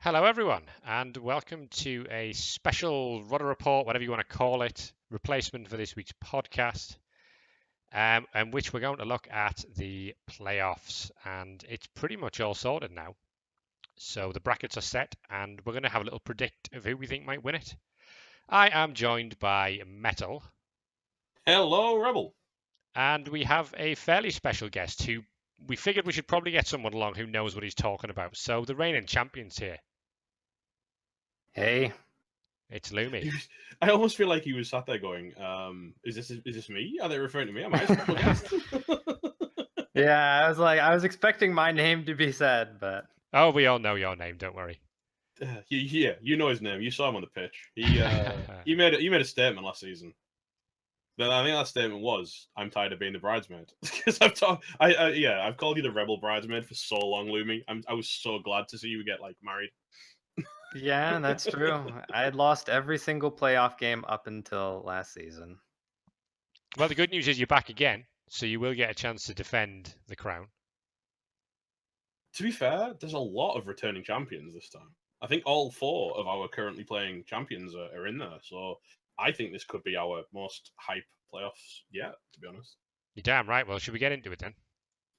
Hello, everyone, and welcome to a special Rudder Report, whatever you want to call it, replacement for this week's podcast, in which we're going to look at the playoffs. And it's pretty much all sorted now. So the brackets are set, and we're going to have a little predict of who we think might win it. I am joined by Metal. Hello, Rebel. And we have a fairly special guest who we figured we should probably get someone along who knows what he's talking about. So the reigning champion's here. Hey. It's Lumi. I almost feel like he was sat there going, is this me? Are they referring to me? Am I a special guest? Yeah, I was expecting my name to be said, but Oh, we all know your name, don't worry. Yeah, you know his name. You saw him on the pitch. He made a statement last season. Then I think that statement was, "I'm tired of being the bridesmaid." Because I've called you the rebel bridesmaid for so long, Lumi. I was so glad to see you get married. yeah, that's true. I had lost every single playoff game up until last season. Well, the good news is you're back again, so you will get a chance to defend the crown. To be fair, there's a lot of returning champions this time. I think all 4 of our currently playing champions are in there, so I think this could be our most hype playoffs yet, to be honest. You're damn right. Well, should we get into it then?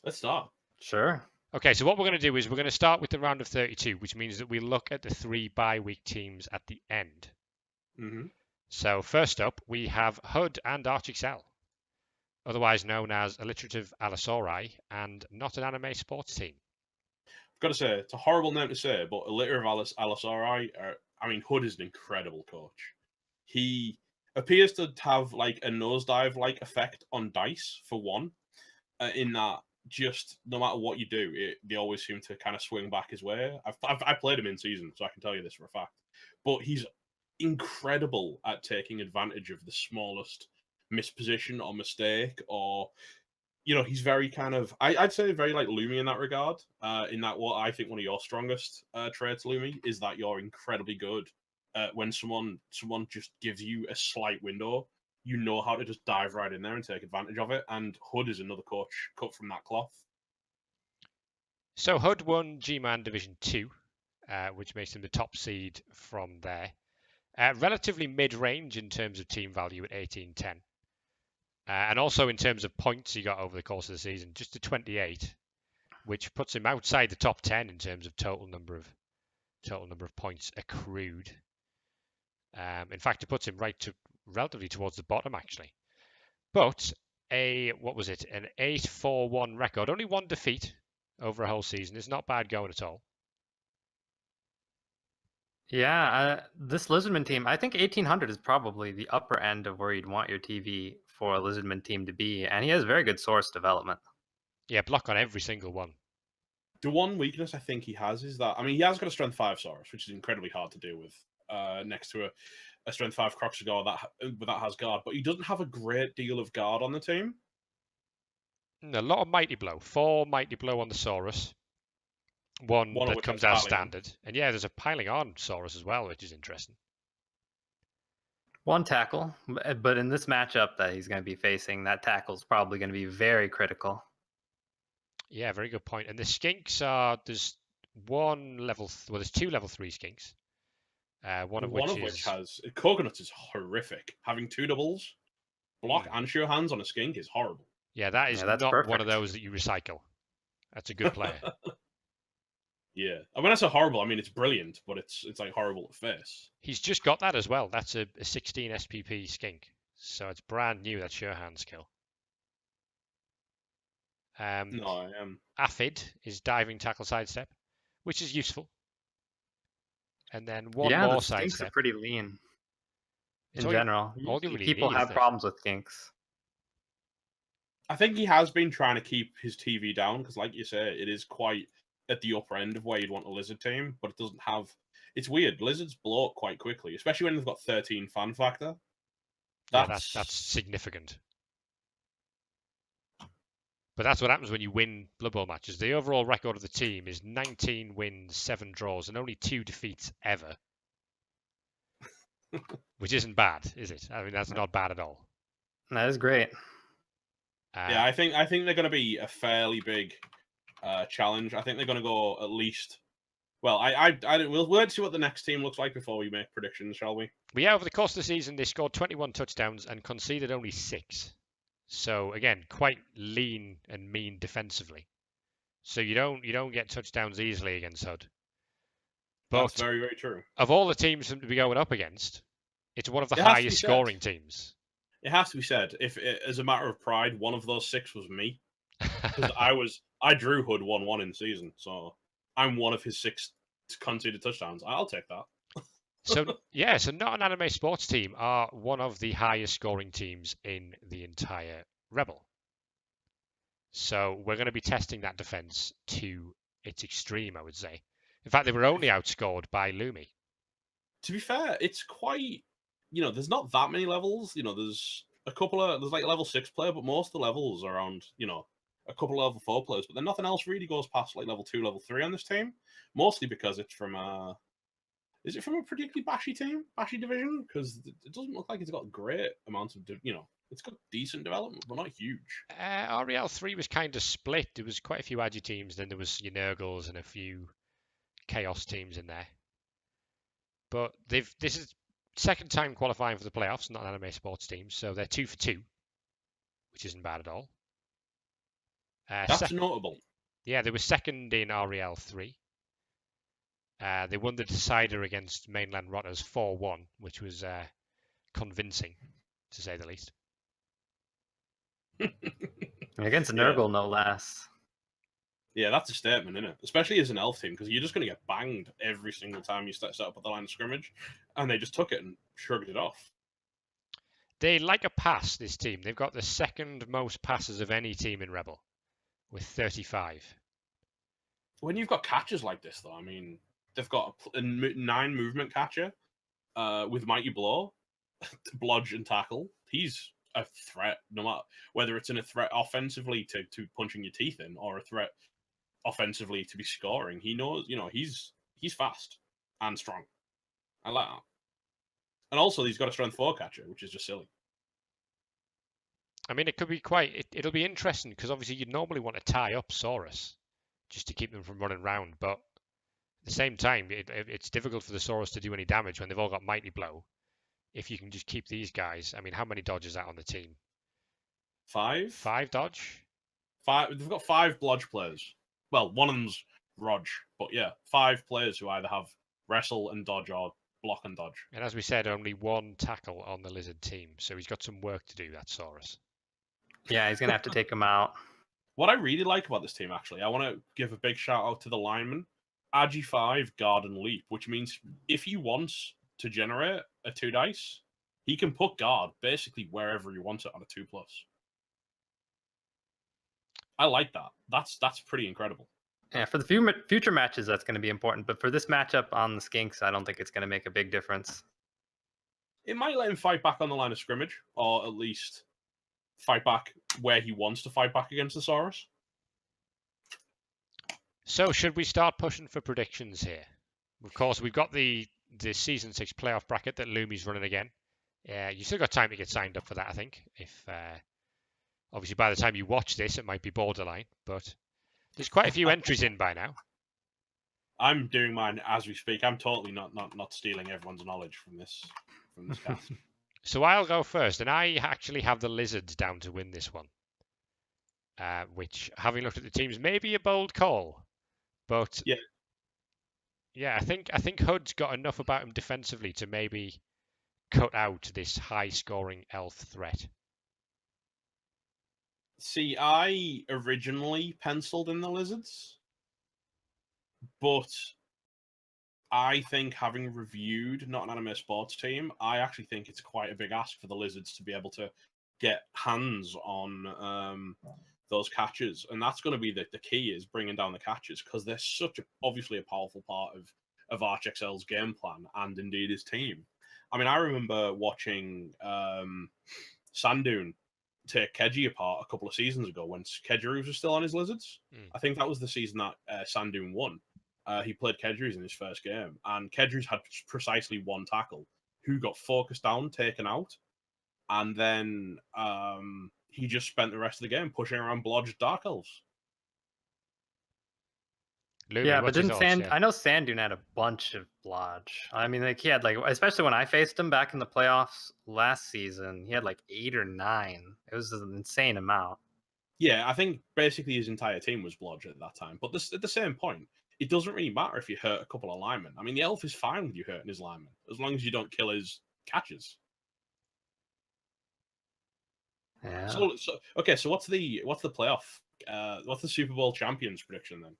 Let's start. Sure. Okay, so what we're going to do is we're going to start with the round of 32, which means that we look at the 3 bye-week teams at the end. Mm-hmm. So first up, we have HUD and ArchXL, otherwise known as Alliterative Allosauri and not an anime sports team. I've got to say, it's a horrible name to say, but Alliterative Allosauri, HUD is an incredible coach. He appears to have a nosedive effect on dice, for one, in that just no matter what you do, they always seem to kind of swing back his way. I played him in season, so I can tell you this for a fact. But he's incredible at taking advantage of the smallest misposition or mistake, or he's very kind of I'd say very like Lumi in that regard. In that, what I think one of your strongest traits, Lumi, is that you're incredibly good when someone just gives you a slight window. You know how to just dive right in there and take advantage of it. And HUD is another coach cut from that cloth. So HUD won G-Man Division 2, which makes him the top seed from there. Relatively mid-range in terms of team value at 1810. And also in terms of points he got over the course of the season, just to 28, which puts him outside the top 10 in terms of total number of points accrued. In fact, it puts him relatively towards the bottom, actually. But an 8-4-1 record, only 1 defeat over a whole season, is not bad going at all. Yeah, this Lizardman team, I think 1800 is probably the upper end of where you'd want your TV for a Lizardman team to be, and he has very good source development. Yeah, block on every single one. The one weakness I think he has is that, he has got a Strength 5 Saurus, which is incredibly hard to deal with next to a Strength 5 Croxagore that has guard, but he doesn't have a great deal of guard on the team. A lot of Mighty Blow. 4 Mighty Blow on the Saurus. One that comes as standard. And yeah, there's a piling on Saurus as well, which is interesting. 1 tackle, but in this matchup that he's going to be facing, that tackle is probably going to be very critical. Yeah, very good point. And the skinks are, there's 2 level 3 skinks. One of which has Coconuts is horrific. Having 2 doubles, block and sure hands on a skink is horrible. Yeah, that's not perfect. One of those that you recycle. That's a good player. Yeah, and when I say horrible, I mean it's brilliant, but it's like horrible at face. He's just got that as well. That's a 16 SPP skink, so it's brand new. That sure hand skill. No, I am. Aphid is diving, tackle, sidestep, which is useful. And then one more the sidestep. Skinks are pretty lean in general. People have problems with skinks. I think he has been trying to keep his TV down because, like you say, it is quite at the upper end of where you'd want a lizard team, but it doesn't have. It's weird. Lizards blow up quite quickly, especially when they've got 13 fan factor. That's significant. But that's what happens when you win Blood Bowl matches. The overall record of the team is 19 wins, 7 draws, and only 2 defeats ever. Which isn't bad, is it? I mean, that's not bad at all. That is great. Yeah, I think they're going to be a fairly big challenge. I think they're going to go at least Well, we'll see what the next team looks like before we make predictions, shall we? But yeah, over the course of the season, they scored 21 touchdowns and conceded only 6. So again, quite lean and mean defensively. So you don't get touchdowns easily against Hood. But That's very, very true. of all the teams to be going up against, it's one of the It has to be highest said. scoring teams. It has to be said, if as a matter of pride, one of those 6 was me, because I drew Hood 1-1 in the season, so I'm one of his 6 conceded touchdowns. I'll take that. So yeah, so Not an Anime Sports team are one of the highest scoring teams in the entire Rebel. So we're going to be testing that defense to its extreme, I would say. In fact, they were only outscored by Lumi. To be fair, it's quite, there's not that many levels. There's there's like a level 6 player, but most of the levels are around, a couple of level 4 players. But then nothing else really goes past like level 2, level 3 on this team. Mostly because it's from is it from a particularly bashy division? Because it doesn't look like it's got great amounts of, it's got decent development, but not huge. REL 3 was kind of split. There was quite a few Agi teams, then there was your Nurgles and a few Chaos teams in there. But this is second time qualifying for the playoffs, not an Anime Sports team, so they're 2 for 2, which isn't bad at all. That's notable. Yeah, they were second in REL 3. They won the decider against Mainland Rotters 4-1, which was convincing, to say the least. Against Nurgle, no less. Yeah, that's a statement, isn't it? Especially as an elf team, because you're just going to get banged every single time you set up at the line of scrimmage. And they just took it and shrugged it off. They like a pass, this team. They've got the second most passes of any team in Rebel, with 35. When you've got catchers like this, though, I mean, they've got a 9 movement catcher with Mighty Blow, Blodge, and Tackle. He's a threat, no matter whether it's in a threat offensively to punching your teeth in, or a threat offensively to be scoring. He knows, he's fast and strong. I like that. And also, he's got a strength 4 catcher, which is just silly. I mean, it could be it'll be interesting, because obviously you'd normally want to tie up Saurus just to keep them from running round, but at the same time, it's difficult for the Saurus to do any damage when they've all got Mighty Blow. If you can just keep these guys, I mean, how many dodge is that on the team? 5? 5 dodge? 5. They've got 5 blodge players. Well, one of them's Rog, but yeah, 5 players who either have wrestle and dodge or block and dodge. And as we said, only 1 tackle on the Lizard team, so he's got some work to do, that Saurus. Yeah, he's going to have to take him out. What I really like about this team, actually, I want to give a big shout out to the lineman. Agi 5, guard and leap, which means if he wants to generate a 2 dice, he can put guard basically wherever he wants it on a 2+. I like that. That's pretty incredible. Yeah, for the future matches, that's going to be important. But for this matchup on the Skinks, I don't think it's going to make a big difference. It might let him fight back on the line of scrimmage, or at least fight back where he wants to fight back against the Saurus. So should we start pushing for predictions here? Of course, we've got the Season 6 playoff bracket that Lumi's running again. You still got time to get signed up for that, I think. If obviously by the time you watch this, it might be borderline, but there's quite a few entries in by now. I'm doing mine as we speak. I'm totally not stealing everyone's knowledge from this cast. So I'll go first, and I actually have the Lizards down to win this one. Which, having looked at the teams, may be a bold call, but yeah, I think Hood's got enough about him defensively to maybe cut out this high-scoring elf threat. See, I originally penciled in the Lizards, but I think, having reviewed Not an Anime Sports team, I actually think it's quite a big ask for the Lizards to be able to get hands on those catches, and that's going to be the key, is bringing down the catches, because they're obviously a powerful part of ArchXL's game plan, and indeed his team. I mean, I remember watching Sandoon take Keji apart a couple of seasons ago when Kejiroos was still on his Lizards. I think that was the season that Sandoon won. He played Kejiroos in his first game, and Kejiroos had precisely 1 tackle who got focused down, taken out, and then he just spent the rest of the game pushing around Blodge Dark Elves. Lumi, Yeah, but what's your didn't thoughts? Sand? Yeah. I know Sandoon had a bunch of blodge. I mean, like he had like, especially when I faced him back in the playoffs last season, he had like 8 or 9. It was an insane amount. Yeah, I think basically his entire team was blodge at that time. But at the same point, it doesn't really matter if you hurt a couple of linemen. I mean, the elf is fine with you hurting his linemen as long as you don't kill his catches. Yeah. So okay, so what's the playoff? What's the Super Bowl champions prediction then?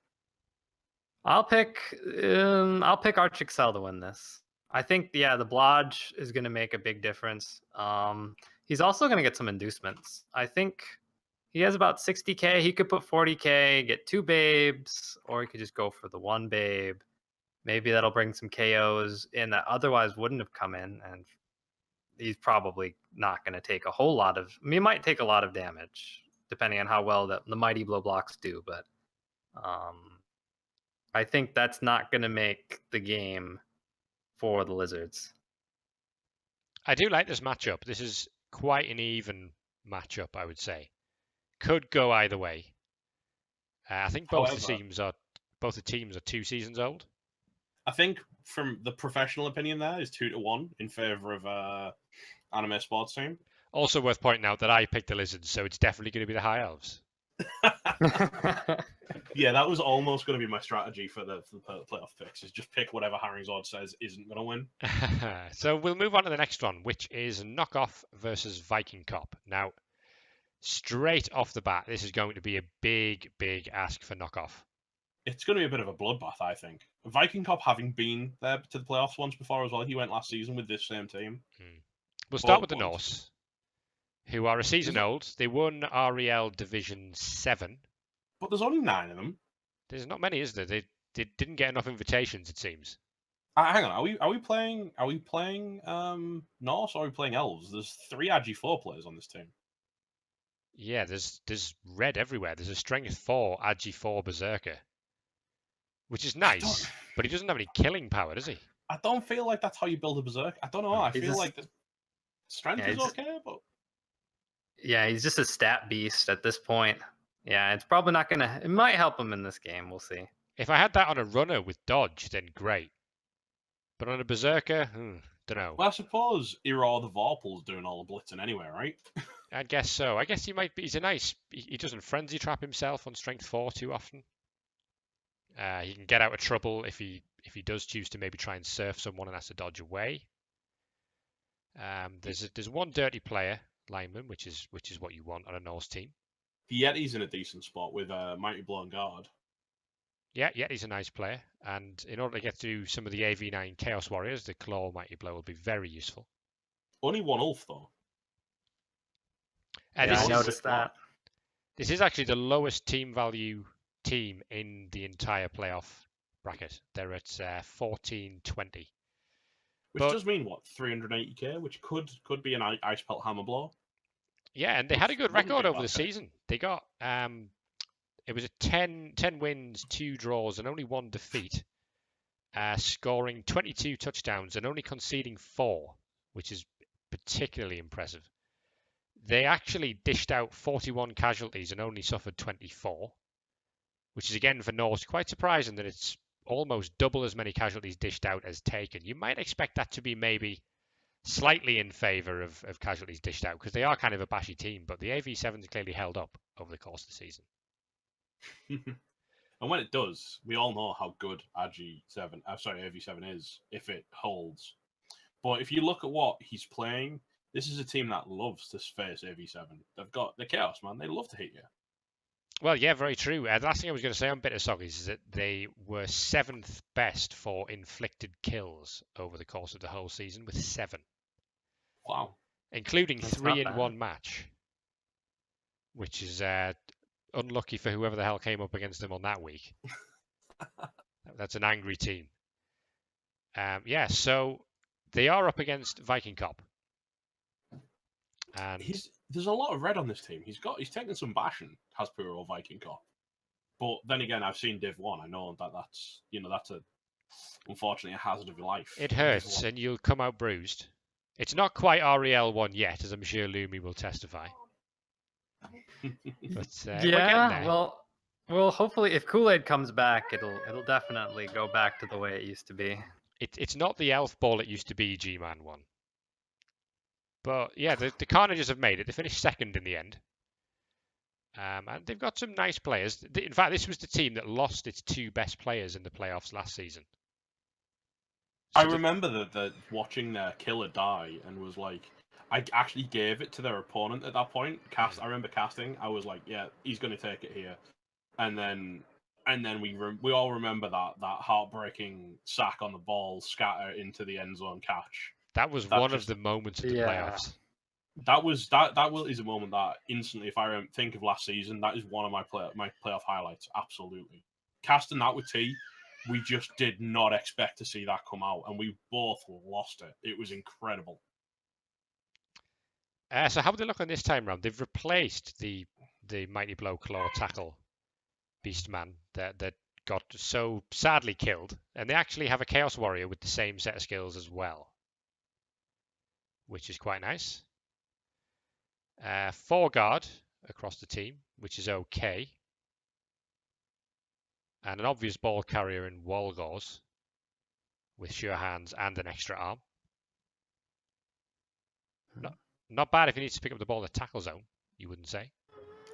I'll pick Archixel to win this. I think the blodge is going to make a big difference. He's also going to get some inducements. I think he has about 60k. He could put 40k, get 2 babes, or he could just go for the 1 babe. Maybe that'll bring some KOs in that otherwise wouldn't have come in, and he's probably not going to take a whole lot of. I mean, he might take a lot of damage depending on how well the mighty blow blocks do, but I think that's not going to make the game for the Lizards. I do like this matchup. This is quite an even matchup, I would say. Could go either way. I think both the teams are 2 seasons old. I think from the professional opinion, there is 2-1 in favor of anime sports team. Also worth pointing out that I picked the Lizards, so it's definitely going to be the High Elves. Yeah, that was almost going to be my strategy for the playoff picks, is just pick whatever Harringzord says isn't going to win. So we'll move on to the next one, which is Knockoff versus Viking Cop. Now, straight off the bat, this is going to be a big, big ask for Knockoff. It's going to be a bit of a bloodbath, I think. Viking Cop having been there to the playoffs once before as well. He went last season with this same team. We'll start with the Norse, who are a season old. They won REL Division 7. But there's only 9 of them. There's not many, is there? They didn't get enough invitations, it seems. Hang on, are we playing Norse or are we playing Elves? There's 3 Agi4 players on this team. Yeah, there's red everywhere. There's a strength 4 Agi4 Berserker, which is nice, but he doesn't have any killing power, does he? I don't feel like that's how you build a Berserker. I don't know. I feel like the strength is okay, but yeah, he's just a stat beast at this point. Yeah, it's probably not gonna. It might help him in this game. We'll see. If I had that on a runner with dodge, then great. But on a Berserker, don't know. Well, I suppose Iro the Vorpal's doing all the blitzing anyway, right? I guess so. I guess he might be. He's a nice. He doesn't frenzy trap himself on strength 4 too often. He can get out of trouble if he does choose to maybe try and surf someone and has to dodge away. There's one dirty player, lineman, which is what you want on a Norse team. The Yeti's in a decent spot with Mighty Blow and Guard. Yeah, he's a nice player. And in order to get through some of the AV9 Chaos Warriors, the Claw Mighty Blow will be very useful. Only 1 Ulf, though. Yeah, I noticed that. This is actually the lowest team value team in the entire playoff bracket. They're at 1420. Which does mean, what, 380k? Which could be an Ice Pelt Hammer Blow. Yeah, and they had a good record over the season. They got... it was a 10 wins, 2 draws, and only 1 defeat, scoring 22 touchdowns and only conceding 4, which is particularly impressive. They actually dished out 41 casualties and only suffered 24, which is, again, for Norse, quite surprising that it's almost double as many casualties dished out as taken. You might expect that to be maybe slightly in favour of casualties dished out, because they are kind of a bashy team, but the AV7's clearly held up over the course of the season. And when it does, we all know how good AV7 is if it holds. But if you look at what he's playing, this is a team that loves to face AV7. They've got the Chaos, man. They love to hit you. Well, yeah, very true. The last thing I was going to say on Bitter Soggies is that they were 7th best for inflicted kills over the course of the whole season, with 7. Wow. Including 3 in 1 match, which is unlucky for whoever the hell came up against them on that week. That's an angry team. Yeah, so they are up against Viking Cop. And there's a lot of red on this team. He's taken some bashing, Hasbro Viking Cop. But then again, I've seen Div 1. I know that's unfortunately a hazard of your life. It hurts, and you'll come out bruised. It's not quite REL 1 yet, as I'm sure Lumi will testify. But yeah, well, Well, hopefully, if Kool-Aid comes back, it'll definitely go back to the way it used to be. It's not the elf ball it used to be, G-Man 1. But yeah, the Carnages have made it. They finished second in the end. And they've got some nice players. In fact, this was the team that lost its 2 best players in the playoffs last season. I remember that watching their killer die and was like, I actually gave it to their opponent at that point. I remember casting. I was like, yeah, he's going to take it here, and then we all remember that heartbreaking sack on the ball, scatter into the end zone catch. That was one of the moments of the playoffs. That is a moment that instantly, if I think of last season, that is one of my playoff highlights. Absolutely, casting that with T. We just did not expect to see that come out, and we both lost it. It was incredible. So how do they look on this time round? They've replaced the Mighty Blow Claw Tackle Beastman that got so sadly killed, and they actually have a Chaos Warrior with the same set of skills as well, which is quite nice. 4 guard across the team, which is okay. And an obvious ball carrier in Walgors with sure hands and an extra arm. Not bad if he needs to pick up the ball in the tackle zone, you wouldn't say.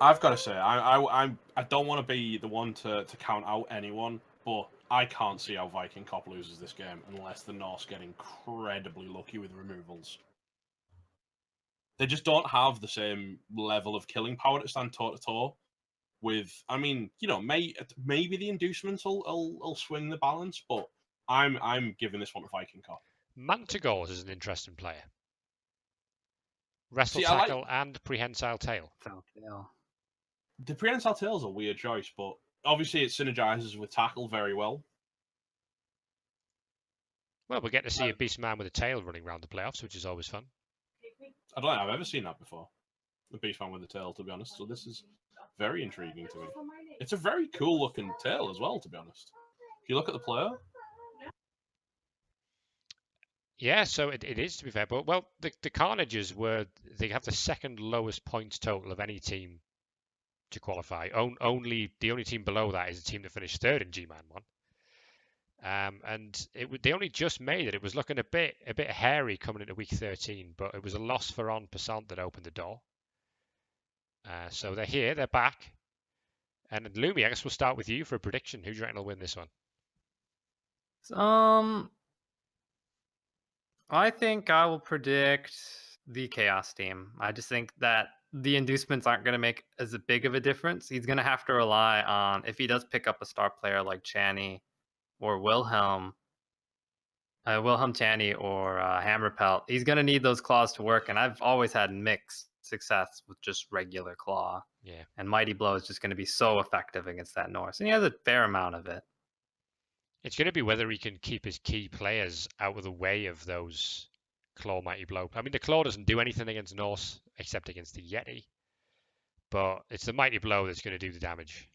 I've got to say, I don't want to be the one to count out anyone, but I can't see how Viking Cop loses this game unless the Norse get incredibly lucky with removals. They just don't have the same level of killing power to stand toe to toe with. I mean, maybe the inducements will swing the balance, but I'm giving this one to Viking Cop. Mantagors is an interesting player. Wrestle tackle and prehensile tail. The prehensile tail is a weird choice, but obviously it synergizes with tackle very well. Well, we'll get to see a Beastman with a tail running around the playoffs, which is always fun. I don't think I've ever seen that before. A Beastman with a tail, to be honest. So this is very intriguing to me. It's a very cool looking tail as well, to be honest. If you look at the player. Yeah, so it is, to be fair. But, well, the Carnages they have the second lowest points total of any team to qualify. The only team below that is the team that finished third in G-Man 1. And they only just made it. It was looking a bit hairy coming into week 13, but it was a loss for En Passant that opened the door. So they're here, they're back. And Lumi, I guess we'll start with you for a prediction. Who do you reckon will win this one? I think I will predict the Chaos team. I just think that the inducements aren't going to make as big of a difference. He's going to have to rely on, if he does pick up a star player like Channy or Wilhelm Channy or Hammerpelt, he's going to need those claws to work. And I've always had mixed success with just regular claw. Yeah. And Mighty Blow is just going to be so effective against that Norse. And he has a fair amount of it. It's going to be whether he can keep his key players out of the way of those Claw Mighty Blow. I mean, the Claw doesn't do anything against Norse except against the Yeti. But it's the Mighty Blow that's going to do the damage.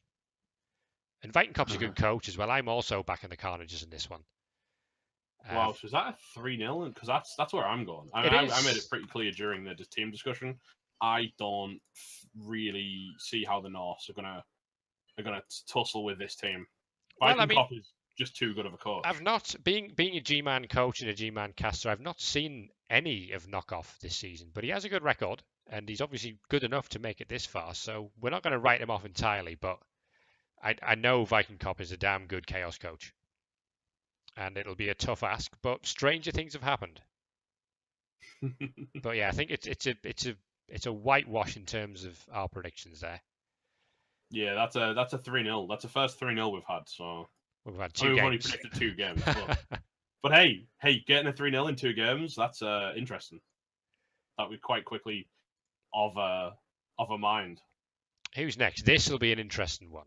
And Viking Cop's a good coach as well. I'm also backing the Carnages in this one. Wow, so is that a 3-0? Because that's where I'm going. I made it pretty clear during the team discussion. I don't really see how the Norse are gonna tussle with this team. Viking Cop is just too good of a coach. I've not being a G-Man coach and a G-Man caster. I've not seen any of Knockoff this season, but he has a good record, and he's obviously good enough to make it this far. So we're not going to write him off entirely, but I know Viking Cop is a damn good Chaos coach, and it'll be a tough ask. But stranger things have happened. But yeah, I think it's a whitewash in terms of our predictions there. Yeah, that's a 3-0. That's the first 3-0 we've had. So we've had 2 games. We've only predicted 2 games. But hey, getting a 3-0 in 2 games, that's interesting. That would quite quickly of a mind. Who's next? This will be an interesting one.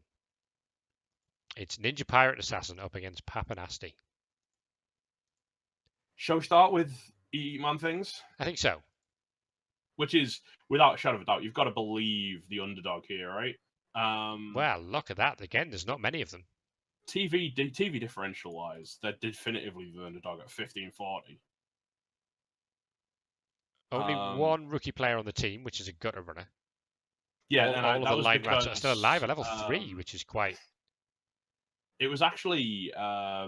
It's Ninja Pirate Assassin up against Papa Nasty. Shall we start with Man things? I think so. Which is, without a shadow of a doubt, you've got to believe the underdog here, right? Well, look at that. Again, there's not many of them. TV differential-wise, they're definitively the underdog at 1540. Only one rookie player on the team, which is a gutter runner. Yeah, all of that the was line rats are because still alive at level 3, which is quite... it was actually I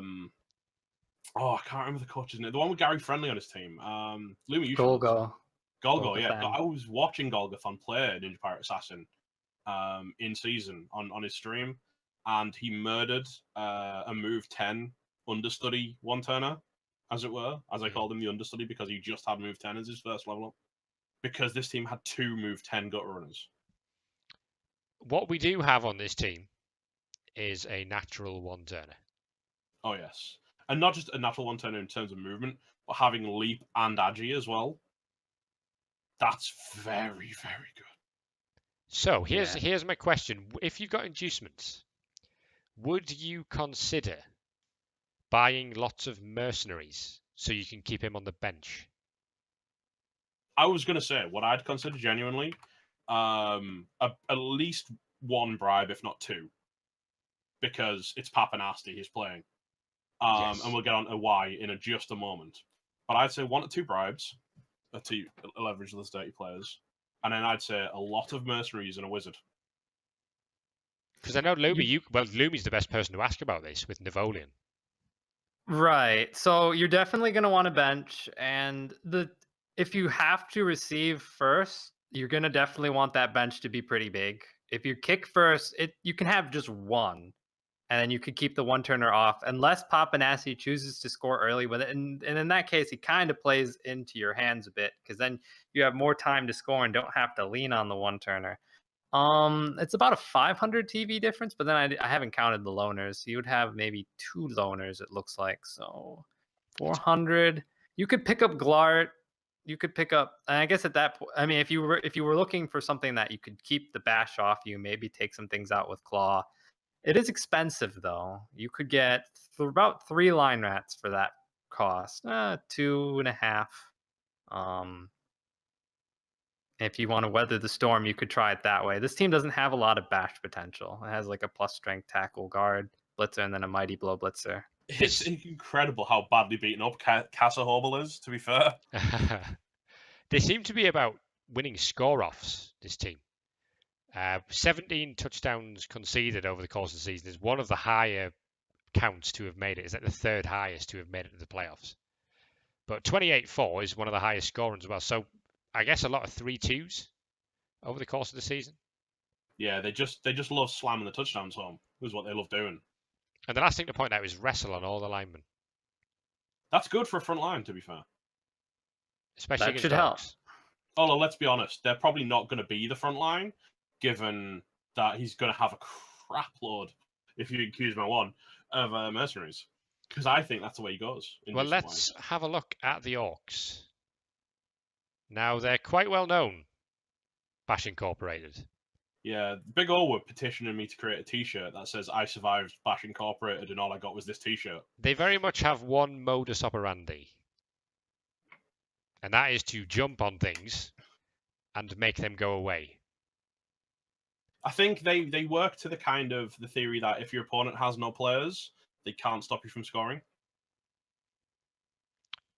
can't remember the coach's name. The one with Gary Friendly on his team. Lumi, you should know. Golgo. Golgo, yeah. Golgathan. I was watching Golgathon play Ninja Pirate Assassin in season on his stream, and he murdered a move 10 understudy one turner, as it were, as I called him, the understudy, because he just had move 10 as his first level up. Because this team had 2 move 10 gut runners. What we do have on this team is a natural one turner. Oh yes, and not just a natural one turner in terms of movement, but having leap and agi as well. That's very, very good. So here's my question: if you've got inducements, would you consider buying lots of mercenaries so you can keep him on the bench? I was going to say what I'd consider genuinely at least 1 bribe, if not 2, because it's Papa Nasty he's playing. Yes. And we'll get on to why in just a moment. But I'd say 1 to 2 bribes to leverage those dirty players. And then I'd say a lot of mercenaries and a wizard. Because I know Lumi, Lumi's the best person to ask about this with Nivolian. Right. So you're definitely going to want to bench, and if you have to receive first, you're going to definitely want that bench to be pretty big. If you kick first, you can have just 1, and then you could keep the one turner off unless Papanassi chooses to score early with it. And in that case, he kind of plays into your hands a bit, because then you have more time to score and don't have to lean on the one turner. It's about a 500 TV difference, but then I haven't counted the loners. You would have maybe 2 loners, it looks like. So 400. You could pick up Glart. You could pick up, and I guess at that point, I mean, if you were looking for something that you could keep the bash off you, maybe take some things out with Claw. It is expensive though. You could get about 3 line rats for that cost. 2.5. If you want to weather the storm, you could try it that way. This team doesn't have a lot of bash potential. It has like a plus strength tackle guard blitzer and then a mighty blow blitzer. It's incredible how badly beaten up Casa Hobel is, to be fair. They seem to be about winning score-offs, this team. 17 touchdowns conceded over the course of the season is one of the higher counts to have made it. It's like the 3rd highest to have made it to the playoffs. But 28-4 is one of the highest scorers as well. So I guess a lot of 3-2s over the course of the season. Yeah, they just love slamming the touchdowns home. Is what they love doing. And the last thing to point out is wrestle on all the linemen. That's good for a front line, to be fair. Especially that against should dogs. help. Although, let's be honest, they're probably not going to be the front line, given that he's going to have a crap load, if you excuse my one, of mercenaries. Because I think that's the way he goes. Well, let's have a look at the Orcs. Now, they're quite well known, Bash Incorporated. Yeah, Big O were petitioning me to create a t-shirt that says, I survived Bash Incorporated and all I got was this t-shirt. They very much have one modus operandi. And that is to jump on things and make them go away. I think they work to the kind of the theory that if your opponent has no players, they can't stop you from scoring.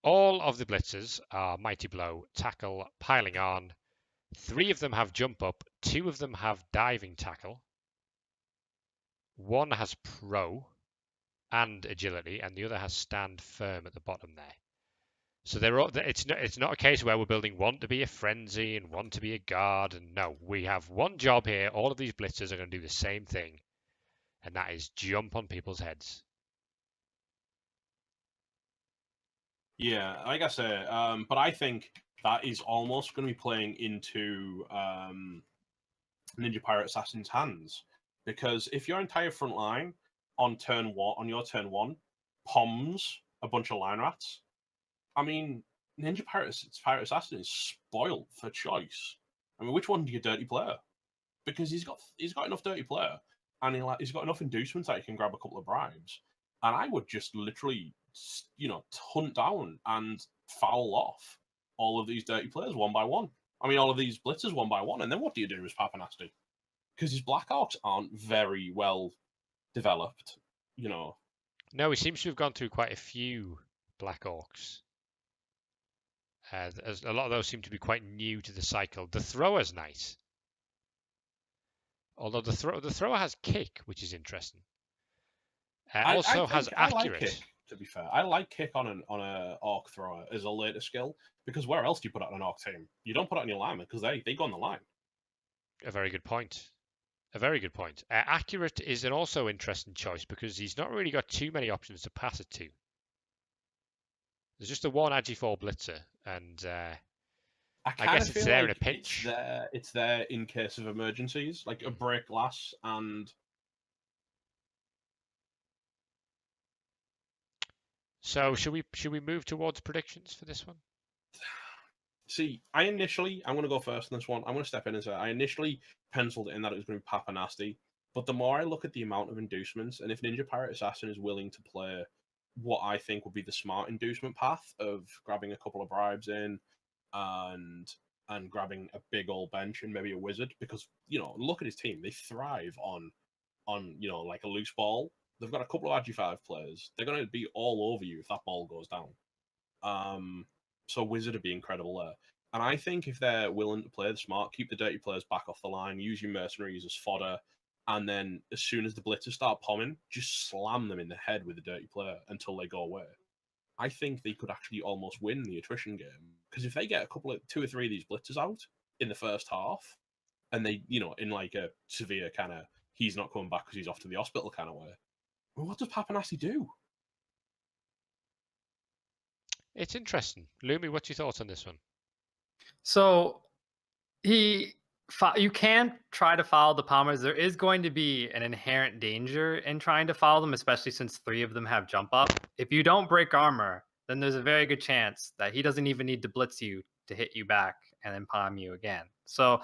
All of the blitzers are Mighty Blow, Tackle, Piling On. 3 of them have Jump Up, 2 of them have Diving Tackle. 1 has Pro and Agility, and the other has Stand Firm at the bottom there. So it's not a case where we're building 1 to be a frenzy and 1 to be a guard. And no, we have 1 job here. All of these blitzers are going to do the same thing, and that is jump on people's heads. Yeah, like I say, but I think that is almost going to be playing into Ninja Pirate Assassin's hands, because if your entire front line on your turn 1 poms a bunch of line rats, I mean, Ninja Pirate Assassin is spoiled for choice. I mean, which one do you dirty player? Because he's got enough dirty player, and he's got enough inducements that he can grab a couple of bribes. And I would just literally, hunt down and foul off all of these dirty players one by one. I mean, all of these blitzers one by one. And then what do you do as Papa Nasty? Because his Black Orcs aren't very well developed, No, he seems to have gone through quite a few Black Orcs. A lot of those seem to be quite new to the cycle. The thrower's nice. Although the thrower has kick, which is interesting. I Also think has I like accurate. kick, to be fair. I like kick on a orc thrower as a later skill, because where else do you put it on an orc team? You don't put it on your lineman, because they go on the line. A very good point. A very good point. Accurate is an also interesting choice because he's not really got too many options to pass it to. There's just the one Agi4 blitzer, and I guess it's there in a pinch. It's there in case of emergencies, like a break glass and. So should we move towards predictions for this one? See, I'm going to go first on this one. I'm going to step in and say I initially penciled in that it was going to be Papa Nasty, but the more I look at the amount of inducements, and if Ninja Pirate Assassin is willing to play what I think would be the smart inducement path of grabbing a couple of bribes in and grabbing a big old bench and maybe a wizard, because look at his team. They thrive on like a loose ball. They've got a couple of Agi5 players. They're going to be all over you if that ball goes down. So wizard would be incredible there. And I think if they're willing to play the smart, keep the dirty players back off the line, use your mercenaries as fodder, and then as soon as the blitzers start pomming, just slam them in the head with the dirty player until they go away. I think they could actually almost win the attrition game, because if they get two or three of these blitzers out in the first half, and they, in like a severe kind of he's not coming back because he's off to the hospital kind of way, well, what does Papanassi do? It's interesting. Lumi, what's your thoughts on this one? So you can try to follow the Palmers. There is going to be an inherent danger in trying to follow them, especially since 3 of them have jump up. If you don't break armor, then there's a very good chance that he doesn't even need to blitz you to hit you back and then palm you again. So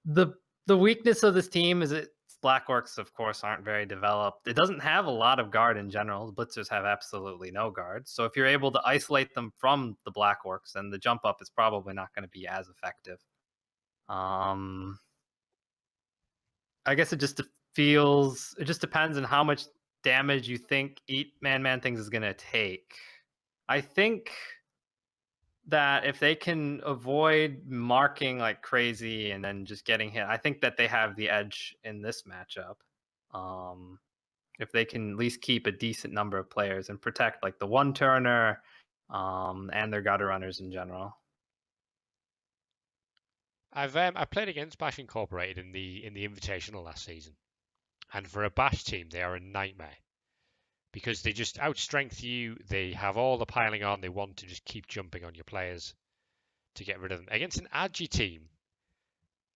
the weakness of this team is its Black Orcs, of course, aren't very developed. It doesn't have a lot of guard in general. The blitzers have absolutely no guard. So if you're able to isolate them from the Black Orcs, then the jump up is probably not going to be as effective. I guess it just depends on how much damage you think Man Things is going to take. I think that if they can avoid marking like crazy and then just getting hit, I think that they have the edge in this matchup. If they can at least keep a decent number of players and protect like the one turner and their gutter runners in general. I played against Bash Incorporated in the Invitational last season, and for a Bash team, they are a nightmare because they just outstrength you. They have all the piling on. They want to just keep jumping on your players to get rid of them. Against an Agi team,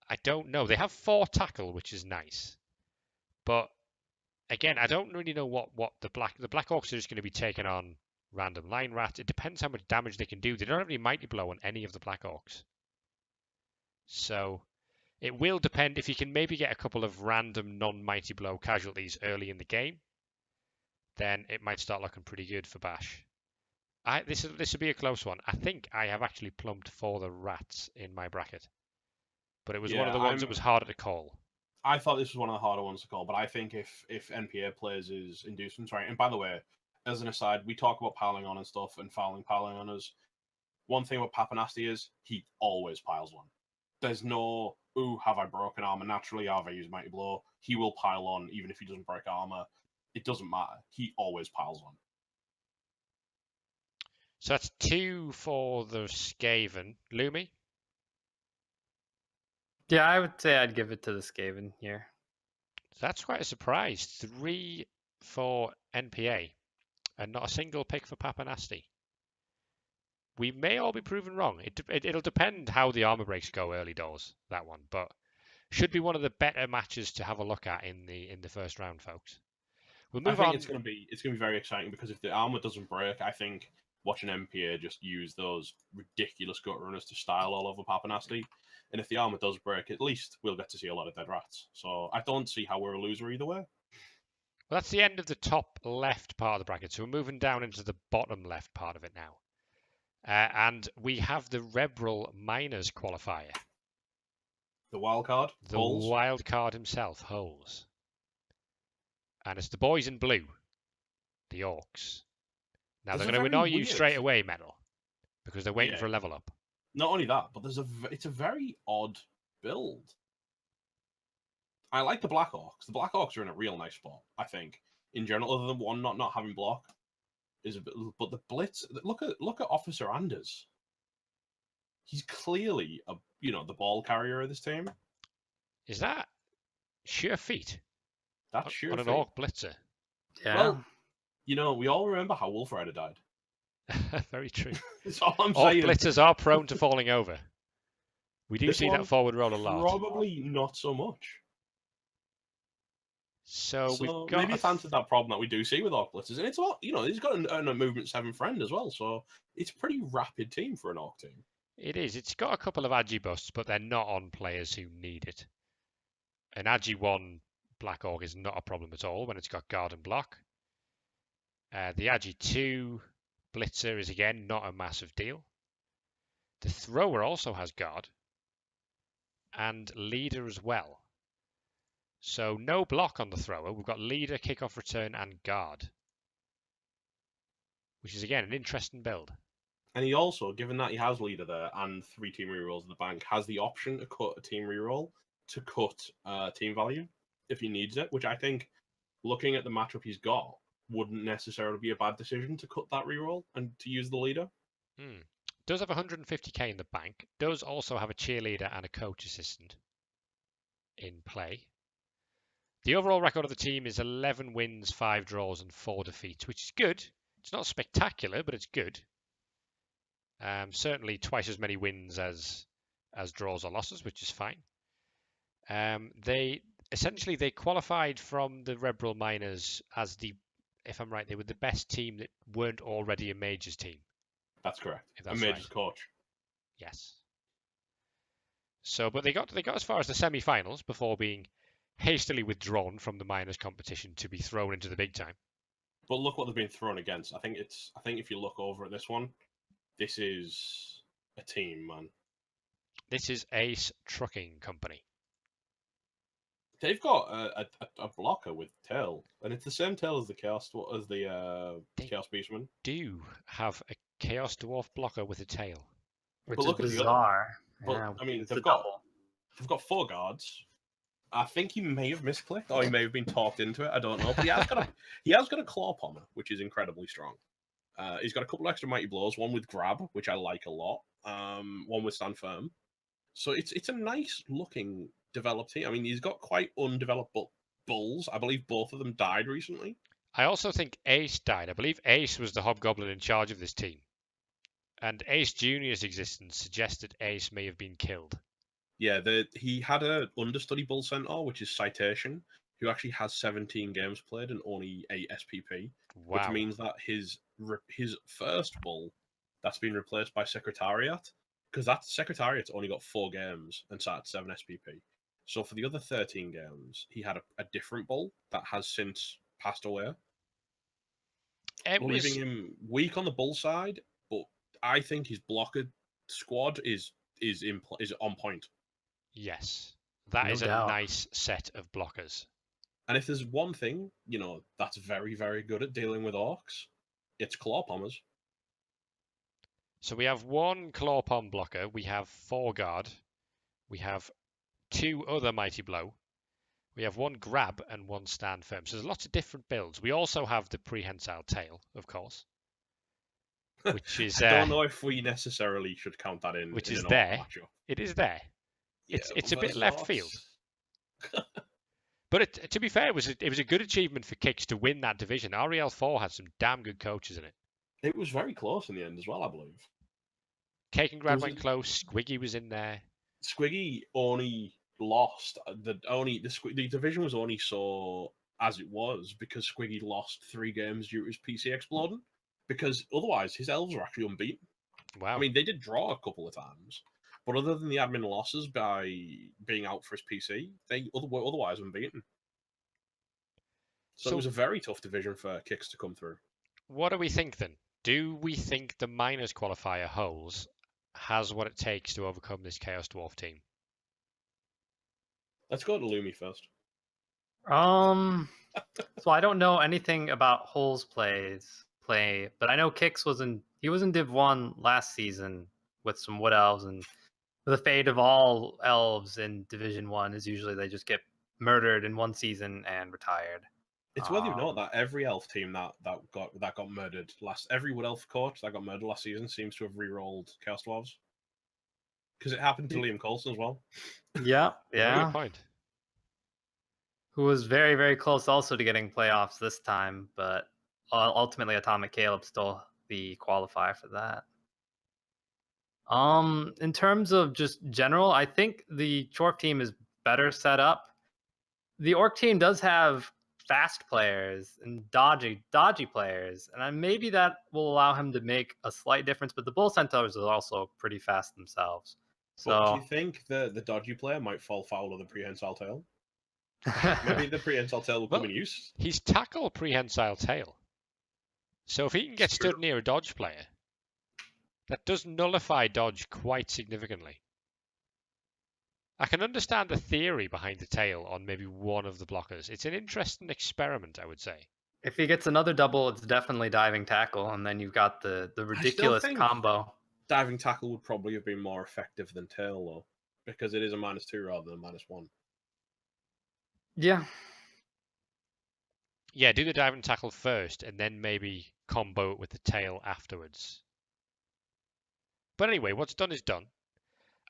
I don't know. They have 4 tackle, which is nice, but again, I don't really know what the Black Orcs are just going to be taking on random line rats. It depends how much damage they can do. They don't have any Mighty Blow on any of the Black Orcs. So it will depend. If you can maybe get a couple of random non-Mighty Blow casualties early in the game, then it might start looking pretty good for Bash. This will be a close one. I think I have actually plumped for the rats in my bracket, but it was one of the ones that was harder to call. I thought this was one of the harder ones to call, but I think if NPA plays his inducements right, and by the way, as an aside, we talk about piling on and stuff and piling on us. One thing with Papanasty is he always piles on. There's no, have I broken armor naturally? Have I used Mighty Blow? He will pile on even if he doesn't break armor. It doesn't matter. He always piles on. So that's 2 for the Skaven. Lumi? Yeah, I would say I'd give it to the Skaven here. That's quite a surprise. 3 for NPA and not a single pick for Papanasty. We may all be proven wrong. It'll depend how the armor breaks go early doors, that one, but should be one of the better matches to have a look at in the first round, folks. We'll move on. I think it's gonna be very exciting, because if the armor doesn't break, I think watching MPA just use those ridiculous gut runners to style all over Papanasty. And if the armor does break, at least we'll get to see a lot of dead rats. So I don't see how we're a loser either way. Well, that's the end of the top left part of the bracket. So we're moving down into the bottom left part of it now. And we have the REBBL Miners qualifier. The wild card? The wild card himself, Holes. And it's the boys in blue, the Orcs. Now, they're going to annoy you straight away, Metal, because they're waiting for a level up. Not only that, but it's a very odd build. I like the Blackhawks. The Blackhawks are in a real nice spot, I think. In general, other than one not having block, is a bit. But the Blitz, look at Officer Anders. He's clearly the ball carrier of this team. Is that sure feet That's sure on an feat. Orc blitzer? Yeah. Well, we all remember how Wolf Rider died. Very true. That's all I'm Orc saying. blitzers are prone to falling over. We do This see one, that forward roll a lot. Probably not so much. So we've got maybe it's answered that problem that we do see with Orc blitzers, and it's a lot. He's got a movement 7 friend as well, so it's a pretty rapid team for an Orc team. It is. It's got a couple of Agi busts, but they're not on players who need it. An Agi 1 Black Orc is not a problem at all when it's got guard and block. The Agi 2 Blitzer is again not a massive deal. The Thrower also has guard and leader as well. So no block on the Thrower. We've got leader, kickoff return, and guard, which is again an interesting build. And he also, given that he has leader there and 3 team rerolls in the bank, has the option to cut a team reroll to cut team value if he needs it, which I think, looking at the matchup he's got, wouldn't necessarily be a bad decision to cut that reroll and to use the leader. Does have 150k in the bank. Does also have a cheerleader and a coach assistant in play. The overall record of the team is 11 wins, 5 draws, and 4 defeats, which is good. It's not spectacular, but it's good. Certainly twice as many wins as draws or losses, which is fine. They qualified from the REBBL minors as if I'm right, they were the best team that weren't already a majors team. That's correct. That's a majors right. coach. Yes. So, but they got as far as the semi-finals before being hastily withdrawn from the minors competition to be thrown into the big time. But look what they've been thrown against. I think if you look over at this one, this is a team, man. This is Ace Trucking Company. They've got a blocker with tail, and it's the same tail as the Chaos Beastman. Do have a Chaos Dwarf blocker with a tail, Which But is look at the other- bizarre. But Yeah, I mean, it's a they've got double. 4 guards. I think he may have misclicked, or he may have been talked into it. I don't know, but he has got a claw pommer, which is incredibly strong. He's got a couple extra mighty blows, one with grab, which I like a lot. One with stand firm. So it's a nice looking developed team. I mean, he's got quite undeveloped bulls. I believe both of them died recently. I also think Ace died. I believe Ace was the hobgoblin in charge of this team. And Ace Jr.'s existence suggested Ace may have been killed. Yeah, he had a understudy bull centaur, which is Citation, who actually has 17 games played and only 8 SPP. Wow. Which means that his first bull that's been replaced by Secretariat, because that Secretariat's only got 4 games and sat at 7 SPP. So for the other 13 games, he had a different bull that has since passed away, leaving him weak on the bull side. But I think his blocker squad is on point. Yes, that No is doubt. a nice set of blockers. And if there's one thing, that's very, very good at dealing with orcs, it's claw pommers. So we have 1 claw pom blocker, we have 4 guard, we have 2 other mighty blow, we have 1 grab and 1 stand firm. So there's lots of different builds. We also have the prehensile tail, of course, which is I don't know if we necessarily should count that in. Which in is an there. orc matchup. It is there. Yeah, It's a bit versus left orcs. field. But to be fair, it was a good achievement for Kicks to win that division. REL4 had some damn good coaches in it. It was very close in the end as well, I believe. Cake and Grad went close. Squiggy was in there. Squiggy only lost the division was only so as it was because Squiggy lost 3 games due to his PC exploding. Because otherwise, his elves were actually unbeaten. Wow. I mean, they did draw a couple of times, but other than the admin losses by being out for his PC, they were otherwise unbeaten. So it was a very tough division for Kicks to come through. What do we think then? Do we think the minors qualifier holds has what it takes to overcome this Chaos Dwarf team? Let's go to Lumi first. So I don't know anything about Hull's play, but I know Kix was in Div 1 last season with some Wood Elves, and the fate of all elves in Division 1 is usually they just get murdered in one season and retired. It's worthy of note that every elf team that got murdered every Wood Elf coach that got murdered last season seems to have re-rolled Chaos Dwarves. Because it happened to Liam Coulson as well. Yeah, yeah. Good point. Who was very, very close also to getting playoffs this time, but ultimately Atomic Caleb stole the qualifier for that. In terms of just general, I think the Chorf team is better set up. The Orc team does have fast players and dodgy players, and maybe that will allow him to make a slight difference. But the Bull Centaurs are also pretty fast themselves. But do So you think the dodgy player might fall foul of the prehensile tail? Maybe the prehensile tail will come in use. He's tackle prehensile tail. So if he can get stood near a dodge player, that does nullify dodge quite significantly. I can understand the theory behind the tail on maybe one of the blockers. It's an interesting experiment, I would say. If he gets another double, it's definitely diving tackle, and then you've got the ridiculous combo. Diving tackle would probably have been more effective than tail, though, because it is a -2 rather than -1. Yeah. Yeah, do the diving tackle first, and then maybe combo it with the tail afterwards. But anyway, what's done is done.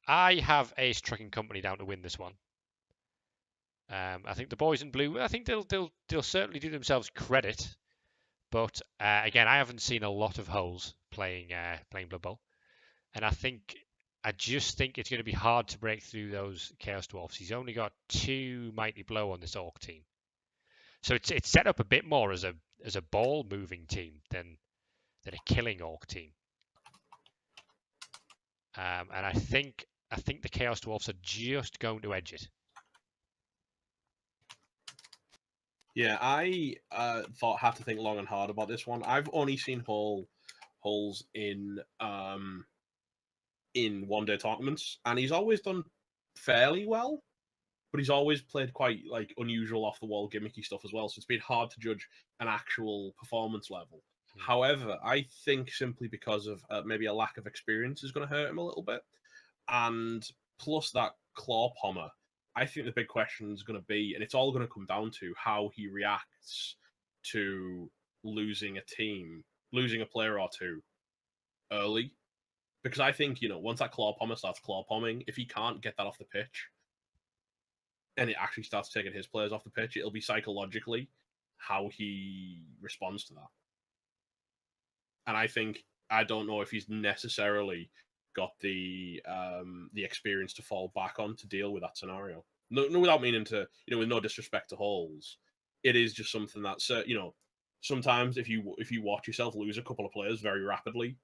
I have Ace Trucking Company down to win this one. I think the boys in blue, I think they'll certainly do themselves credit. But again, I haven't seen a lot of holes playing Blood Bowl, and I just think it's going to be hard to break through those Chaos Dwarfs. He's only got 2 Mighty Blow on this Orc team, so it's set up a bit more as a ball moving team than a killing Orc team. And I think the Chaos Dwarfs are just going to edge it. Yeah, I had to think long and hard about this one. I've only seen holes in one-day tournaments, and he's always done fairly well, but he's always played quite like unusual, off-the-wall, gimmicky stuff as well. So it's been hard to judge an actual performance level. However, I think simply because of maybe a lack of experience is going to hurt him a little bit, and plus that claw pommer. I think the big question is going to be, and it's all going to come down to how he reacts to losing a player or two early. Because I think, once that claw pommer starts claw pomming, if he can't get that off the pitch, and it actually starts taking his players off the pitch, it'll be psychologically how he responds to that. And I don't know if he's necessarily got the experience to fall back on to deal with that scenario. No, without meaning to, with no disrespect to holes, it is just something that's, sometimes if you watch yourself lose a couple of players very rapidly,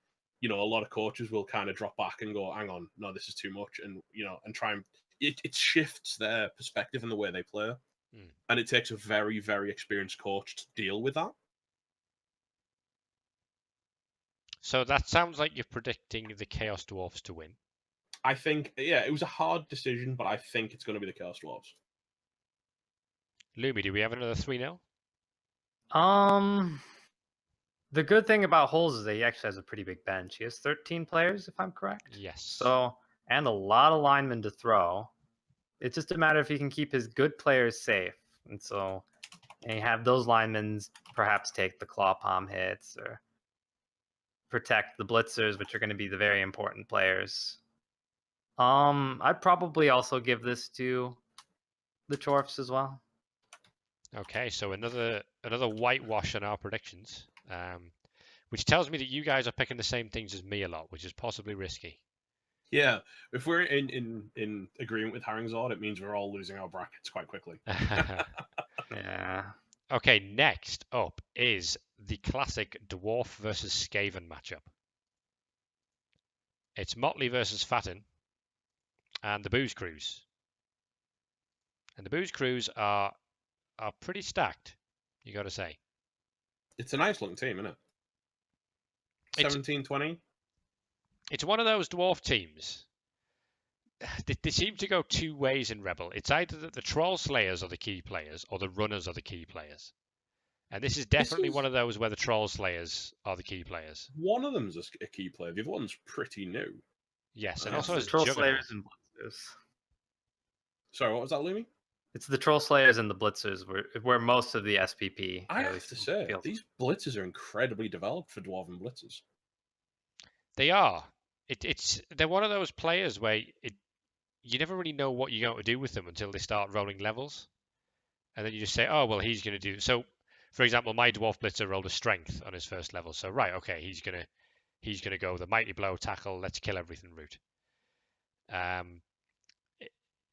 a lot of coaches will kind of drop back and go, hang on, no, this is too much, and and try and it shifts their perspective and the way they play, and it takes a very, very experienced coach to deal with that. So that sounds like you're predicting the Chaos Dwarfs to win. I think, yeah, it was a hard decision, but I think it's going to be the Chaos Dwarfs. Lumi, do we have another 3-0? The good thing about Holes is that he actually has a pretty big bench. He has 13 players, if I'm correct. Yes. So, and a lot of linemen to throw. It's just a matter if he can keep his good players safe. And so, and you have those linemen perhaps take the claw palm hits or protect the blitzers, which are going to be the very important players. I'd probably also give this to the Chorfs as well. Okay, so another whitewash on our predictions, which tells me that you guys are picking the same things as me a lot, which is possibly risky. Yeah, if we're in agreement with Harringzord, it means we're all losing our brackets quite quickly. Yeah. Okay, next up is the classic Dwarf versus Skaven matchup. It's Motley versus Fatin and the Booze Crews. And the Booze Crews are pretty stacked, you got to say. It's a nice looking team, isn't it? 17-20. It's one of those dwarf teams. They seem to go two ways in REBBL. It's either that the Troll Slayers are the key players or the Runners are the key players. And this is definitely one of those where the Troll Slayers are the key players. One of them's a key player. The other one's pretty new. Yes, and also as Troll Juggernaut. Slayers and Blitzers. Sorry, what was that, Lumi? It's the Troll Slayers and the Blitzers where most of the SPP. I at have least to say, feels. these blitzers are incredibly developed for Dwarven blitzers. They are. They're one of those players where you never really know what you're going to do with them until they start rolling levels, and then you just say, oh well, he's going to do so. For example, my Dwarf Blitzer rolled a strength on his first level, so right, okay, he's gonna go the mighty blow, tackle, let's kill everything route.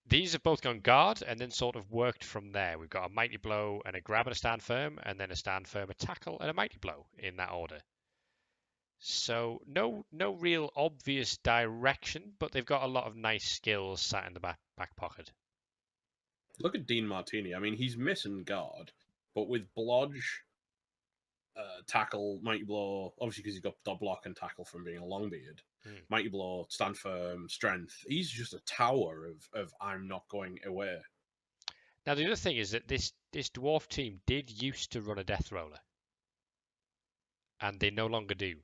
These have both gone guard and then sort of worked from there. We've got a mighty blow and a grab and a stand firm, and then a stand firm, a tackle, and a mighty blow in that order. So no real obvious direction, but they've got a lot of nice skills sat in the back pocket. Look at Dean Martini. I mean, he's missing guard, but with Blodge, tackle, mighty blow, obviously because he's got dot block and tackle from being a longbeard. Mighty blow, stand firm, strength. He's just a tower of I'm not going away. Now the other thing is that this dwarf team did used to run a death roller, and they no longer do.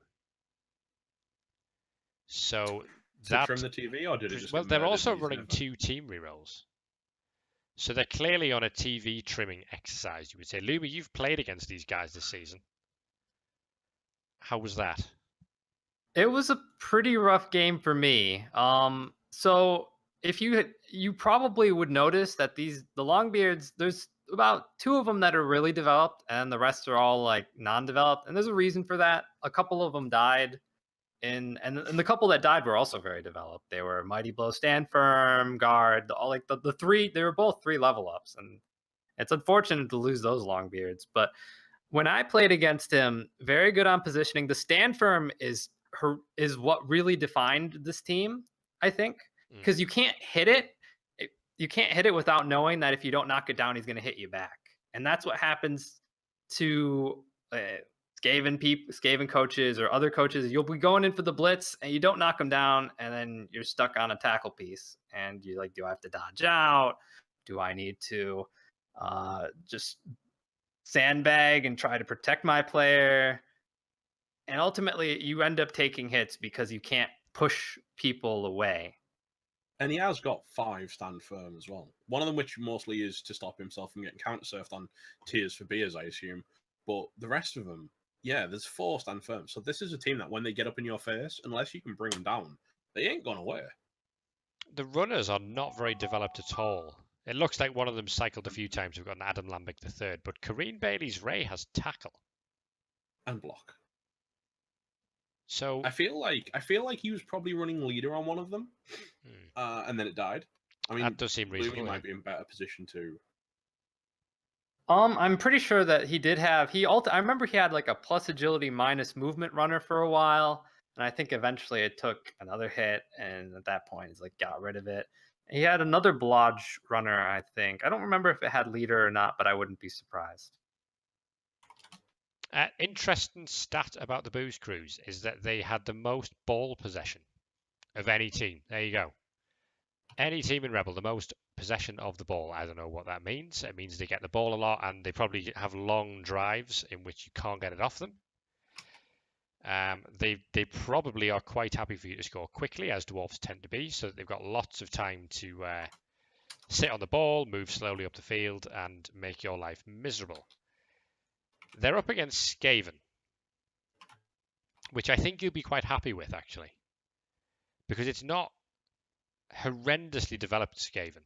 So that from the TV, or did it just? Well, they're also running 2 team rerolls. So they're clearly on a TV trimming exercise, you would say. Lumi, you've played against these guys this season. How was that? It was a pretty rough game for me. So if you probably would notice that the Longbeards, there's about 2 of them that are really developed, and the rest are all like non-developed. And there's a reason for that. A couple of them died, and the couple that died were also very developed. They were mighty blow, stand firm, guard, all like the 3. They were both 3 level ups, and it's unfortunate to lose those Longbeards. But when I played against him, very good on positioning. The stand firm is what really defined this team, I think, because you can't hit it. You can't hit it without knowing that if you don't knock it down, he's going to hit you back, and that's what happens to Skaven coaches or other coaches. You'll be going in for the blitz and you don't knock them down, and then you're stuck on a tackle piece, and you're like, do I have to dodge out? Do I need to just sandbag and try to protect my player? And ultimately you end up taking hits because you can't push people away. And he has got 5 stand firm as well. One of them which mostly is to stop himself from getting counter-surfed on tiers for beers, I assume. But the rest of them, yeah, there's 4 stand firm. So this is a team that when they get up in your face, unless you can bring them down, they ain't gone away. The runners are not very developed at all. It looks like one of them cycled a few times. We've got an Adam Lambic III, but Kareen Bailey's Ray has tackle and block. So I feel like he was probably running leader on one of them, and then it died. I mean, that does seem reasonable. He might be in better position too. I'm pretty sure that he did have I remember he had like a plus agility minus movement runner for a while, and I think eventually it took another hit, and at that point he's like got rid of it. He had another Blodge runner, I think. I don't remember if it had leader or not, but I wouldn't be surprised. Interesting stat about the Booze Crews is that they had the most ball possession of any team. There you go. Any team in Rebel, the most possession of the ball. I don't know what that means. It means they get the ball a lot, and they probably have long drives in which you can't get it off them. They probably are quite happy for you to score quickly, as dwarves tend to be, so that they've got lots of time to sit on the ball, move slowly up the field, and make your life miserable. They're up against Skaven, which I think you'll be quite happy with, actually, because it's not horrendously developed Skaven.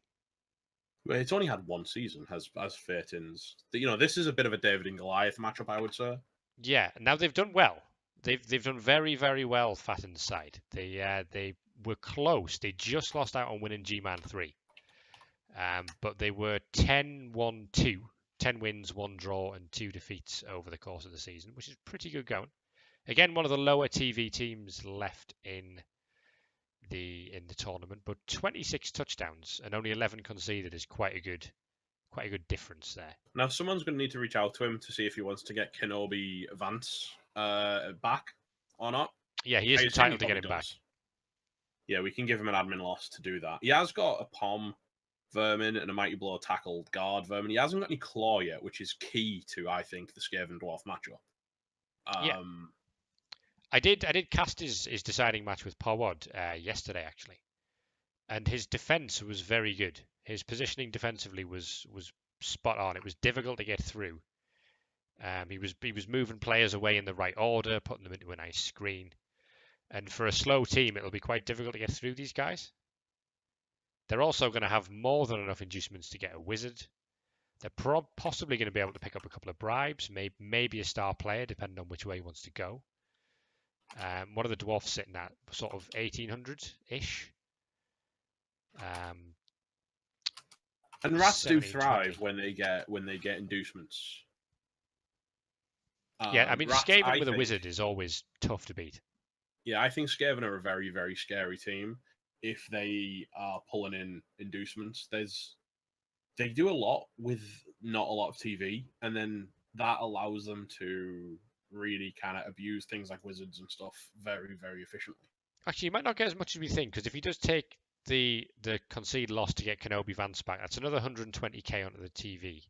Well, it's only had 1 season as Phaetons. You know, this is a bit of a David and Goliath matchup, I would say. Yeah, now they've done well. They've done very, very well, Phaeton's side. They were close. They just lost out on winning G-Man 3. But they were 10-1-2. 10 wins, 1 draw, and 2 defeats over the course of the season, which is pretty good going. Again, one of the lower TV teams left in the tournament, but 26 touchdowns and only 11 conceded is quite a good difference there. Now, someone's going to need to reach out to him to see if he wants to get Kenobi Vance back or not. Yeah, he is entitled to get him back. Yeah, we can give him an admin loss to do that. He has got a Pom Vermin and a Mighty Blow tackled guard Vermin. He hasn't got any Claw yet, which is key to, I think, the Skaven Dwarf matchup. Yeah. I did cast his deciding match with Powod yesterday, actually. And his defense was very good. His positioning defensively was spot on. It was difficult to get through. He was moving players away in the right order, putting them into a nice screen. And for a slow team, it'll be quite difficult to get through these guys. They're also going to have more than enough inducements to get a wizard. They're possibly going to be able to pick up a couple of bribes, maybe a star player, depending on which way he wants to go. One of the dwarfs sitting at sort of 1800-ish. And rats do 17, thrive 20. when they get inducements. Yeah, I mean, Rats, Skaven with a wizard is always tough to beat. Yeah, I think Skaven are a very, very scary team if they are pulling in inducements. They do a lot with not a lot of TV, and then that allows them to really kind of abuse things like wizards and stuff very, very efficiently. Actually, you might not get as much as we think, because if he does take the concede loss to get Kenobi Vance back, that's another 120k onto the TV,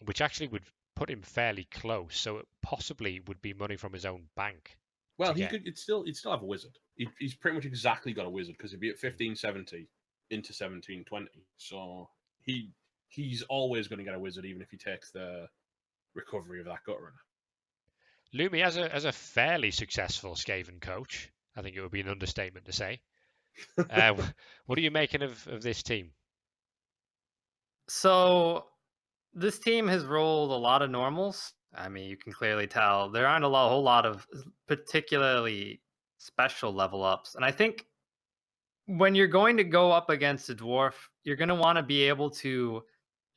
which actually would put him fairly close. So it possibly would be money from his own bank. Well, he'd still have a wizard. He's pretty much exactly got a wizard because he'd be at 1570 into 1720. So he's always going to get a wizard, even if he takes the recovery of that gut runner. Lumi, as a fairly successful Skaven coach, I think it would be an understatement to say. What are you making of this team? So this team has rolled a lot of normals. I mean, you can clearly tell there aren't a whole lot of particularly special level ups. And I think when you're going to go up against a dwarf, you're going to want to be able to,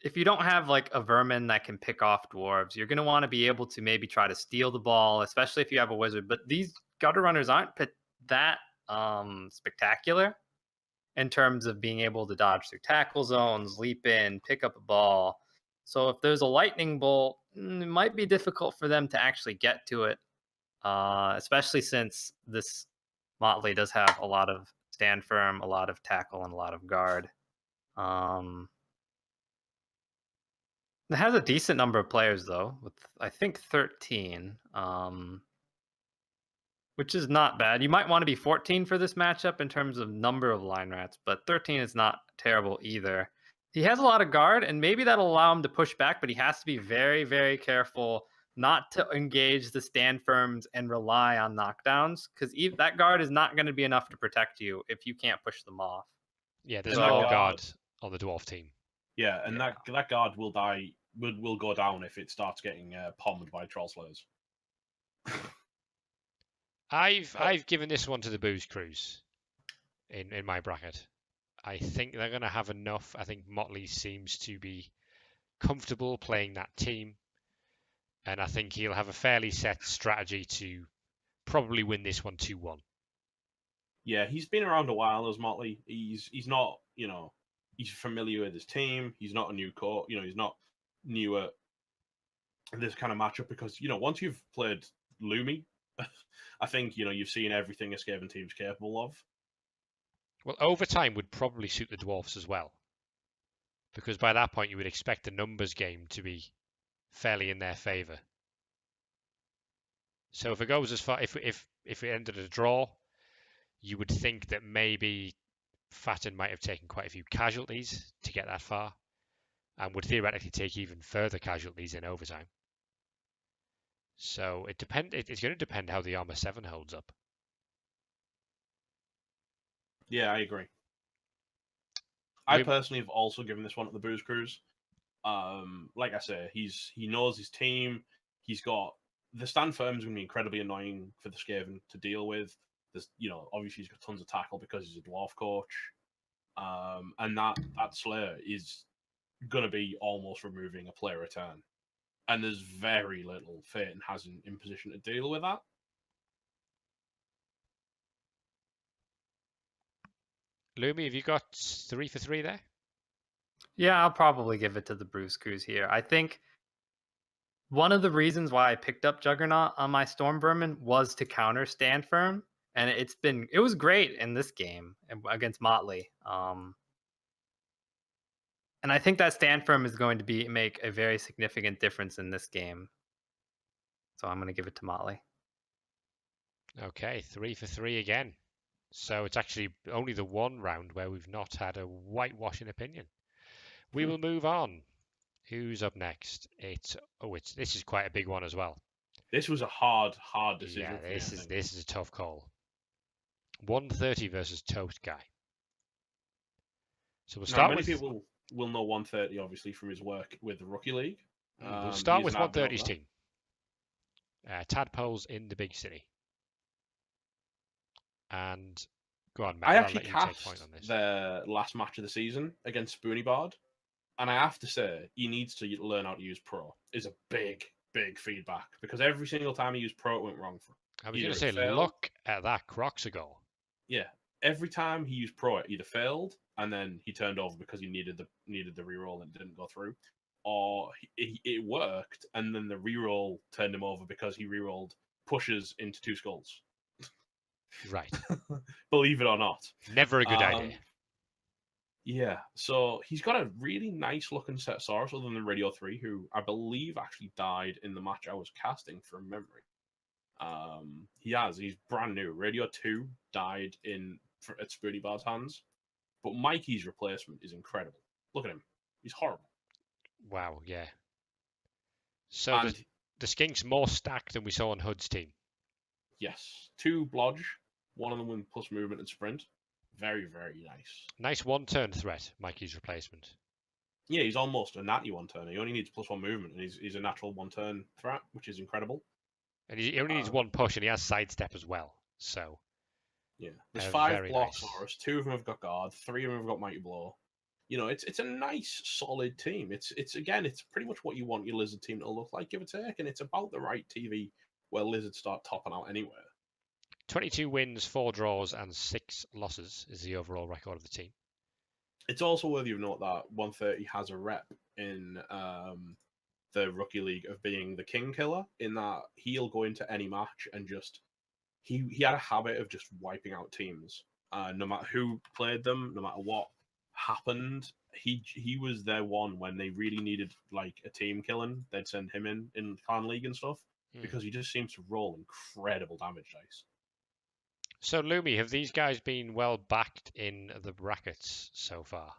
if you don't have like a vermin that can pick off dwarves, you're going to want to be able to maybe try to steal the ball, especially if you have a wizard. But these gutter runners aren't that spectacular in terms of being able to dodge through tackle zones, leap in, pick up a ball. So if there's a lightning bolt, it might be difficult for them to actually get to it, especially since this Motley does have a lot of stand firm, a lot of tackle, and a lot of guard. It has a decent number of players, though, with I think 13, which is not bad. You might want to be 14 for this matchup in terms of number of line rats, but 13 is not terrible either. He has a lot of guard, and maybe that'll allow him to push back, but he has to be very, very careful not to engage the stand firms and rely on knockdowns, because that guard is not going to be enough to protect you if you can't push them off. Yeah, there's no guard on the dwarf team. Yeah, and that guard will die. Will go down if it starts getting pommed by troll slayers. I've given this one to the Booze Cruise in my bracket. I think they're going to have enough. I think Motley seems to be comfortable playing that team, and I think he'll have a fairly set strategy to probably win this one 2-1. Yeah, he's been around a while as Motley. He's not, he's familiar with his team. He's not a new coach. He's not new at this kind of matchup because, once you've played Lumi, I think, you've seen everything a Skaven team's capable of. Well, overtime would probably suit the dwarfs as well, because by that point you would expect the numbers game to be fairly in their favour. So if it goes as far, if it ended a draw, you would think that maybe Fatten might have taken quite a few casualties to get that far, and would theoretically take even further casualties in overtime. So it's going to depend how the Armour 7 holds up. Yeah, I agree. I personally have also given this one to the Booze Cruise. Like I say, he knows his team. He's got the stand firm's going to be incredibly annoying for the Skaven to deal with. There's, obviously he's got tons of tackle because he's a dwarf coach, and that Slayer is going to be almost removing a player a turn, and there's very little Phaeton has in position to deal with that. Lumi, have you got 3 for 3 there? Yeah, I'll probably give it to the Bruce Cruise here. I think one of the reasons why I picked up Juggernaut on my Storm Vermin was to counter Stand Firm, and it was great in this game against Motley. And I think that Stand Firm is going to make a very significant difference in this game. So I'm going to give it to Motley. Okay, 3 for 3 again. So it's actually only the one round where we've not had a whitewashing opinion. We will move on. Who's up next? This is quite a big one as well. This was a hard decision. Yeah, for me, I think. this is a tough call. 130 versus Toast Guy. So we'll start many with people will know 130 obviously from his work with the Rookie League. we'll start he's with an advert 130's of that. team. Tadpoles in the big city. And go on, Matt. I I'll actually let you take point cast on this. their last match of the season against Spoony Bard, and I have to say he needs to learn how to use Pro. Is a big feedback because every single time he used Pro, it went wrong for him. I was going Either to it say, failed- look at that Crocs goal. Yeah, every time he used Pro, it either failed and then he turned over because he needed the reroll and it didn't go through, or it worked and then the reroll turned him over because he rerolled pushes into 2 skulls. Right. Believe it or not. Never a good idea. Yeah, so he's got a really nice looking set of Saurus other than Radio 3, who I believe actually died in the match I was casting from memory. He's brand new. Radio 2 died at Spoony Bard's hands, but Mikey's replacement is incredible. Look at him. He's horrible. Wow, yeah. So And the Skink's more stacked than we saw on Hood's team. yes, 2 Blodge, one of them with plus movement and sprint. Very, very nice. Nice one-turn threat, Mikey's replacement. Yeah, he's almost a natty 1-turn. He only needs plus 1 movement, and he's a natural 1-turn threat, which is incredible. And he only needs 1 push, and he has sidestep as well. So yeah, there's 5 blocks nice. for us. 2 of them have got guard. 3 of them have got mighty blow. You know, it's a nice, solid team. It's pretty much what you want your Lizard team to look like, give or take, and it's about the right TV where Lizards start topping out anywhere. 22 wins, 4 draws, and 6 losses is the overall record of the team. It's also worthy of note that 130 has a rep in the Rookie League of being the king killer, in that he'll go into any match and just he had a habit of just wiping out teams, no matter who played them, no matter what happened. He was their one when they really needed like a team killing. They'd send him in Clan League and stuff because he just seems to roll incredible damage dice. So, Lumi, have these guys been well backed in the brackets so far?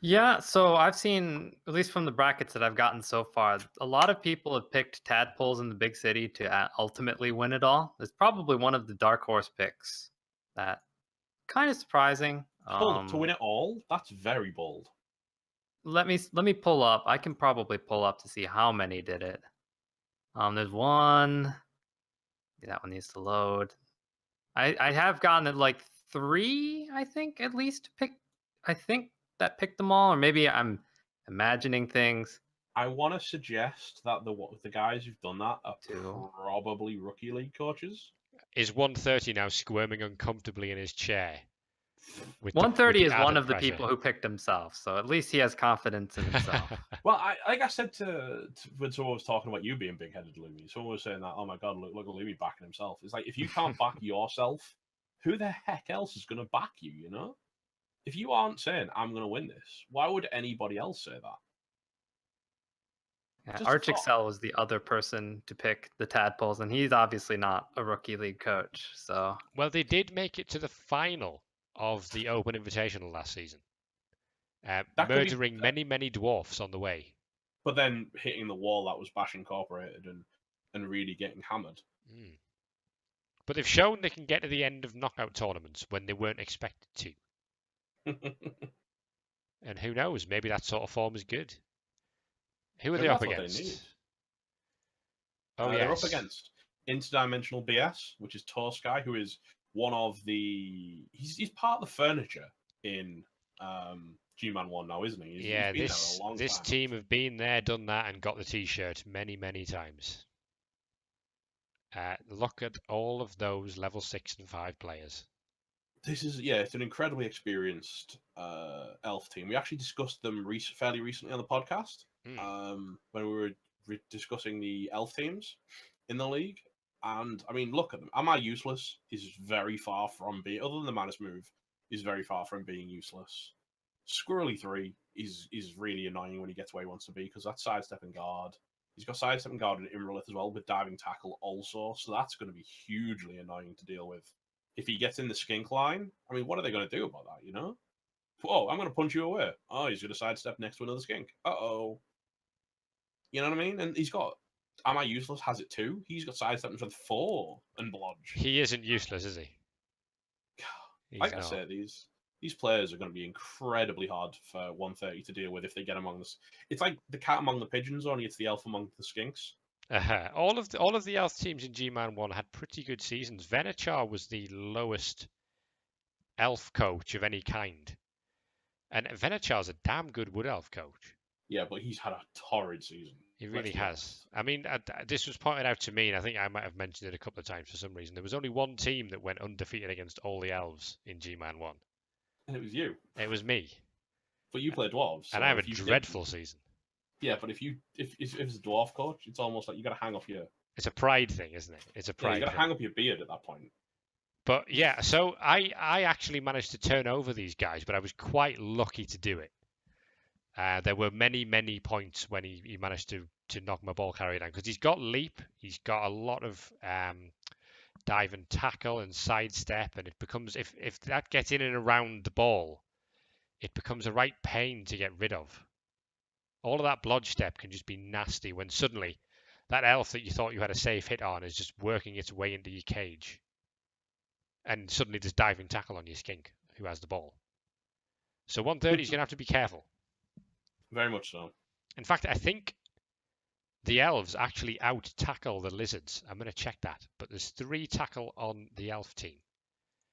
Yeah, so I've seen, at least from the brackets that I've gotten so far, a lot of people have picked Tadpoles in the big city to ultimately win it all. It's probably one of the dark horse picks. That kind of surprising. To win it all? That's very bold. Let me pull up. I can probably pull up to see how many did it. There's one. That one needs to load. I have gotten it like 3, I think, at least pick. I think that picked them all, or maybe I'm imagining things. I want to suggest that the guys who've done that are 2. probably Rookie League coaches. Is 130 now squirming uncomfortably in his chair? 130 is one of the pressure. people who picked himself, so at least he has confidence in himself. Well, like I said to when someone was talking about you being big-headed, Lumi, someone was saying that, oh my god, look at Lumi backing himself. It's like, if you can't back yourself, who the heck else is going to back you, you know? If you aren't saying, I'm going to win this, why would anybody else say that? Yeah, Archexcel was the other person to pick the Tadpoles, and he's obviously not a Rookie League coach. So, well, they did make it to the final of the Open Invitational last season, murdering many dwarfs on the way. But then hitting the wall that was Bash Incorporated and really getting hammered. But they've shown they can get to the end of knockout tournaments when they weren't expected to. And who knows, maybe that sort of form is good. Who are they up against? They're up against Interdimensional BS, which is Torsky, who is one of the... He's part of the furniture in G-Man 1 now, isn't he? This team have been there, done that, and got the T-shirt many times. Look at all of those level 6 and 5 players. It's an incredibly experienced elf team. We actually discussed them fairly recently on the podcast when we were discussing the elf teams in the league. And I mean, look at them. Am I useless? Is very far from being, other than the Manus move, is very far from being useless. Squirrely 3 is really annoying when he gets where he wants to be, because that's sidestep and guard. He's got sidestep and guard and Imrolith as well, with diving tackle also. So that's going to be hugely annoying to deal with if he gets in the skink line, I mean, what are they going to do about that? You know? Oh, I'm going to punch you away. Oh, he's going to sidestep next to another skink. Uh-oh. You know what I mean? And he's got Am I Useless has it too. He's got sidestep with 4 and blodge. He isn't useless, is he? Like I said, these players are going to be incredibly hard for 130 to deal with if they get among this. It's like the cat among the pigeons, only it's the elf among the skinks. All of the elf teams in G-Man 1 had pretty good seasons. Venachar was the lowest elf coach of any kind. And Venachar's a damn good wood elf coach. Yeah, but he's had a torrid season. He really has. I mean, this was pointed out to me, and I think I might have mentioned it a couple of times for some reason. There was only one team that went undefeated against all the elves in G-Man 1. And it was you. It was me. But you play dwarves. And I have a dreadful season. Yeah, but if it's a dwarf coach, it's almost like you got to hang off your... It's a pride thing, isn't it? It's a pride thing. You got to hang up your beard at that point. But yeah, so I actually managed to turn over these guys, but I was quite lucky to do it. There were many points when he managed to knock my ball carrier down, because he's got leap, he's got a lot of dive and tackle and sidestep, and it becomes, if that gets in and around the ball, it becomes a right pain to get rid of. All of that blodge step can just be nasty when suddenly that elf that you thought you had a safe hit on is just working its way into your cage. And suddenly there's diving tackle on your skink who has the ball. So 130 is going to have to be careful. Very much so. In fact, I think the elves actually out-tackle the lizards. I'm going to check that. But there's 3 tackle on the elf team.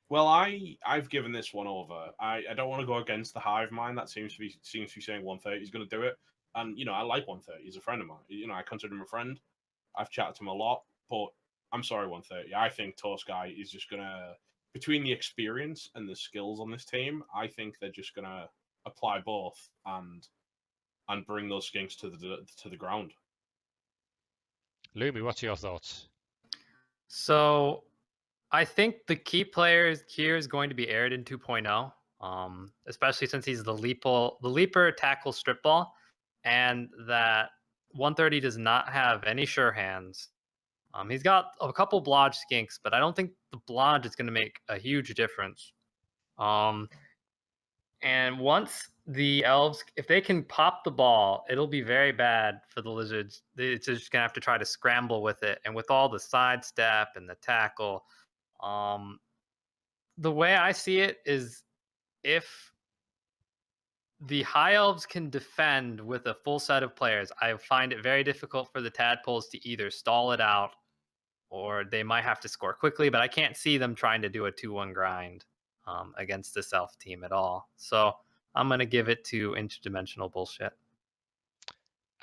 Well, I've given this one over. I don't want to go against the hive mind. That seems to be saying 130 is going to do it. And, I like 130. He's a friend of mine. I consider him a friend. I've chatted to him a lot. But I'm sorry, 130. I think Toskai is just going to... Between the experience and the skills on this team, I think they're just going to apply both and bring those skinks to the ground. Lumi, what's your thoughts? So, I think the key players here is going to be Aridin 2.0, especially since he's the leaper tackle strip ball, and that 130 does not have any sure hands. He's got a couple blodge skinks, but I don't think the blodge is going to make a huge difference. And once the elves, if they can pop the ball, it'll be very bad for the lizards. It's just going to have to try to scramble with it. And with all the sidestep and the tackle, the way I see it is if the high elves can defend with a full set of players, I find it very difficult for the tadpoles to either stall it out or they might have to score quickly, but I can't see them trying to do a 2-1 grind against this elf team at all. So I'm going to give it to interdimensional bullshit.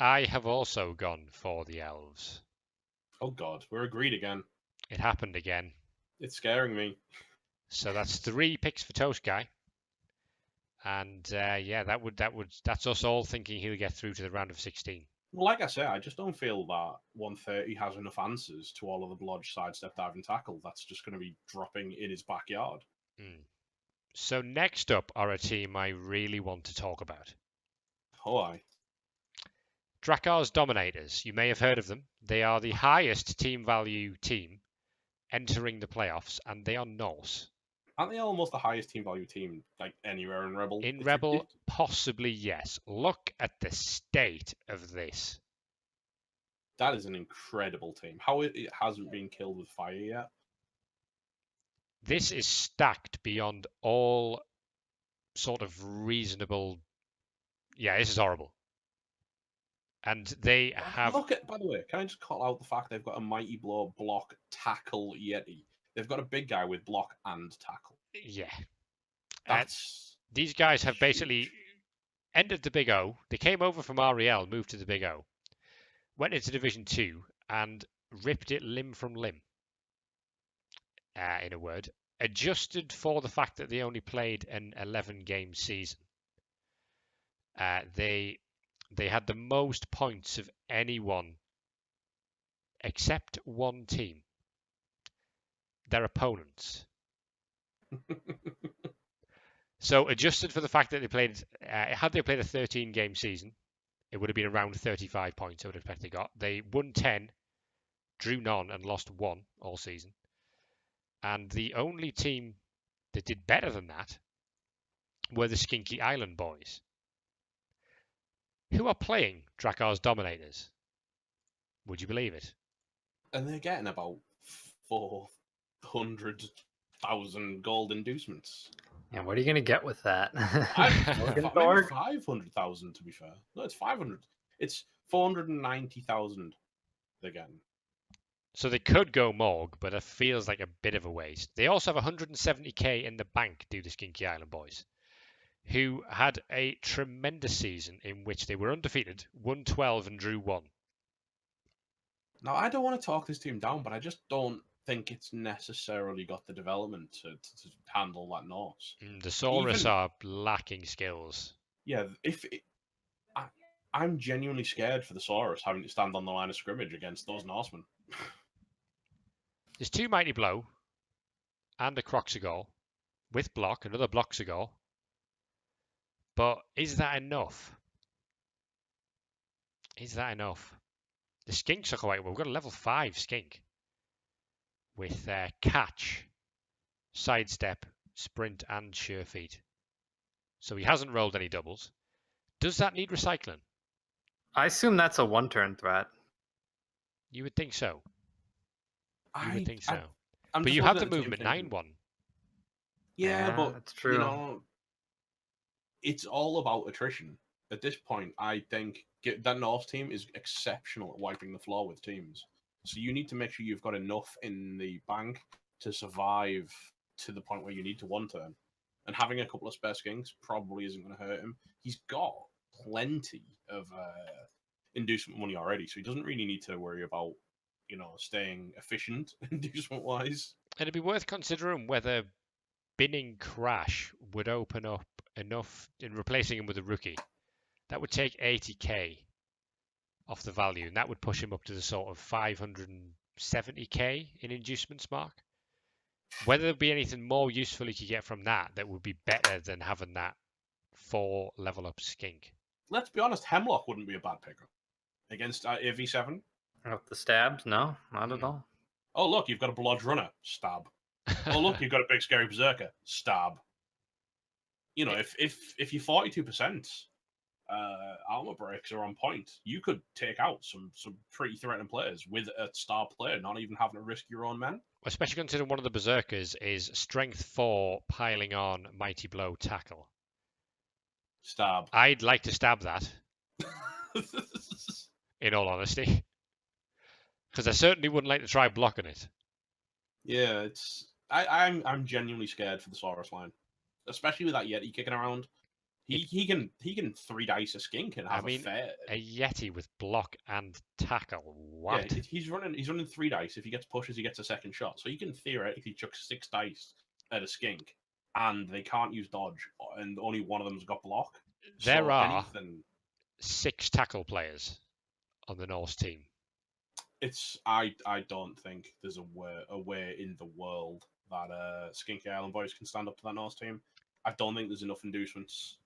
I have also gone for the elves. Oh God, we're agreed again. It happened again. It's scaring me. So that's 3 picks for Toskai. And yeah, that's us all thinking he'll get through to the round of 16. Well, like I say, I just don't feel that 130 has enough answers to all of the blodge, sidestep, dive, and tackle. That's just going to be dropping in his backyard. So next up are a team I really want to talk about. Oh, aye. Drakar's Dominators. You may have heard of them. They are the highest team value team entering the playoffs, and they are Norse. Aren't they almost the highest team value team like anywhere in REBBL? In REBBL, possibly yes. Look at the state of this. That is an incredible team. How it hasn't been killed with fire yet. This is stacked beyond all sort of reasonable... Yeah, this is horrible. And they have... Look at, by the way, can I just call out the fact they've got a Mighty Blow block tackle Yeti? They've got a big guy with block and tackle. Yeah. These guys have basically entered the Big O. They came over from REL, moved to the Big O, went into Division 2 and ripped it limb from limb, in a word. Adjusted for the fact that they only played an 11-game season. They had the most points of anyone except one team. Their opponents. So adjusted for the fact that they played, had they played a 13-game season, it would have been around 35 points I would expect they got. They won 10, drew none, and lost 1 all season. And the only team that did better than that were the Skinky Island boys, who are playing Drakar's Dominators. Would you believe it? And they're getting about 400,000 gold inducements. Yeah, what are you gonna get with that? Maybe Harringzord? 500,000 to be fair. No, it's 500. It's 490,000 they're getting. So they could go Morg, but it feels like a bit of a waste. They also have 170k in the bank, do the Skinky Island boys, who had a tremendous season in which they were undefeated, won 12 and drew 1. Now, I don't want to talk this team down, but I just don't think it's necessarily got the development to handle that Norse. The Saurus are lacking skills. Yeah, I'm genuinely scared for the Saurus having to stand on the line of scrimmage against those Norsemen. There's 2 Mighty Blow and a Croxagol with block, another Bloxagol. But is that enough? Is that enough? The Skinks are quite well. We've got a level 5 Skink with catch, sidestep, sprint, and sure feet. So he hasn't rolled any doubles. Does that need recycling? I assume that's a one-turn threat. You would think so. You would think so. I'm but you have the movement 9-1. Yeah, but that's true. You know, it's all about attrition. At this point, I think that North team is exceptional at wiping the floor with teams. So you need to make sure you've got enough in the bank to survive to the point where you need to one turn. And having a couple of spare skinks probably isn't going to hurt him. He's got plenty of inducement money already, so he doesn't really need to worry about, you know, staying efficient inducement-wise. It'd be worth considering whether binning Crash would open up enough in replacing him with a rookie. That would take 80k off the value, and that would push him up to the sort of 570k in inducements mark. Whether there'd be anything more useful he could get from that would be better than having that 4 level up skink. Let's be honest, Hemlock wouldn't be a bad pickup against AV7. With the stabs? No, not at all. Oh, look, you've got a Blodge Runner. Stab. Oh, look, you've got a big scary Berserker. Stab. You know, if you're 42%, armor breaks are on point, you could take out some pretty threatening players with a star player, not even having to risk your own men. Especially considering one of the Berserkers is strength 4 piling on Mighty Blow tackle. Stab. I'd like to stab that. In all honesty. Because I certainly wouldn't like to try blocking it. Yeah, I'm genuinely scared for the Saurus line. Especially with that Yeti kicking around. He can 3 dice a skink and have a fair. A Yeti with block and tackle. What? Yeah, he's running 3 dice. If he gets pushes, he gets a second shot. So he can theoretically chuck 6 dice at a skink, and they can't use dodge, and only one of them's got block. There are 6 tackle players on the Norse team. I don't think there's a way in the world that Skinky Island boys can stand up to that Norse team. I don't think there's enough inducements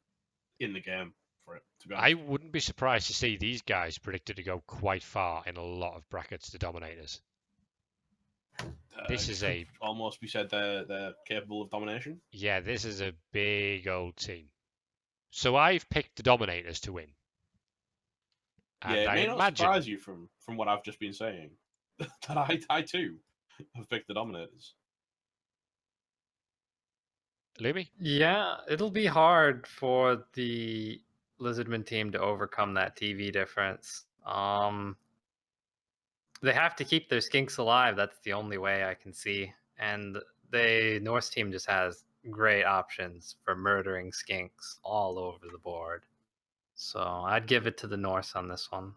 in the game for it, to be honest. I wouldn't be surprised to see these guys predicted to go quite far in a lot of brackets to Dominators. This is almost be said they're capable of domination. Yeah, this is a big old team. So I've picked the Dominators to win. And yeah, it may not surprise you from what I've just been saying that I too have picked the Dominators. Lumi? Yeah, it'll be hard for the Lizardman team to overcome that TV difference. They have to keep their skinks alive. That's the only way I can see. And the Norse team just has great options for murdering skinks all over the board. So I'd give it to the Norse on this one.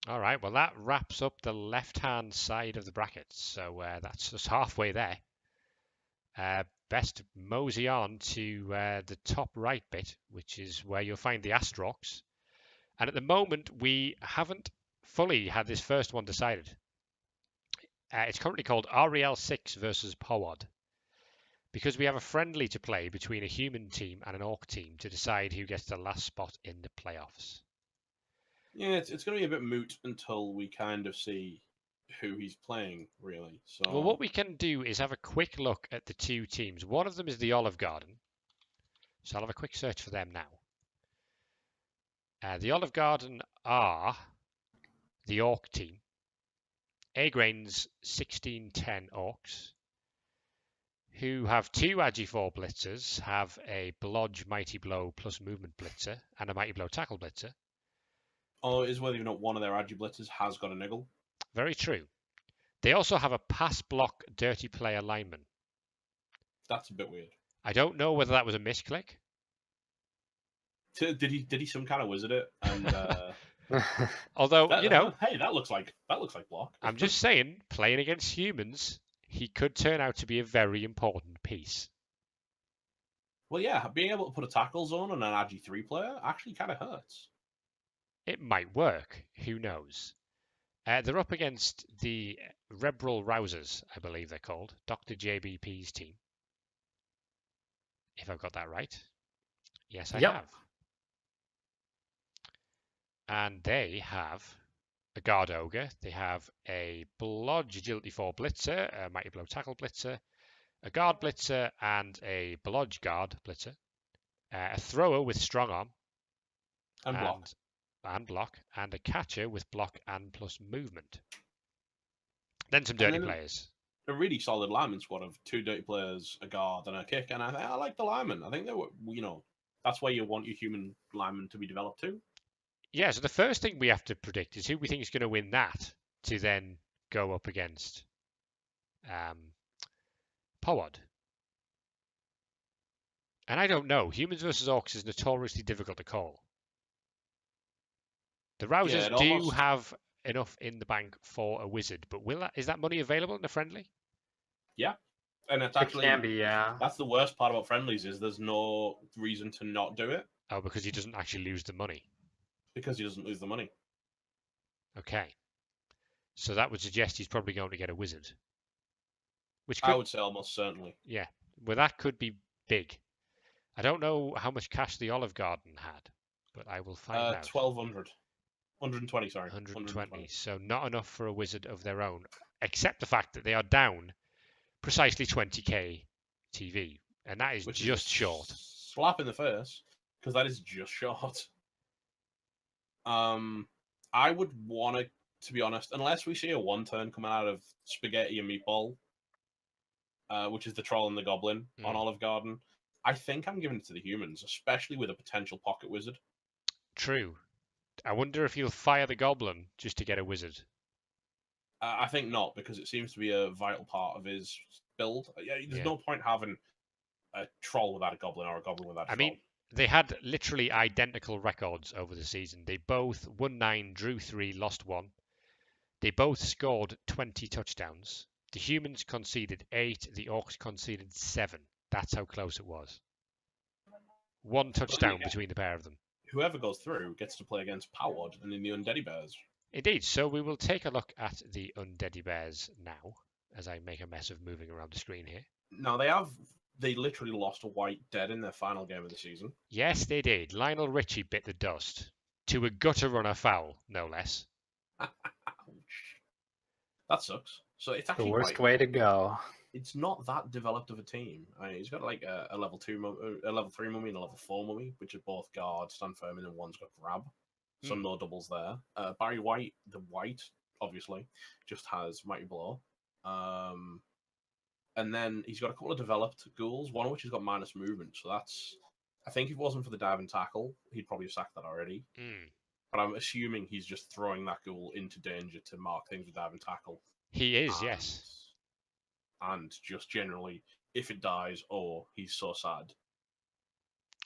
All right, well, that wraps up the left-hand side of the brackets. So that's just halfway there. Best mosey on to the top right bit, which is where you'll find the Astrox. And at the moment, we haven't fully had this first one decided. It's currently called REL6 versus Powod, because we have a friendly to play between a human team and an orc team to decide who gets the last spot in the playoffs. Yeah, it's going to be a bit moot until we kind of see who he's playing, really. So Well, what we can do is have a quick look at the two teams. One of them is the Olive Garden. So I'll have a quick search for them now. The Olive Garden are the Orc team. A-Grain's 1610 Orcs, who have two Agi 4 blitzers, have a Blodge Mighty Blow plus movement blitzer, and a Mighty Blow tackle blitzer. oh, it is whether or not one of their Agi blitzers has got a niggle. Very true. They also have a pass block dirty player lineman. That's a bit weird. I don't know whether that was a misclick. Did he some kind of wizard it? And Although, that, you know, hey, that looks like block. I'm just saying, playing against humans, he could turn out to be a very important piece. Well, yeah, being able to put a tackle zone on an Agi 3 player actually kind of hurts. It might work. Who knows? They're up against the REBBL Rousers, I believe they're called. Dr. JBP's team. If I've got that right. Yes, I have. And they have a Guard Ogre. They have a Blodge Agility 4 Blitzer, a Mighty Blow Tackle Blitzer, a Guard Blitzer, and a Blodge Guard Blitzer. A Thrower with Strong Arm. And block. And block. And a Catcher with block and plus movement. Then some dirty players. A really solid lineman squad of two dirty players, a guard, and a kick. And I like the linemen. I think they were, that's where you want your human lineman to be developed too. Yeah, so the first thing we have to predict is who we think is going to win that to then go up against Powod. And I don't know. Humans versus Orcs is notoriously difficult to call. The Rousers do have enough in the bank for a wizard, but is that money available in a friendly? Yeah. And it's actually, it can be, yeah. That's the worst part about friendlies is there's no reason to not do it. Oh, because he doesn't actually lose the money. Because he doesn't lose the money. Okay. So that would suggest he's probably going to get a wizard. Which I would say almost certainly. Yeah. Well, that could be big. I don't know how much cash the Olive Garden had, but I will find out. 1,200. 120, sorry. 120. So not enough for a wizard of their own, except the fact that they are down precisely 20k TV. And that is just short. Slap in the face, because that is just short. I would want to be honest, unless we see a one-turn coming out of Spaghetti and Meatball, which is the Troll and the Goblin on Olive Garden, I think I'm giving it to the humans, especially with a potential pocket wizard. True. I wonder if he'll fire the Goblin just to get a wizard. I think not, because it seems to be a vital part of his build. There's no point having a Troll without a Goblin or a Goblin without a Troll. I mean, they had literally identical records over the season. They both won 9, drew 3, lost 1. They both scored 20 touchdowns. The humans conceded 8, the Orcs conceded 7. That's how close it was. 1 touchdown between the pair of them. Whoever goes through gets to play against Powod and in the Undeady Bears. Indeed. So we will take a look at the Undeady Bears now, as I make a mess of moving around the screen here. Now, they literally lost a white dead in their final game of the season. Yes, they did. Lionel Richie bit the dust. To a gutter runner foul, no less. Ouch. That sucks. So it's actually the worst way to go. It's not that developed of a team. I mean, he's got like a level 3 mummy and a level 4 mummy, which are both guard, stand firm, and then one's got grab. So no doubles there. Barry White, the white, obviously, just has Mighty Blow. And then he's got a couple of developed ghouls, one of which has got minus movement. So that's, I think if it wasn't for the dive and tackle, he'd probably have sacked that already. But I'm assuming he's just throwing that ghoul into danger to mark things with dive and tackle. He is, yes. And just generally, if it dies, he's so sad.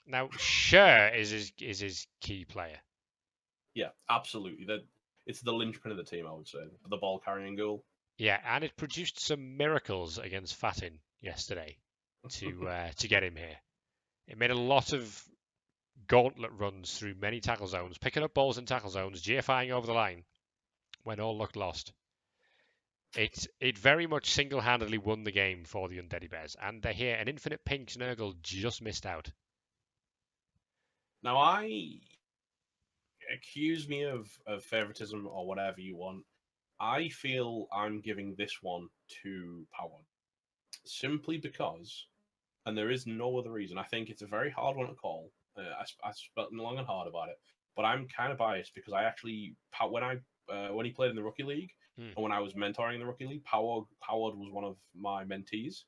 Now, Sher is his key player. Yeah, absolutely. It's the linchpin of the team, I would say. The ball carrying ghoul. Yeah, and it produced some miracles against Fatin yesterday to get him here. It made a lot of gauntlet runs through many tackle zones, picking up balls in tackle zones, GFIing over the line when all looked lost. It very much single-handedly won the game for the Undeady Bears, and they're here. An Infinite Pink Snurgle just missed out. Now, accuse me of favoritism or whatever you want. I feel I'm giving this one to Power simply because, and there is no other reason. I think it's a very hard one to call. I spent long and hard about it, but I'm kind of biased because I actually when he played in the rookie league and when I was mentoring in the rookie league, Howard was one of my mentees.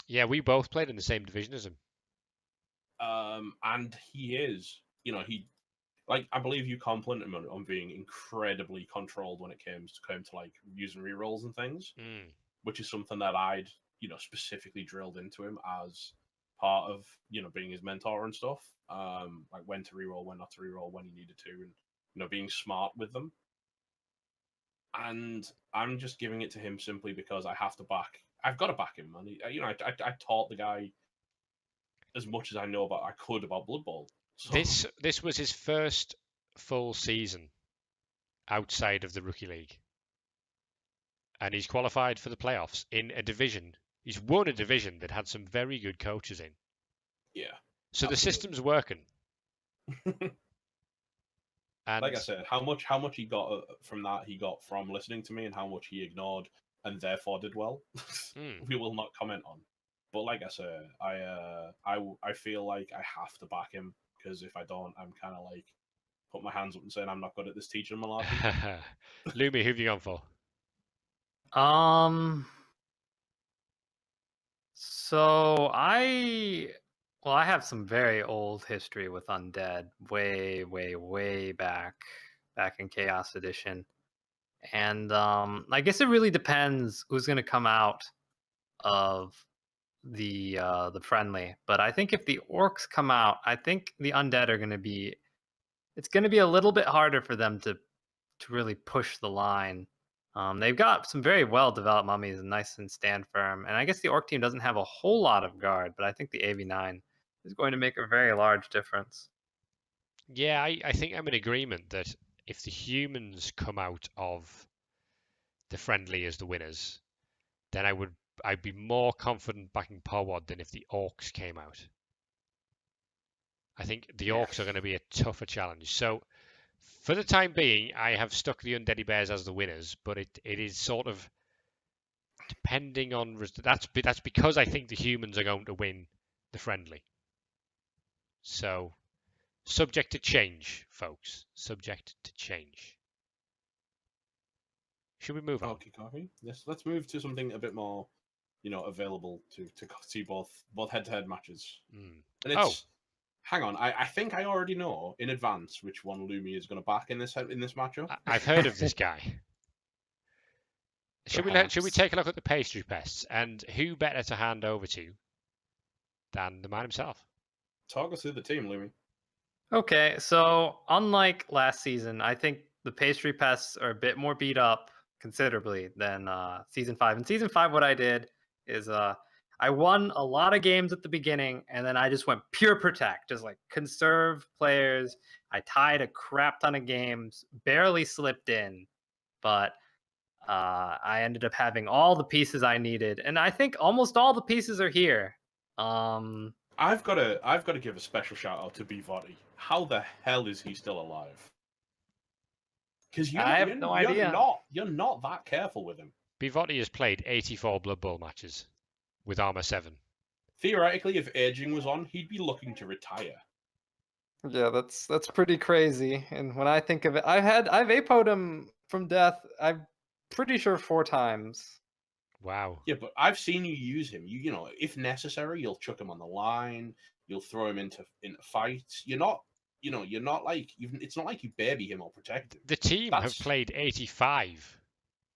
Yeah, we both played in the same division as him. And he is, he like I believe you complimented him on being incredibly controlled when it came to like using rerolls and things, which is something that I'd specifically drilled into him as part of being his mentor and stuff. Like when to reroll, when not to reroll, when he needed to, and being smart with them. And I'm just giving it to him simply because I've got to back him, man. I taught the guy as much as I could about Blood Bowl. So. This was his first full season outside of the rookie league, and he's qualified for the playoffs in a division. He's won a division that had some very good coaches in. Yeah. So absolutely. The system's working. And like I said, how much he got from that, he got from listening to me, and how much he ignored and therefore did well, we will not comment on. But like I said, I feel like I have to back him, because if I don't, I'm kind of like put my hands up and saying I'm not good at this teaching malarkey. Lumi, who have you gone for? So I have some very old history with Undead, way back in Chaos Edition. And I guess it really depends who's going to come out of the friendly. But I think if the orcs come out, I think the undead are going to be. It's going to be a little bit harder for them to really push the line. They've got some very well developed mummies and nice and stand firm. And I guess the orc team doesn't have a whole lot of guard, but I think the AV9 is going to make a very large difference. Yeah, I think I'm in agreement that if the humans come out of the friendly as the winners, then I'd be more confident backing Powod than if the orcs came out. I think the orcs are going to be a tougher challenge. So for the time being, I have stuck the Undeady Bears as the winners, but it is sort of depending on that's because I think the humans are going to win the friendly. So subject to change, folks. Subject to change. Should we move on? Okay. Yes, let's move to something a bit more, available to see both head-to-head matches. And it's hang on, I think I already know in advance which one Lumi is going to back in this matchup. I've heard of this guy. Should we take a look at the pastry pests, and who better to hand over to than the man himself? Talk us through the team, Lumi. Okay, so unlike last season, I think the pastry pests are a bit more beat up considerably than season 5. In season 5, what I did is I won a lot of games at the beginning, and then I just went pure protect, just like conserve players. I tied a crap ton of games, barely slipped in, but I ended up having all the pieces I needed, and I think almost all the pieces are here. I've got to give a special shout out to Bivotti. How the hell is he still alive? Because I have no idea. You're not that careful with him. Bivotti has played 84 Blood Bowl matches with armor 7. Theoretically, if aging was on, he'd be looking to retire. Yeah, that's pretty crazy. And when I think of it, I've APO'd him from death. I'm pretty sure 4 times. Wow. Yeah, but I've seen you use him. You if necessary, you'll chuck him on the line. You'll throw him into fights. You're not like it's not like you baby him or protect him. The team have played 85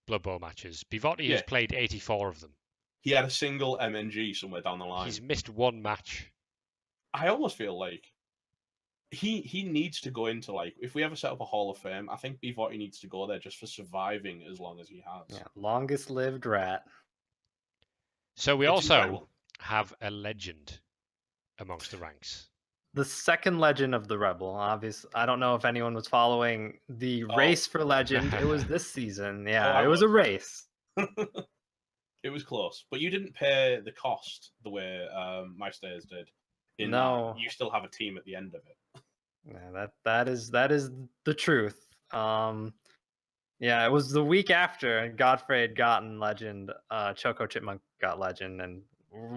Blood Bowl matches. Bivotti has played 84 of them. He had a single MNG somewhere down the line. He's missed 1 match. I almost feel like he needs to go into, like, if we ever set up a Hall of Fame, I think Bivotti needs to go there just for surviving as long as he has. Yeah, longest lived rat. So we also have a legend amongst the ranks. The second legend of the Rebel. Obviously, I don't know if anyone was following the race for legend. It was this season. Yeah, it was a race. It was close, but you didn't pay the cost the way my stayers did. No, you still have a team at the end of it. Yeah, that is the truth. Yeah, it was the week after Godfrey had gotten legend. Choco Chipmunk got legend and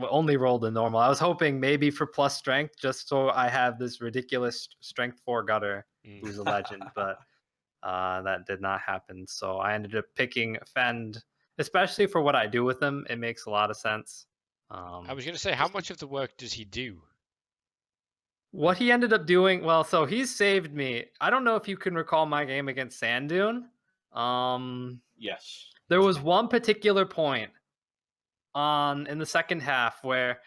only rolled a normal. I was hoping maybe for plus strength, just so I have this ridiculous strength 4 gutter who's a legend, but that did not happen. So I ended up picking Fend, especially for what I do with him. It makes a lot of sense. I was going to say, how much of the work does he do? What he ended up doing, well, so he's saved me. I don't know if you can recall my game against Sand Dune. Yes. There was one particular point in the second half where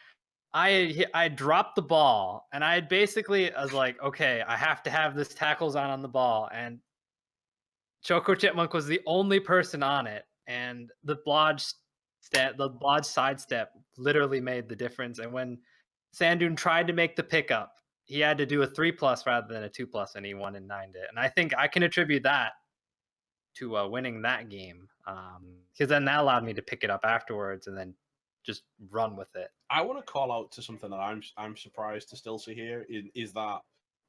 I dropped the ball and I was like, okay, I have to have this tackles on the ball, and Choco Chipmunk was the only person on it, and the blodge sidestep literally made the difference. And when Sandoon tried to make the pickup, he had to do a 3+ rather than a 2+, and he won and 9'd it. And I think I can attribute that to winning that game, because then that allowed me to pick it up afterwards and then just run with it. I want to call out to something that I'm surprised to still see here is that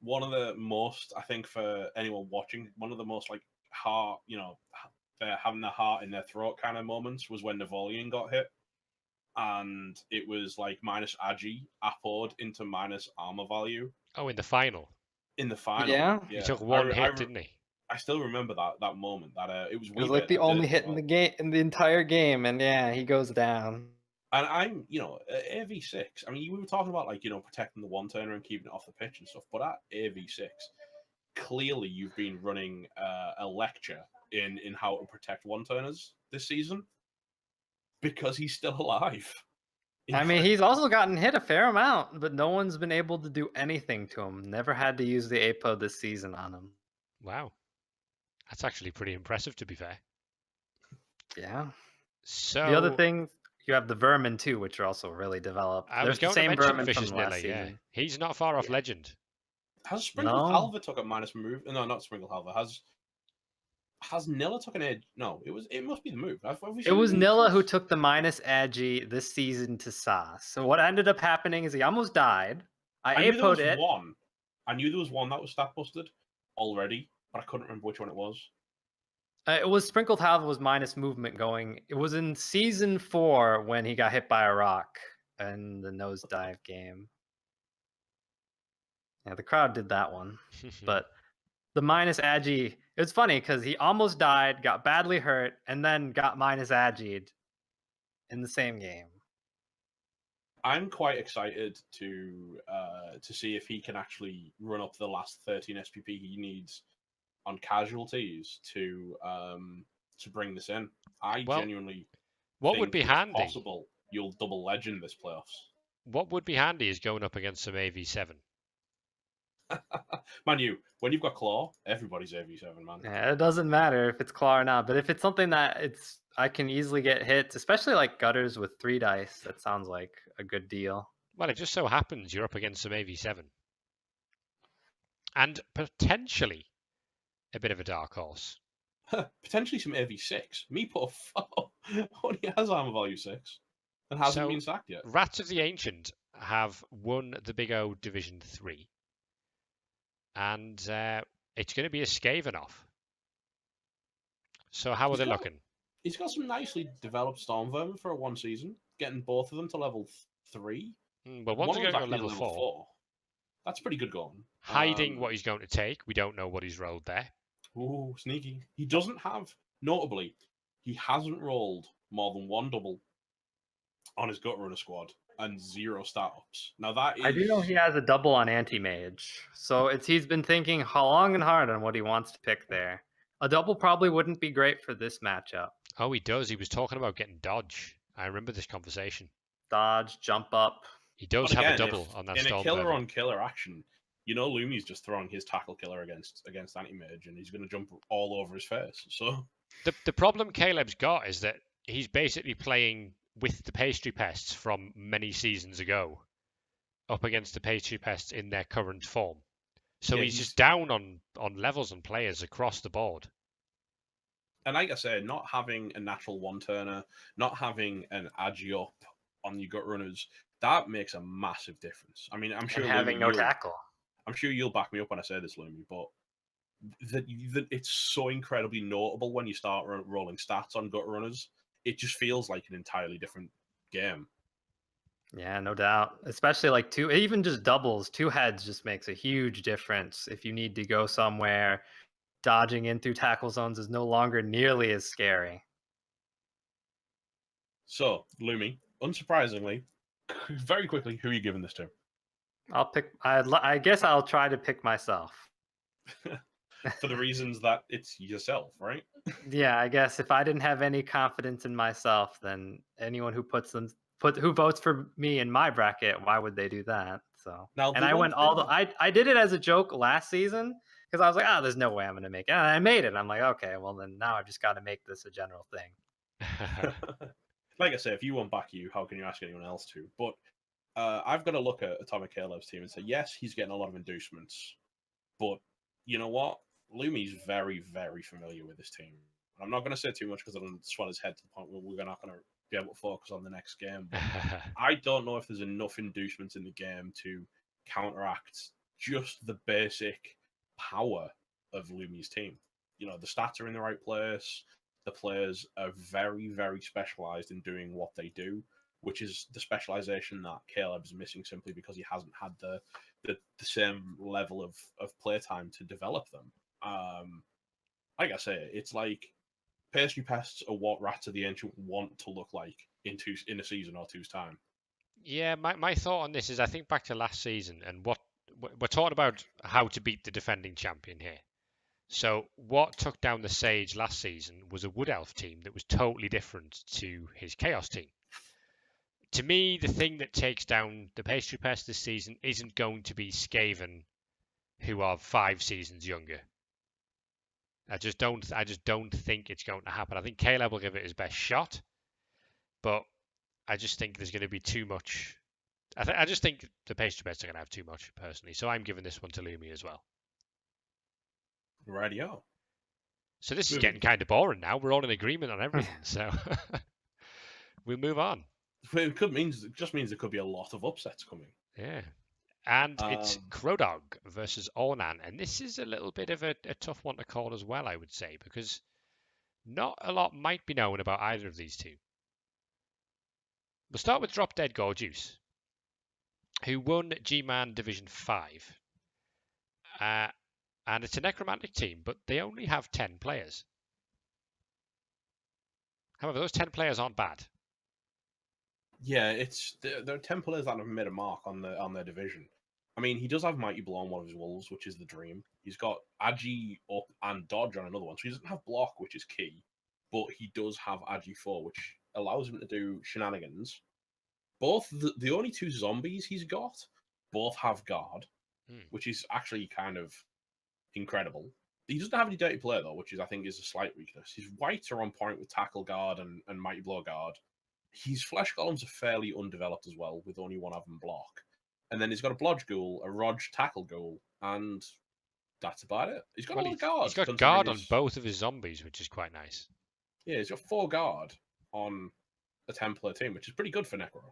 one of the most, I think, for anyone watching, one of the most like heart, they're having their heart in their throat kind of moments was when Navolian got hit, and it was like minus Agi appoed into minus armor value Oh, in the final. in the final. Yeah. He took one hit, didn't he? I still remember that moment. That it was. It was like the only hit in the game, in the entire game, and yeah, he goes down. And I'm, AV6. I mean, we were talking about like protecting the one turner and keeping it off the pitch and stuff. But at AV6, clearly you've been running a lecture in how to protect one turners this season because he's still alive. I mean, he's also gotten hit a fair amount, but no one's been able to do anything to him. Never had to use the APO this season on him. Wow. That's actually pretty impressive, to be fair. Yeah. So the other thing, you have the Vermin too, which are also really developed. I was There's going the to same mention Vermin from Vicious last Nilla, yeah. season. He's not far off legend. Has Sprinkled No. Halva took a minus move? No, not Sprinkled Halva. Has Nilla took an edge? No, it must be the move. It was Nilla who took the minus Agi this season to Sauce. So what ended up happening is he almost died. I knew there was APO'd it. one. I knew there was one that was stat busted already, but I couldn't remember which one it was. It was Sprinkled Halva was minus movement going. It was in season 4 when he got hit by a rock in the nosedive game. Yeah, the crowd did that one. But the minus Agi, it's funny because he almost died, got badly hurt, and then got minus Agi'd in the same game. I'm quite excited to see if he can actually run up the last 13 SPP he needs on casualties to bring this in. Genuinely what think would be it's handy? possible you'll double legend this playoffs. What would be handy is going up against some AV7. Man, when you've got Claw, everybody's AV7, man. Yeah, it doesn't matter if it's Claw or not, but if it's something that I can easily get hits, especially like gutters with 3 dice, that sounds like a good deal. Well, it just so happens you're up against some AV7. And potentially a bit of a dark horse. Potentially some AV6. Me put a 4. Only has armor value 6 and hasn't been sacked yet. Rats of the Ancient have won the Big O Division 3. And it's going to be a Skaven off. So how are they looking? He's got some nicely developed Storm Vermin for a 1 season, getting both of them to level 3. Well, one's going to level 4. That's pretty good going. Hiding what he's going to take. We don't know what he's rolled there. Ooh, sneaky. He doesn't have, notably, he hasn't rolled more than 1 double on his Gut Runner squad and 0 stat-ups. Now that is... I do know he has a double on Anti-Mage. So he's been thinking long and hard on what he wants to pick there. A double probably wouldn't be great for this matchup. Oh, he does. He was talking about getting dodge. I remember this conversation. Dodge, jump up. He does have a double on that Storm. In a killer-on-killer action, Lumi's just throwing his tackle killer against Anti-Mage, and he's going to jump all over his face. So the problem Caleb's got is that he's basically playing with the Pastry Pests from many seasons ago up against the Pastry Pests in their current form. So he's just down on levels and players across the board. And like I said, not having a natural 1-turner, not having an Agi up on your Gut Runners, that makes a massive difference. I mean, I'm sure having no tackle. I'm sure you'll back me up when I say this, Lumi, but that it's so incredibly notable when you start rolling stats on gut runners. It just feels like an entirely different game. Yeah, no doubt. Especially like two, even just doubles, two heads just makes a huge difference. If you need to go somewhere, dodging in through tackle zones is no longer nearly as scary. So, Lumi, unsurprisingly, very quickly, who are you giving this to? I'll pick. I guess I'll try to pick myself. For the reasons that it's yourself, right? Yeah, I guess if I didn't have any confidence in myself, then anyone who who votes for me in my bracket, why would they do that? So, Now, and the I one went all the thing- I did it as a joke last season because I was like, oh, there's no way I'm gonna make it. And I made it. I'm like, okay, well then now I've just got to make this a general thing. like I say, if you won't back you, how can you ask anyone else to? But I've got to look at Atomic Caleb's team and say, yes, he's getting a lot of inducements, but you know what? Lumi's very, very familiar with this team. I'm not going to say too much because I don't swell his head to the point where we're not going to be able to focus on the next game. But I don't know if there's enough inducements in the game to counteract just the basic power of Lumi's team. You know, the stats are in the right place. The players are very, very specialized in doing what they do, which is the specialization that Caleb's missing simply because he hasn't had the same level of playtime to develop them. Like I say, it's like pastry pests are what Rats of the Ancient want to look like in a season or two's time. Yeah, my thought on this is I think back to last season and what we're talking about how to beat the defending champion here. So what took down the Sage last season was a Wood Elf team that was totally different to his Chaos team. To me, the thing that takes down the Pastry Pest this season isn't going to be Skaven, who are 5 seasons younger. I just don't think it's going to happen. I think Caleb will give it his best shot, but I just think there's going to be too much. I just think the Pastry Pests are going to have too much personally. So I'm giving this one to Lumi as well. Radio. So this is getting kind of boring now. We're all in agreement on everything. So we'll move on. It just means there could be a lot of upsets coming. Yeah. And it's Crodog versus Ornan. And this is a little bit of a tough one to call as well, I would say, because not a lot might be known about either of these two. We'll start with Drop Dead Gorgeous, who won G-Man Division 5. And it's a necromantic team, but they only have 10 players. However, those 10 players aren't bad. Yeah, there are 10 players that have made a mark on their division. I mean, he does have Mighty Blow on one of his wolves, which is the dream. He's got Agi up and Dodge on another one, so he doesn't have block, which is key, but he does have Agi 4, which allows him to do shenanigans. Both the only 2 zombies he's got both have guard, which is actually kind of incredible. He doesn't have any dirty play though, which I think is a slight weakness. His whites are on point with tackle guard and Mighty Blow guard. His flesh golems are fairly undeveloped as well, with only one of them block. And then he's got a Blodge Ghoul, a Rog Tackle Ghoul, and that's about it. He's got a lot of guard. He's got guard on both of his zombies, which is quite nice. Yeah, he's got 4 guard on a 10-player team, which is pretty good for Necro.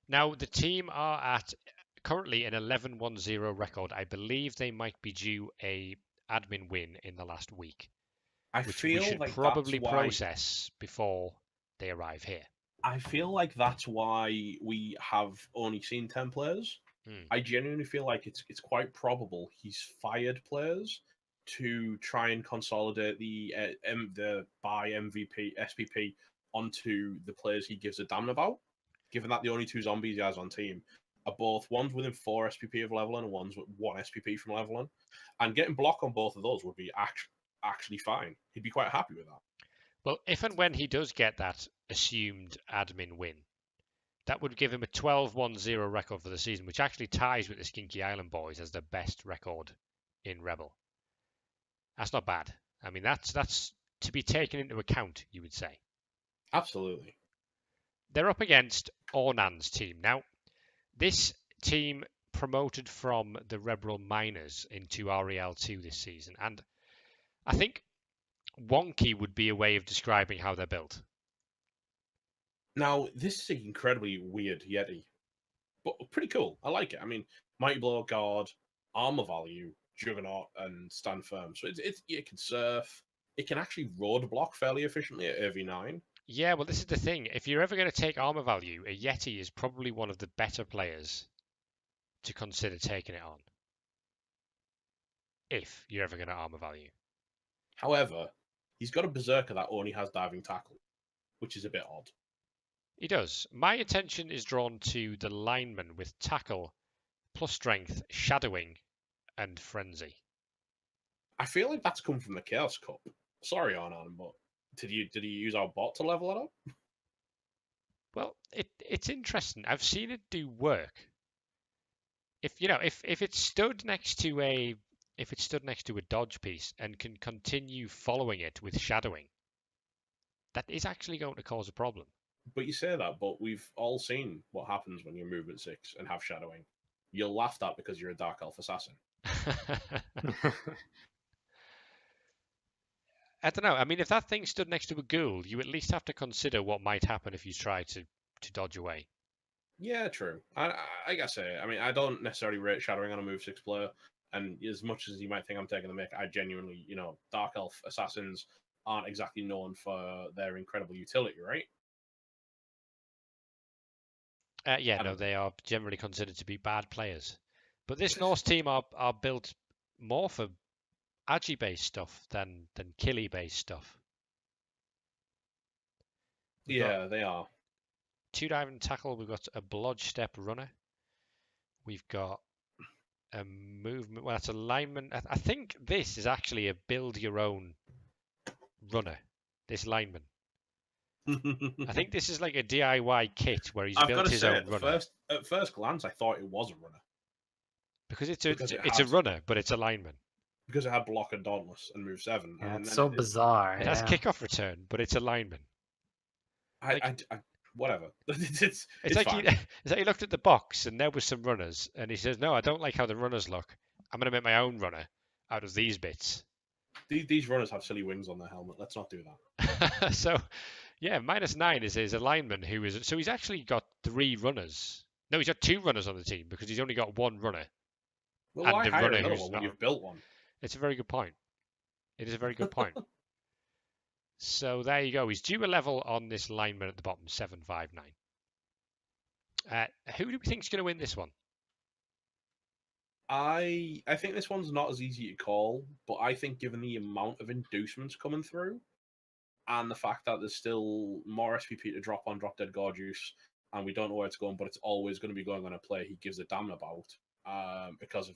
Now, the team are at currently an 11-1-0 record. I believe they might be due a admin win in the last week, which we should probably process before they arrive here. I feel like that's why we have only seen 10 players. I genuinely feel like it's quite probable he's fired players to try and consolidate the buy MVP SPP onto the players he gives a damn about. Given that the only 2 zombies he has on team are both ones within 4 SPP of leveling and ones with 1 SPP from leveling, and getting block on both of those would be actually fine. He'd be quite happy with that. Well, if and when he does get that assumed admin win, that would give him a 12-1-0 record for the season, which actually ties with the Skinky Island Boys as the best record in REBBL. That's not bad. I mean, that's to be taken into account, you would say. Absolutely. They're up against Ornan's team. Now, this team promoted from the REBBL Miners into REL2 this season, and I think wonky would be a way of describing how they're built. Now, this is an incredibly weird Yeti, but pretty cool. I like it. I mean, Mighty Blow, Guard, Armor Value, Juggernaut and stand firm. So it can surf. It can actually road block fairly efficiently at AV9. Yeah, well, this is the thing. If you're ever going to take armor value, a Yeti is probably one of the better players to consider taking it on. If you're ever going to armor value. However, he's got a berserker that only has diving tackle, which is a bit odd. He does. My attention is drawn to the lineman with tackle, plus strength, shadowing, and frenzy. I feel like that's come from the Chaos Cup. Sorry, Arnon, but did he use our bot to level it up? Well, it's interesting. I've seen it do work. If it stood next to a dodge piece and can continue following it with shadowing, that is actually going to cause a problem. But you say that, but we've all seen what happens when you're movement 6 and have shadowing. You're laughed at because you're a Dark Elf assassin. I don't know. I mean, if that thing stood next to a ghoul, you at least have to consider what might happen if you try to dodge away. Yeah, true. I gotta say, I mean, I don't necessarily rate shadowing on a move 6 player, and as much as you might think I'm taking the mick, I genuinely, Dark Elf assassins aren't exactly known for their incredible utility, right? No, they are generally considered to be bad players. But this Norse team are built more for Agi-based stuff than Killy-based stuff. Yeah, they are. 2 diving tackle. We've got a blodge step runner. We've got a movement. Well, that's a lineman. I think this is actually a build your own runner. This lineman. I think this is like a DIY kit where he's built his own runner. At first glance, I thought it was a runner. Because it's a runner, but it's a lineman. Because it had block and dauntless and move 7. Yeah, it's so bizarre. It has kickoff return, but it's a lineman. Whatever. It's like fine. he looked at the box and there was some runners, and he says, "No, I don't like how the runners look. I'm going to make my own runner out of these bits." These runners have silly wings on their helmet. Let's not do that. So, yeah, -9 is a lineman who is. So he's actually got 3 runners. No, he's got 2 runners on the team because he's only got 1 runner. Well, why hire another one when you've built one? It's a very good point. It is a very good point. So there you go. He's due a level on this lineman at the bottom, 759. Who do we think is going to win this one? I think this one's not as easy to call, but I think given the amount of inducements coming through and the fact that there's still more SPP to drop on Drop Dead Gorgeous, and we don't know where it's going, but it's always going to be going on a play he gives a damn about because of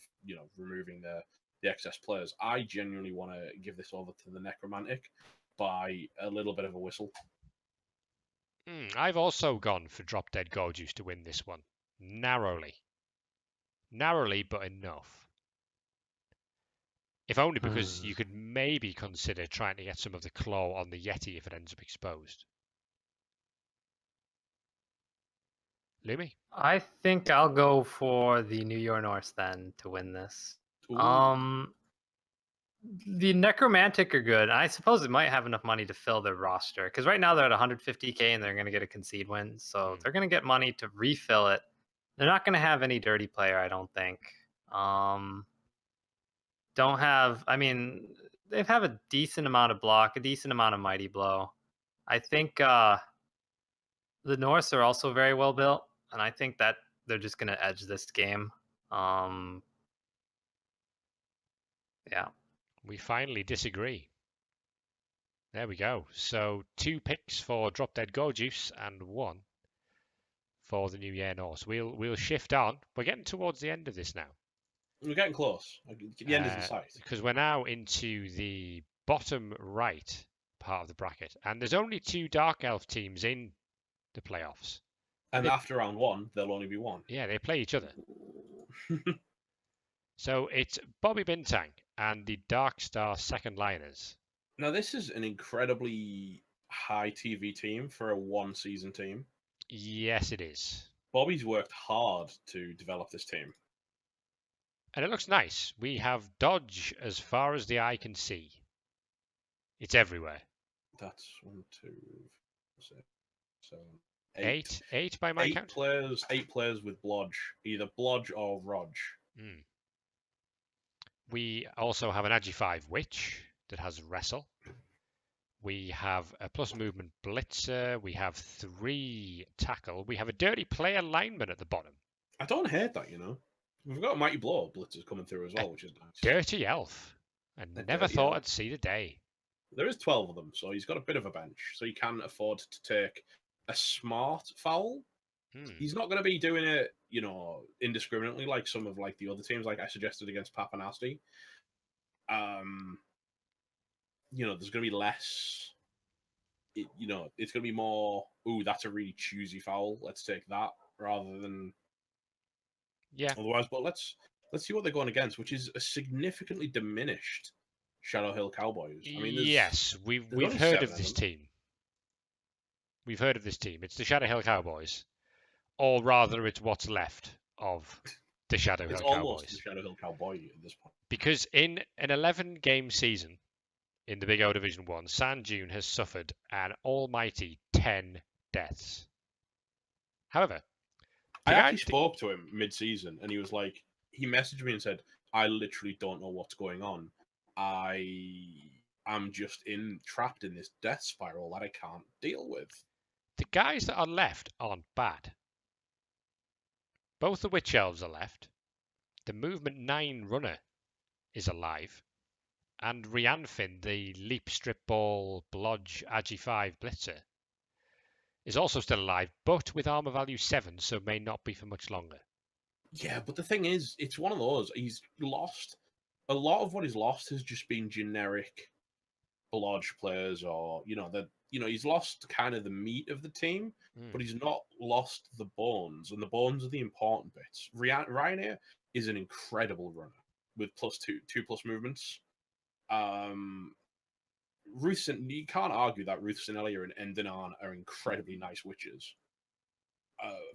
removing the excess players. I genuinely want to give this over to the Necromantic by a little bit of a whistle. I've also gone for Drop Dead Gorgeous to win this one. Narrowly, but enough. If only because you could maybe consider trying to get some of the claw on the Yeti if it ends up exposed. Lumi? I think I'll go for the New York Norse then to win this. Ooh. The Necromantic are good. I suppose it might have enough money to fill their roster because right now they're at 150k and they're going to get a concede win, so they're going to get money to refill it. They're not going to have any dirty player, I don't think. Don't have. I mean, they have a decent amount of block, a decent amount of mighty blow. I think the Norse are also very well built, and I think that they're just going to edge this game. Yeah. We finally disagree. There we go. So 2 picks for Drop Dead Gorgeous and 1 for the New Year Norse. We'll shift on. We're getting towards the end of this now. We're getting close. The end is in sight. Because we're now into the bottom right part of the bracket, and there's only 2 Dark Elf teams in the playoffs. And after round 1, there'll only be 1. Yeah, they play each other. So it's Bobby Bintang and the Dark Star Second Liners. Now, this is an incredibly high TV team for a 1-season team. Yes, it is. Bobby's worked hard to develop this team. And it looks nice. We have dodge as far as the eye can see. It's everywhere. That's 1, 2, 6, 7, 8. 8 by my count. 8 players with blodge, either blodge or rodge. We also have an Agi5 Witch that has Wrestle. We have a plus movement Blitzer. We have 3 Tackle. We have a Dirty Player lineman at the bottom. I don't hate that, you know. We've got a Mighty Blow Blitzers coming through as well, which is nice. Dirty Elf. I never thought I'd see the day. There is 12 of them, so he's got a bit of a bench. So he can afford to take a smart foul. He's not going to be doing it, you know, indiscriminately like some of like the other teams, like I suggested against Papa Nasty. You know, there's going to be less. You know, it's going to be more. Ooh, that's a really choosy foul. Let's take that rather than. Yeah. Otherwise, but let's see what they're going against, which is a significantly diminished Shadow Hill Cowboys. I mean, yes, we've heard of this team. We've heard of this team. It's the Shadow Hill Cowboys, or rather, it's what's left of the Shadow Hill Cowboys. It's almost the Shadow Hill Cowboy at this point. Because in an 11-game season in the Big O Division 1, San June has suffered an almighty 10 deaths. However, I actually spoke to him mid-season, and he was like, he messaged me and said, I literally don't know what's going on. I'm just trapped in this death spiral that I can't deal with. The guys that are left aren't bad. Both the Witch Elves are left. The Movement 9 runner is alive. And Rianfin, the Leap Strip Ball Blodge Agi 5 Blitzer, is also still alive, but with armor value 7, so may not be for much longer. Yeah, but the thing is, it's one of those. He's lost. A lot of what he's lost has just been generic Blodge players, or, you know, he's lost kind of the meat of the team, but he's not lost the bones, and the bones are the important bits. Ryanair is an incredible runner with +2 movements. You can't argue that Ruth Sinelia and Endenan are incredibly nice witches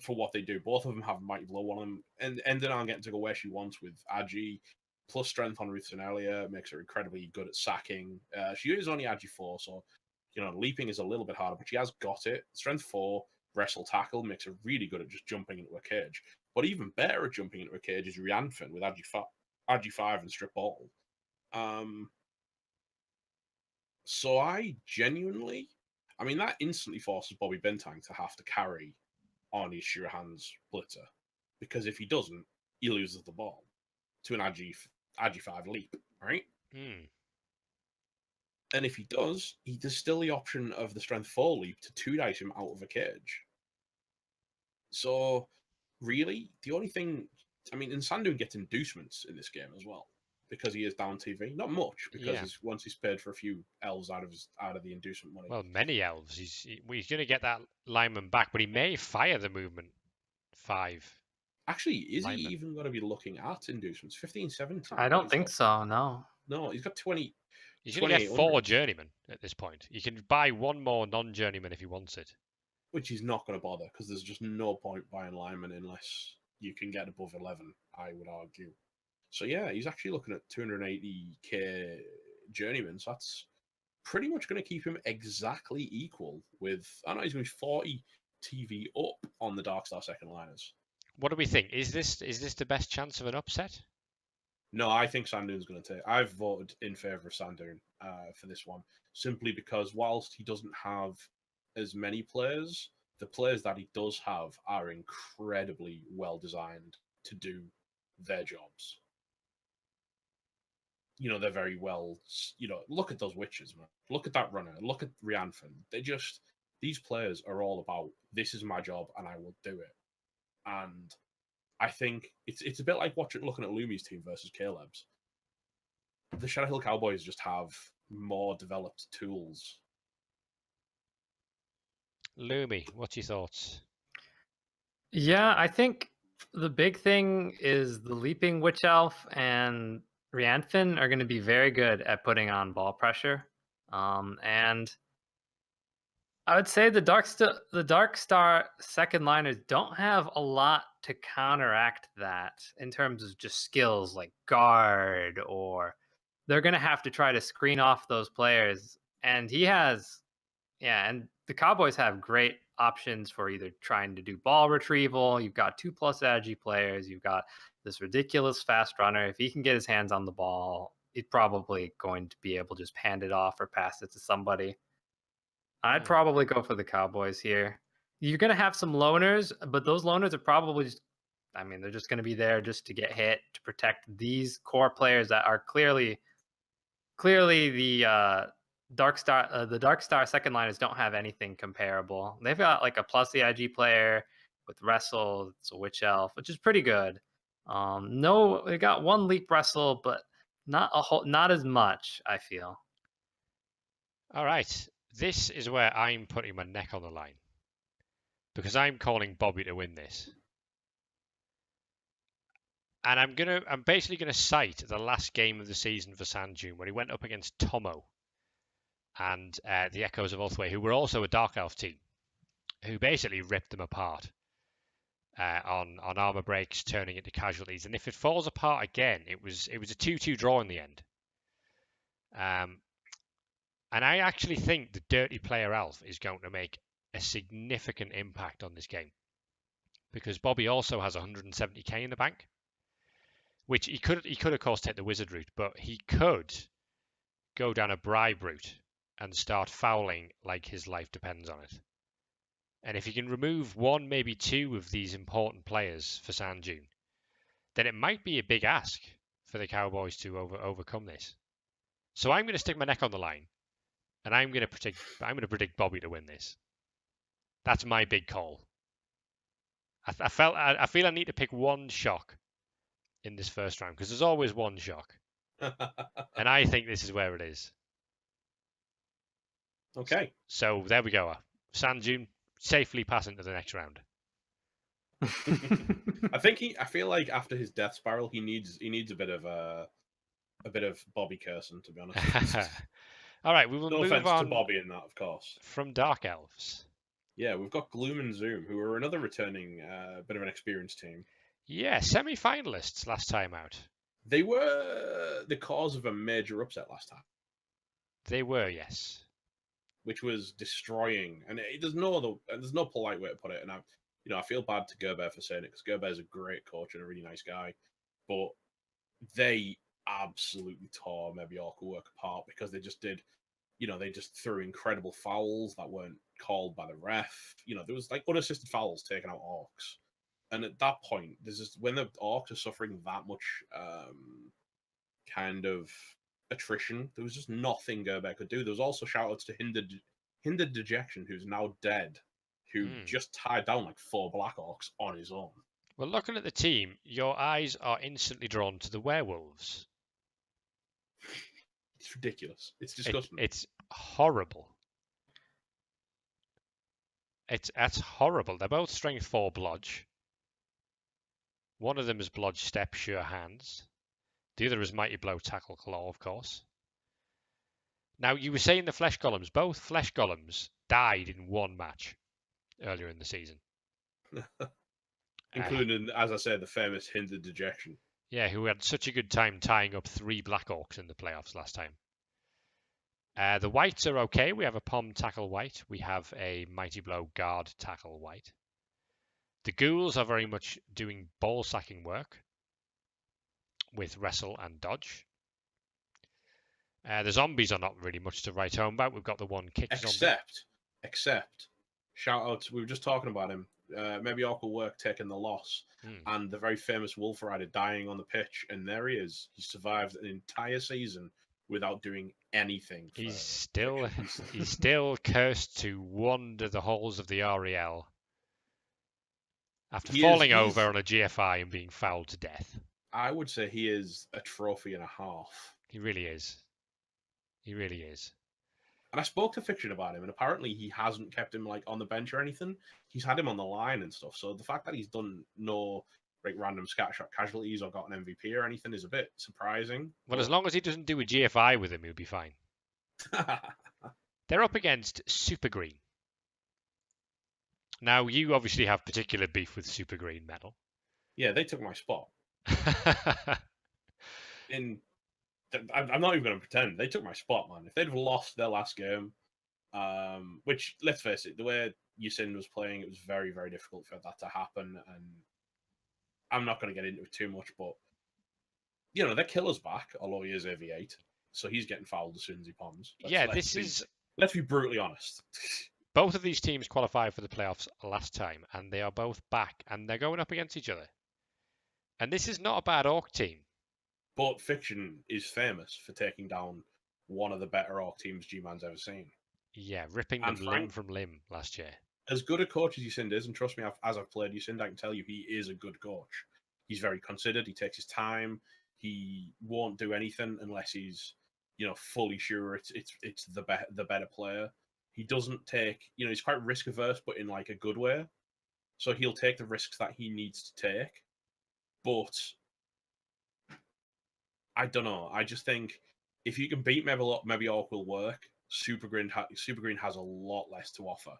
for what they do. Both of them have Mighty Blow on them, and Endenan getting to go where she wants with Agi, plus strength on Ruth Sinelia makes her incredibly good at sacking. She is only Agi 4, so, you know, leaping is a little bit harder, but she has got it. Strength 4, wrestle tackle makes her really good at just jumping into a cage. But even better at jumping into a cage is Rianfin with Agi 5 and strip ball. So I genuinely, I mean, that instantly forces Bobby Bintang to have to carry Arnie Shirahan's blitzer, because if he doesn't, he loses the ball to an Agi 5 leap, right? And if he does, there's still the option of the strength 4 leap to 2-dice him out of a cage. So really, the only thing, I mean, and Sandu gets inducements in this game as well, because he is down TV. Not much, because once he's paid for a few elves out of the inducement money. Well, many elves. He's going to get that lineman back, but he may fire the movement 5. Actually, is he even going to be looking at inducements? 15, 17? I don't think so, no. No, he's got 20. He's going to get 4 journeymen at this point. He can buy 1 more non-journeyman if he wants it. Which he's not going to bother, because there's just no point buying linemen unless you can get above 11, I would argue. So yeah, he's actually looking at 280k journeymen. So that's pretty much going to keep him exactly equal with, I don't know, he's going to be 40 TV up on the Darkstar second liners. What do we think? Is this the best chance of an upset? No, I think Sandoon's going to take. I've voted in favour of Sandoon for this one, simply because whilst he doesn't have as many players, the players that he does have are incredibly well designed to do their jobs. You know, they're very well, you know, look at those witches, man. Look at that runner. Look at Rianfin. These players are all about, this is my job and I will do it. And I think it's a bit like looking at Lumi's team versus Caleb's. The Shadow Hill Cowboys just have more developed tools. Lumi, what's your thoughts? Yeah, I think the big thing is the Leaping Witch Elf and Rianfin are going to be very good at putting on ball pressure. And I would say the Darkstar second liners don't have a lot to counteract that in terms of just skills like guard, or they're going to have to try to screen off those players. And he has Yeah, and the Cowboys have great options for either trying to do ball retrieval. You've got 2+ edgy players. You've got this ridiculous fast runner. If he can get his hands on the ball, he's probably going to be able to just hand it off or pass it to somebody. I'd probably go for the Cowboys here. You're going to have some loners, but those loners are probably just, I mean, they're just going to be there just to get hit, to protect these core players that are clearly the Dark Star second liners don't have anything comparable. They've got like a plus EIG player with Wrestle, it's a Witch Elf, which is pretty good. No, they got one Leap Wrestle, but not as much, I feel. All right, this is where I'm putting my neck on the line because I'm calling Bobby to win this. And I'm basically gonna cite the last game of the season for San June where he went up against Tomo and the Echoes of Ulthway, who were also a Dark Elf team, who basically ripped them apart on armor breaks, turning into casualties. And if it falls apart again, it was a 2-2 draw in the end. And I actually think the Dirty Player Elf is going to make a significant impact on this game because Bobby also has 170k in the bank, which he could of course take the wizard route, but he could go down a bribe route and start fouling like his life depends on it. And if he can remove one, maybe two of these important players for San June, then it might be a big ask for the Cowboys to overcome this. So I'm going to stick my neck on the line, and I'm going to predict Bobby to win this. That's my big call. I feel I need to pick one shock in this first round because there's always one shock, and I think this is where it is. Okay. So there we go. San June safely passing to the next round. I feel like after his death spiral, he needs a bit of Bobby cursing, to be honest. All right, we will No move offense on to Bobby in that, of course. from Dark Elves. Yeah, we've got Gloom and Zoom, who are another returning bit of an experienced team. Yeah, semi-finalists last time out. They were the cause of a major upset last time. They were, yes. Which was destroying, and there's no polite way to put it. And I feel bad to Gerber for saying it because Gerber is a great coach and a really nice guy, but they absolutely tore Maybe-Orca work apart because they just did. They just threw incredible fouls that weren't called by the ref. There was like unassisted fouls taken out Orcs. And at that point, when the Orcs are suffering that much kind of attrition, there was just nothing Gerber could do. There was also shoutouts to Hindered Dejection, who's now dead, who just tied down like 4 Black Orcs on his own. Well, looking at the team, your eyes are instantly drawn to the werewolves. It's ridiculous. It's disgusting. It's horrible. That's horrible. They're both strength 4 blodge. One of them is blodge step, sure hands. The other is mighty blow, tackle, claw, of course. Now, you were saying the flesh golems. Both flesh golems died in one match earlier in the season. Including, as I said, the famous Hindered Dejection. Yeah, who had such a good time tying up 3 Black Orcs in the playoffs last time. The whites are okay. We have a Pom tackle white. We have a Mighty Blow guard tackle white. The ghouls are very much doing ball sacking work with wrestle and dodge. The zombies are not really much to write home about. We've got the one kick zombie. Except, shout out, we were just talking about him. Maybe-Orca work taking the loss, and the very famous Wolf Rider dying on the pitch, and there he is. He survived an entire season without doing anything. He's still cursed to wander the halls of the REL after falling over on a GFI and being fouled to death. I would say he is a trophy and a half. He really is. He really is. And I spoke to Fiction about him, and apparently he hasn't kept him like on the bench or anything. He's had him on the line and stuff. So the fact that he's done no like random scattershot casualties or got an MVP or anything is a bit surprising. Well, as long as he doesn't do a GFI with him, he'll be fine. They're up against Super Green. Now, you obviously have particular beef with Super Green Metal. Yeah, they took my spot. I'm not even going to pretend. They took my spot, man. If they'd have lost their last game, Which, let's face it, the way Yasin was playing, it was very, very difficult for that to happen. And I'm not going to get into it too much, but their killer's back, although he is AV8, so he's getting fouled as soon as he palms. Let's be brutally honest. Both of these teams qualified for the playoffs last time, and they are both back, and they're going up against each other. And this is not a bad Orc team. But Fiction is famous for taking down one of the better Orc teams G-Man's ever seen. Yeah, ripping them limb from limb last year. As good a coach as Yasin is, and trust me, as I've played Yasin, I can tell you he is a good coach. He's very considered. He takes his time. He won't do anything unless he's, fully sure it's the better player. He doesn't take, he's quite risk averse, but in like a good way. So he'll take the risks that he needs to take. But I don't know. I just think if you can beat maybe Orc will work. Super Green has a lot less to offer.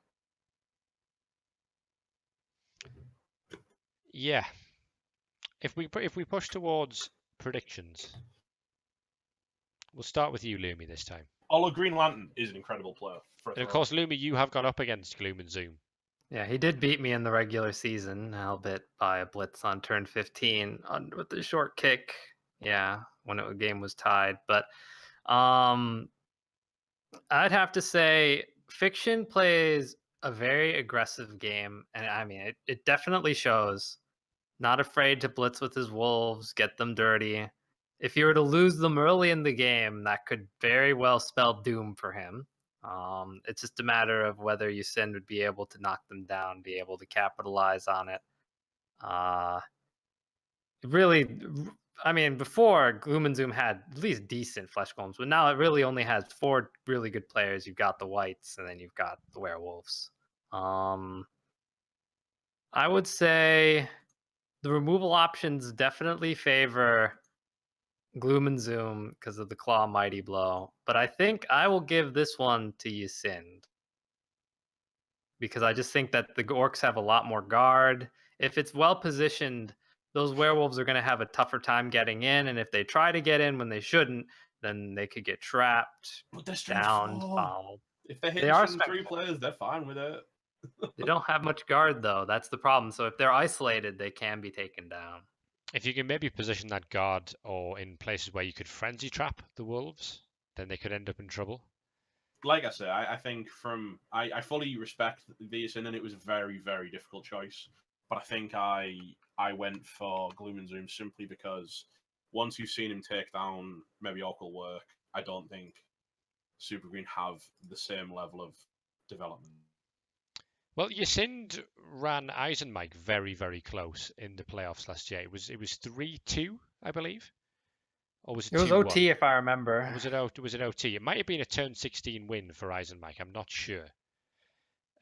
Yeah. If we push towards predictions, we'll start with you, Lumi, this time. Although Green Lantern is an incredible player. And of course, Lumi, you have gone up against Gloom and Zoom. Yeah, he did beat me in the regular season, albeit by a blitz on turn 15 with the short kick. Yeah, when the game was tied. But I'd have to say Fiction plays a very aggressive game. And I mean, it definitely shows. Not afraid to blitz with his wolves, get them dirty. If you were to lose them early in the game, that could very well spell doom for him. It's just a matter of whether Yasin would be able to knock them down, be able to capitalize on it. Really, I mean, before Gloom and Zoom had at least decent flesh golems, but now it really only has 4 really good players. You've got the Whites, and then you've got the Werewolves. I would say the removal options definitely favor Gloom and Zoom because of the Claw Mighty Blow. But I think I will give this one to Yasin because I just think that the Orcs have a lot more guard. If it's well positioned, those Werewolves are going to have a tougher time getting in. And if they try to get in when they shouldn't, then they could get trapped, downed, fouled. If they're hitting 3 players, they're fine with it. They don't have much guard, though. That's the problem. So if they're isolated, they can be taken down. If you can maybe position that guard or in places where you could frenzy trap the Wolves, then they could end up in trouble. Like I say, I think I fully respect Yasin, and it was a very, very difficult choice. But I think I went for Gloom and Zoom simply because once you've seen him take down maybe Orc will work, I don't think Super Green have the same level of development. Well, Yasin ran Eisenmike very, very close in the playoffs last year. It was 3-2, I believe, or was it? It was 2-1? OT, if I remember. Was it OT? It might have been a turn 16 win for Eisenmike. I'm not sure.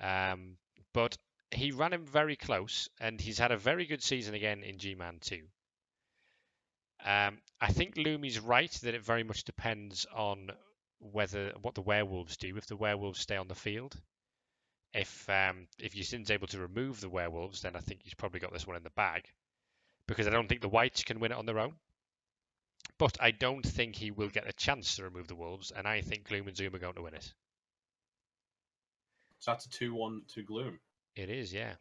But he ran him very close, and he's had a very good season again in G-Man 2. I think Lumi's right that it very much depends on what the Werewolves do. If the Werewolves stay on the field. If Yasin's able to remove the Werewolves, then I think he's probably got this one in the bag. Because I don't think the Whites can win it on their own. But I don't think he will get a chance to remove the Wolves, and I think Gloom and Zoom are going to win it. So that's a 2-1 to Gloom. It is, yeah.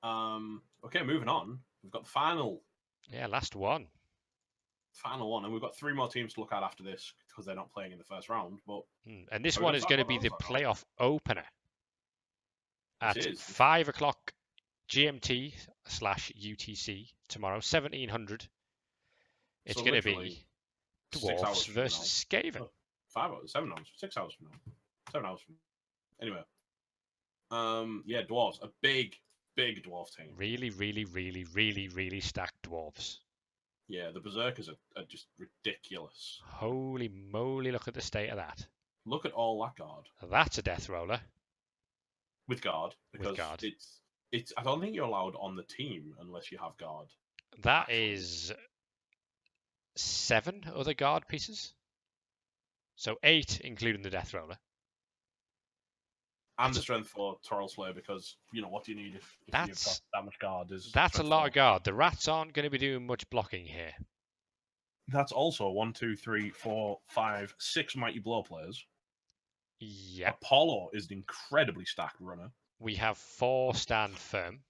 Okay, moving on. We've got the final. Yeah, last one. Final one, and we've got 3 more teams to look at after this because they're not playing in the first round. But and this one is going to be the playoff opener. At 5 o'clock GMT/UTC tomorrow, 1700. It's going to be Dwarfs versus Skaven. 7 hours, 6 hours from now. 7 hours from now. Anyway. Yeah, Dwarves. A big Dwarf team. Really, really, really, really, really stacked Dwarves. Yeah, the Berserkers are just ridiculous. Holy moly, look at the state of that. Look at all that guard. That's a death roller. With guard, because it's. I don't think you're allowed on the team unless you have guard. That is 7 other guard pieces. So 8, including the death roller. And the strength for Toral Slayer, because what do you need if you've got that much guard? That's a lot of guard. The rats aren't going to be doing much blocking here. That's also 1, 2, 3, 4, 5, 6 mighty blow players. Yeah. Apollo is an incredibly stacked runner. We have 4 stand firm.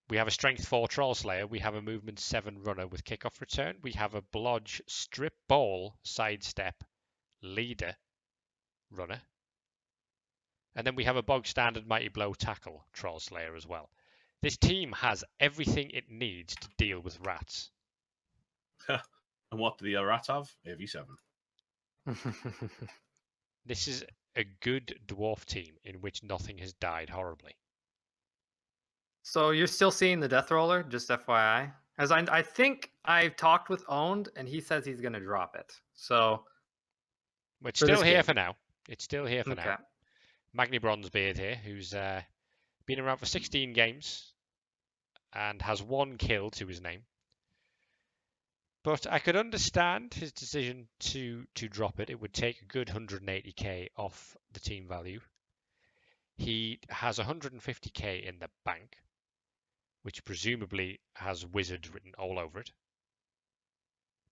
We have a strength 4 Troll Slayer. We have a movement 7 runner with kickoff return. We have a blodge strip ball sidestep leader runner. And then we have a bog standard mighty blow tackle Troll Slayer as well. This team has everything it needs to deal with rats. And what do the rats have? AV7. This is a good dwarf team in which nothing has died horribly. So you're still seeing the Death Roller, just FYI. As I think I've talked with Owned, and he says he's going to drop it. So It's for still this here game. for now. It's still here for Okay. now. Magni Bronzebeard here, who's been around for 16 games and has 1 kill to his name. But I could understand his decision to drop it. It would take a good 180k off the team value. He has 150k in the bank, which presumably has Wizard written all over it.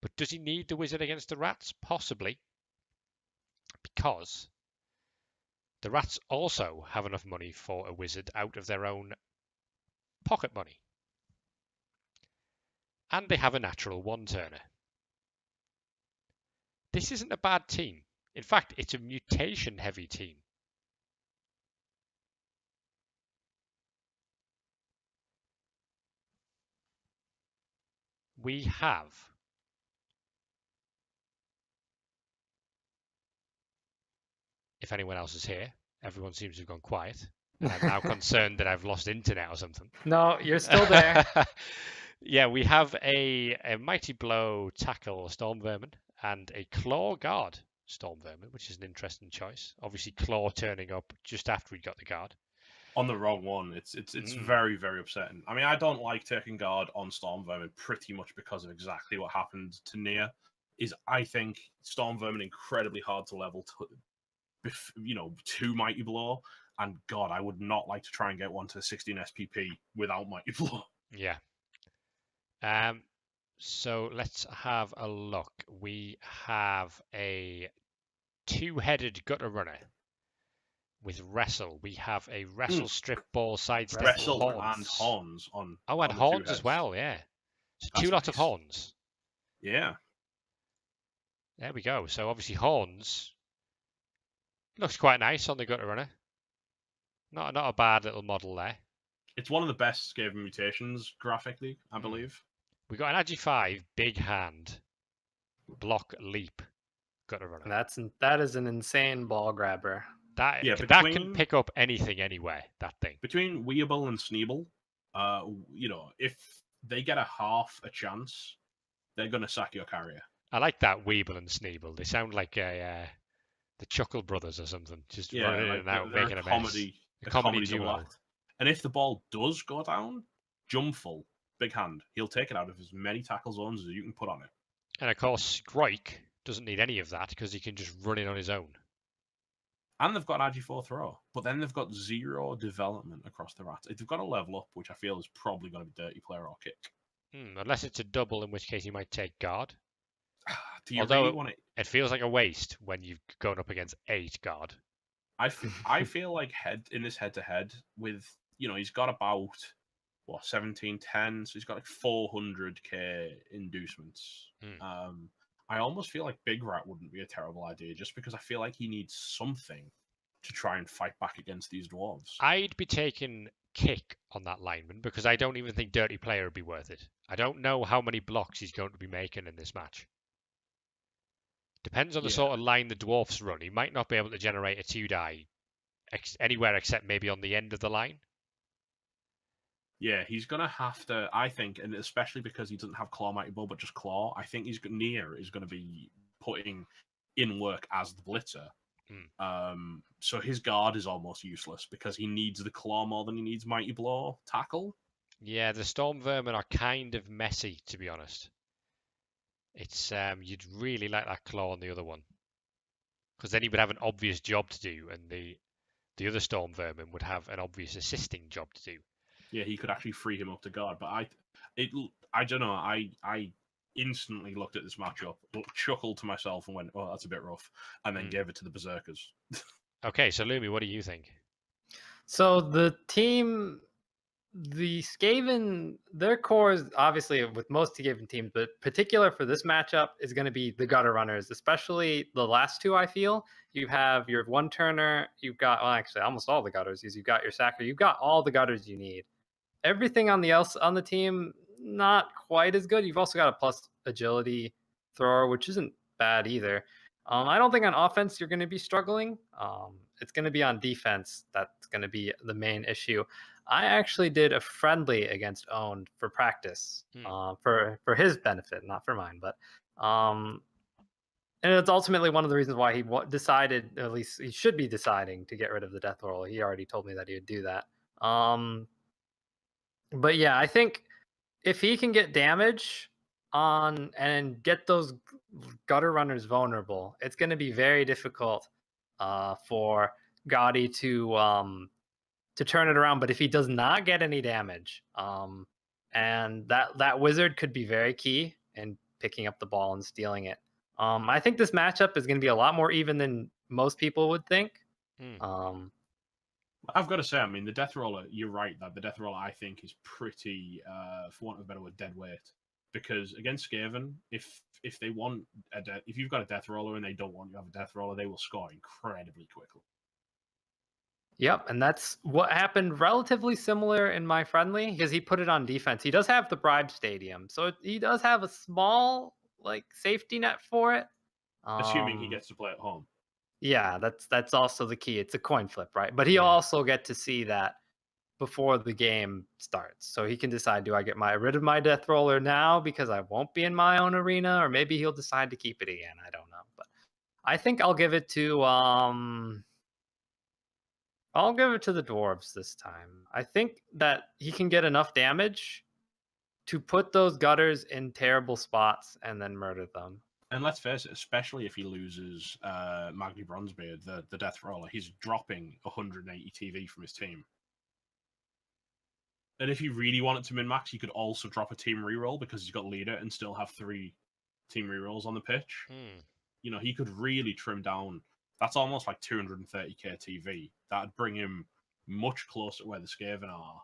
But does he need the Wizard against the Rats? Possibly. Because the Rats also have enough money for a Wizard out of their own pocket money. And they have a natural 1-turner. This isn't a bad team. In fact, it's a mutation-heavy team. We have if anyone else is here, everyone seems to have gone quiet. And I'm now concerned that I've lost internet or something. No, you're still there. Yeah, we have a Mighty Blow Tackle Storm Vermin and a Claw Guard Storm Vermin, which is an interesting choice. Obviously, Claw turning up just after we got the guard. On the wrong one. It's very, very upsetting. I mean, I don't like taking guard on Storm Vermin pretty much because of exactly what happened to Nia. I think Storm Vermin incredibly hard to level to Mighty Blow. And God, I would not like to try and get one to 16 SPP without Mighty Blow. Yeah. So let's have a look. We have a 2-headed gutter runner with wrestle. We have a wrestle strip ball sidestep. Wrestle horns. and horns on. Oh, and on horns as well. Yeah. So That's 2 lots of nice. horns. Yeah. There we go. So obviously horns looks quite nice on the gutter runner. Not a bad little model there. It's one of the best Skaven mutations graphically, I believe. We got an Agi5 big hand block leap gutter runner. That is an insane ball grabber. That between, can pick up anything anywhere. That thing between Weeble and Sneeble, if they get a half a chance, they're gonna sack your carrier. I like that Weeble and Sneeble. They sound like the Chuckle Brothers or something. Just running in and out, making a mess. A comedy duo. And if the ball does go down, jump full, big hand. He'll take it out of as many tackle zones as you can put on it. And of course, Groik doesn't need any of that because he can just run in on his own. And they've got Agi4 throw, but then they've got 0 development across the rats. They've got to level up, which I feel is probably going to be dirty player or kick. Unless it's a double, in which case he might take guard. Do you Although really want it feels like a waste when you've gone up against 8 guard. I feel like in this head-to-head with, he's got about 1710, so he's got like 400k inducements. I almost feel like Big Rat wouldn't be a terrible idea, just because I feel like he needs something to try and fight back against these dwarves. I'd be taking kick on that lineman because I don't even think dirty player would be worth it. I don't know how many blocks he's going to be making in this match. Depends on the sort of line the dwarfs run. He might not be able to generate a 2-die anywhere except maybe on the end of the line. Yeah, he's going to have to, I think, and especially because he doesn't have Claw Mighty Blow, but just Claw, I think Nier is going to be putting in work as the blitzer. So his guard is almost useless because he needs the Claw more than he needs Mighty Blow tackle. Yeah, the Storm Vermin are kind of messy, to be honest. It's you'd really like that Claw on the other one. Because then he would have an obvious job to do, and the other Storm Vermin would have an obvious assisting job to do. Yeah, he could actually free him up to guard, but I don't know. I instantly looked at this matchup, chuckled to myself, and went, "Oh, that's a bit rough," and then gave it to the Berserkers. Okay, so Lumi, what do you think? So the Skaven, their core is obviously with most Skaven teams, but particular for this matchup is going to be the gutter runners, especially the last two. I feel you have your one turner, you've got actually almost all the gutters. You've got your sacker, you've got all the gutters you need. Everything on the team not quite as good. You've also got a plus agility thrower, which isn't bad either. I don't think on offense you're going to be struggling. It's going to be on defense that's going to be the main issue. I actually did a friendly against Owned for practice, for his benefit, not for mine. But and it's ultimately one of the reasons why he decided, at least he should be deciding, to get rid of the death roll. He already told me that he would do that. But yeah, I think if he can get damage on and get those gutter runners vulnerable, it's going to be very difficult for Gotti to turn it around. But if he does not get any damage, and that wizard could be very key in picking up the ball and stealing it. I think this matchup is going to be a lot more even than most people would think. I've got to say, I mean, the Death Roller, you're right that the Death Roller, I think, is pretty, for want of a better word, dead weight. Because against Skaven, if they want if you've got a Death Roller and they don't want you to have a Death Roller, they will score incredibly quickly. Yep, and that's what happened relatively similar in my friendly, because he put it on defense. He does have the Bribe Stadium, so he does have a small safety net for it. Assuming he gets to play at home. Yeah, that's also the key. It's a coin flip, right? But he also get to see that before the game starts, so he can decide: do I get rid of my Death Roller now because I won't be in my own arena, or maybe he'll decide to keep it again. I don't know, but I think I'll give it to the dwarves this time. I think that he can get enough damage to put those gutters in terrible spots and then murder them. And let's face it, especially if he loses Magni Bronzebeard, the Death Roller, he's dropping 180 TV from his team. And if he really wanted to min-max, he could also drop a team reroll because he's got leader and still have 3 team rerolls on the pitch. You know, he could really trim down. That's almost like 230k TV. That'd bring him much closer to where the Skaven are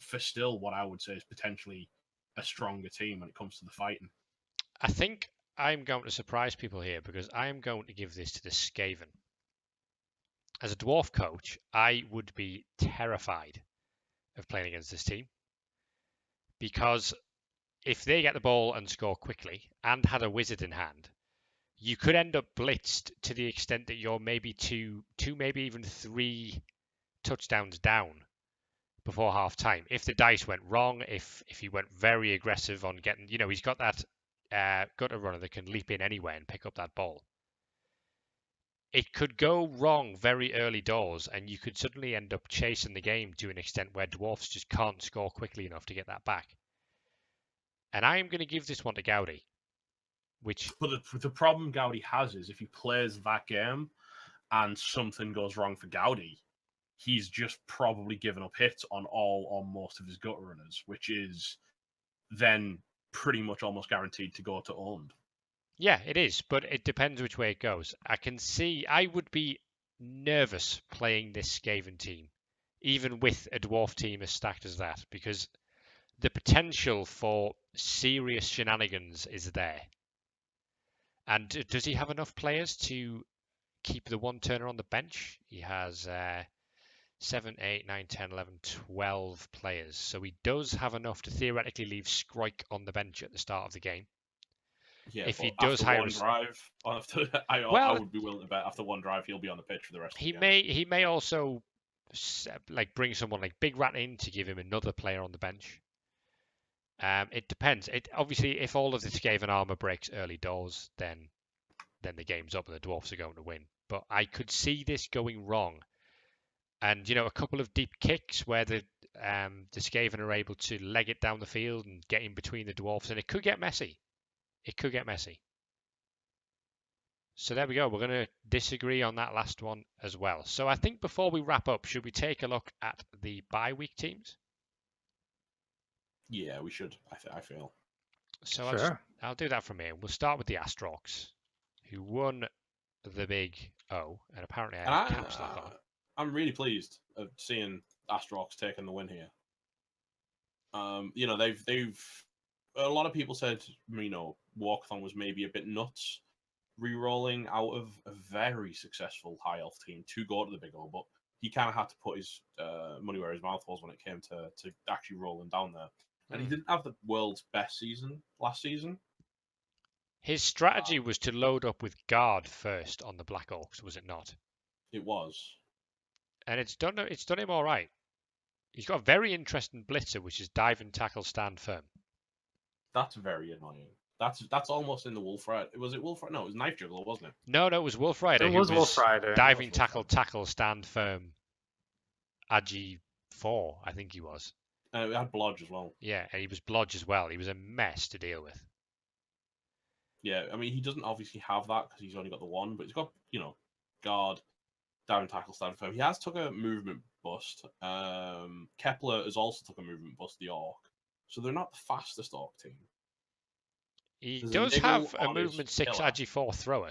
for still what I would say is potentially a stronger team when it comes to the fighting. I think I'm going to surprise people here because I am going to give this to the Skaven. As a dwarf coach, I would be terrified of playing against this team because if they get the ball and score quickly and had a wizard in hand, you could end up blitzed to the extent that you're maybe two, maybe even 3 touchdowns down before half time. If the dice went wrong, if he went very aggressive on getting, he's got that gutter runner that can leap in anywhere and pick up that ball. It could go wrong very early doors, and you could suddenly end up chasing the game to an extent where dwarfs just can't score quickly enough to get that back. And I am going to give this one to Gowdy. But the problem Gowdy has is if he plays that game and something goes wrong for Gowdy, he's just probably given up hits on all or most of his gutter runners, which is then pretty much almost guaranteed to go to owned. Yeah, it is, but it depends which way it goes. I would be nervous playing this Skaven team, even with a dwarf team as stacked as that, because the potential for serious shenanigans is there. And does he have enough players to keep the one turner on the bench? He has 7, 8, 9, 10, 11, 12 players. So he does have enough to theoretically leave Skrike on the bench at the start of the game. Yeah, if he does hire one drive, I would be willing to bet after one drive he'll be on the pitch for the rest of the game. He may also bring someone like Big Rat in to give him another player on the bench. It depends. Obviously, if all of the Skaven armor breaks early doors, then the game's up and the dwarfs are going to win. But I could see this going wrong, and a couple of deep kicks where the Skaven are able to leg it down the field and get in between the dwarfs, and it could get messy. So there we go. We're going to disagree on that last one as well. So I think before we wrap up, should we take a look at the bye week teams? Yeah, we should. I feel. So sure. I'll do that from here. We'll start with the Astrorks, who won the big Oh, and apparently I And have caps lock on. I'm really pleased of seeing Astrox taking the win here. You know, they've a lot of people said, you know, Walkathon was maybe a bit nuts re-rolling out of a very successful high elf team to go to the big O, but he kind of had to put his money where his mouth was when it came to actually rolling down there. And he didn't have the world's best season last season. His strategy was to load up with guard first on the Black Orcs, was it not? It was. And it's done him all right. He's got a very interesting blitzer, which is dive and tackle, stand firm. That's very annoying. That's almost in the Wolf Rider. Was it Wolf Rider? No, it was Knife Juggler, wasn't it? No, it was Wolf Rider. It was Wolf Rider. Diving, tackle, tackle, stand firm. Agi 4, I think he was. It had Blodge as well. Yeah, and he was Blodge as well. He was a mess to deal with. Yeah, I mean, he doesn't obviously have that because he's only got the one, but he's got, you know, guard, down tackle, stand firm. He has took a movement bust. Kepler has also took a movement bust, the Orc. So they're not the fastest Orc team. He There's does a niggle have a on his movement 6 killer. Agi 4 thrower,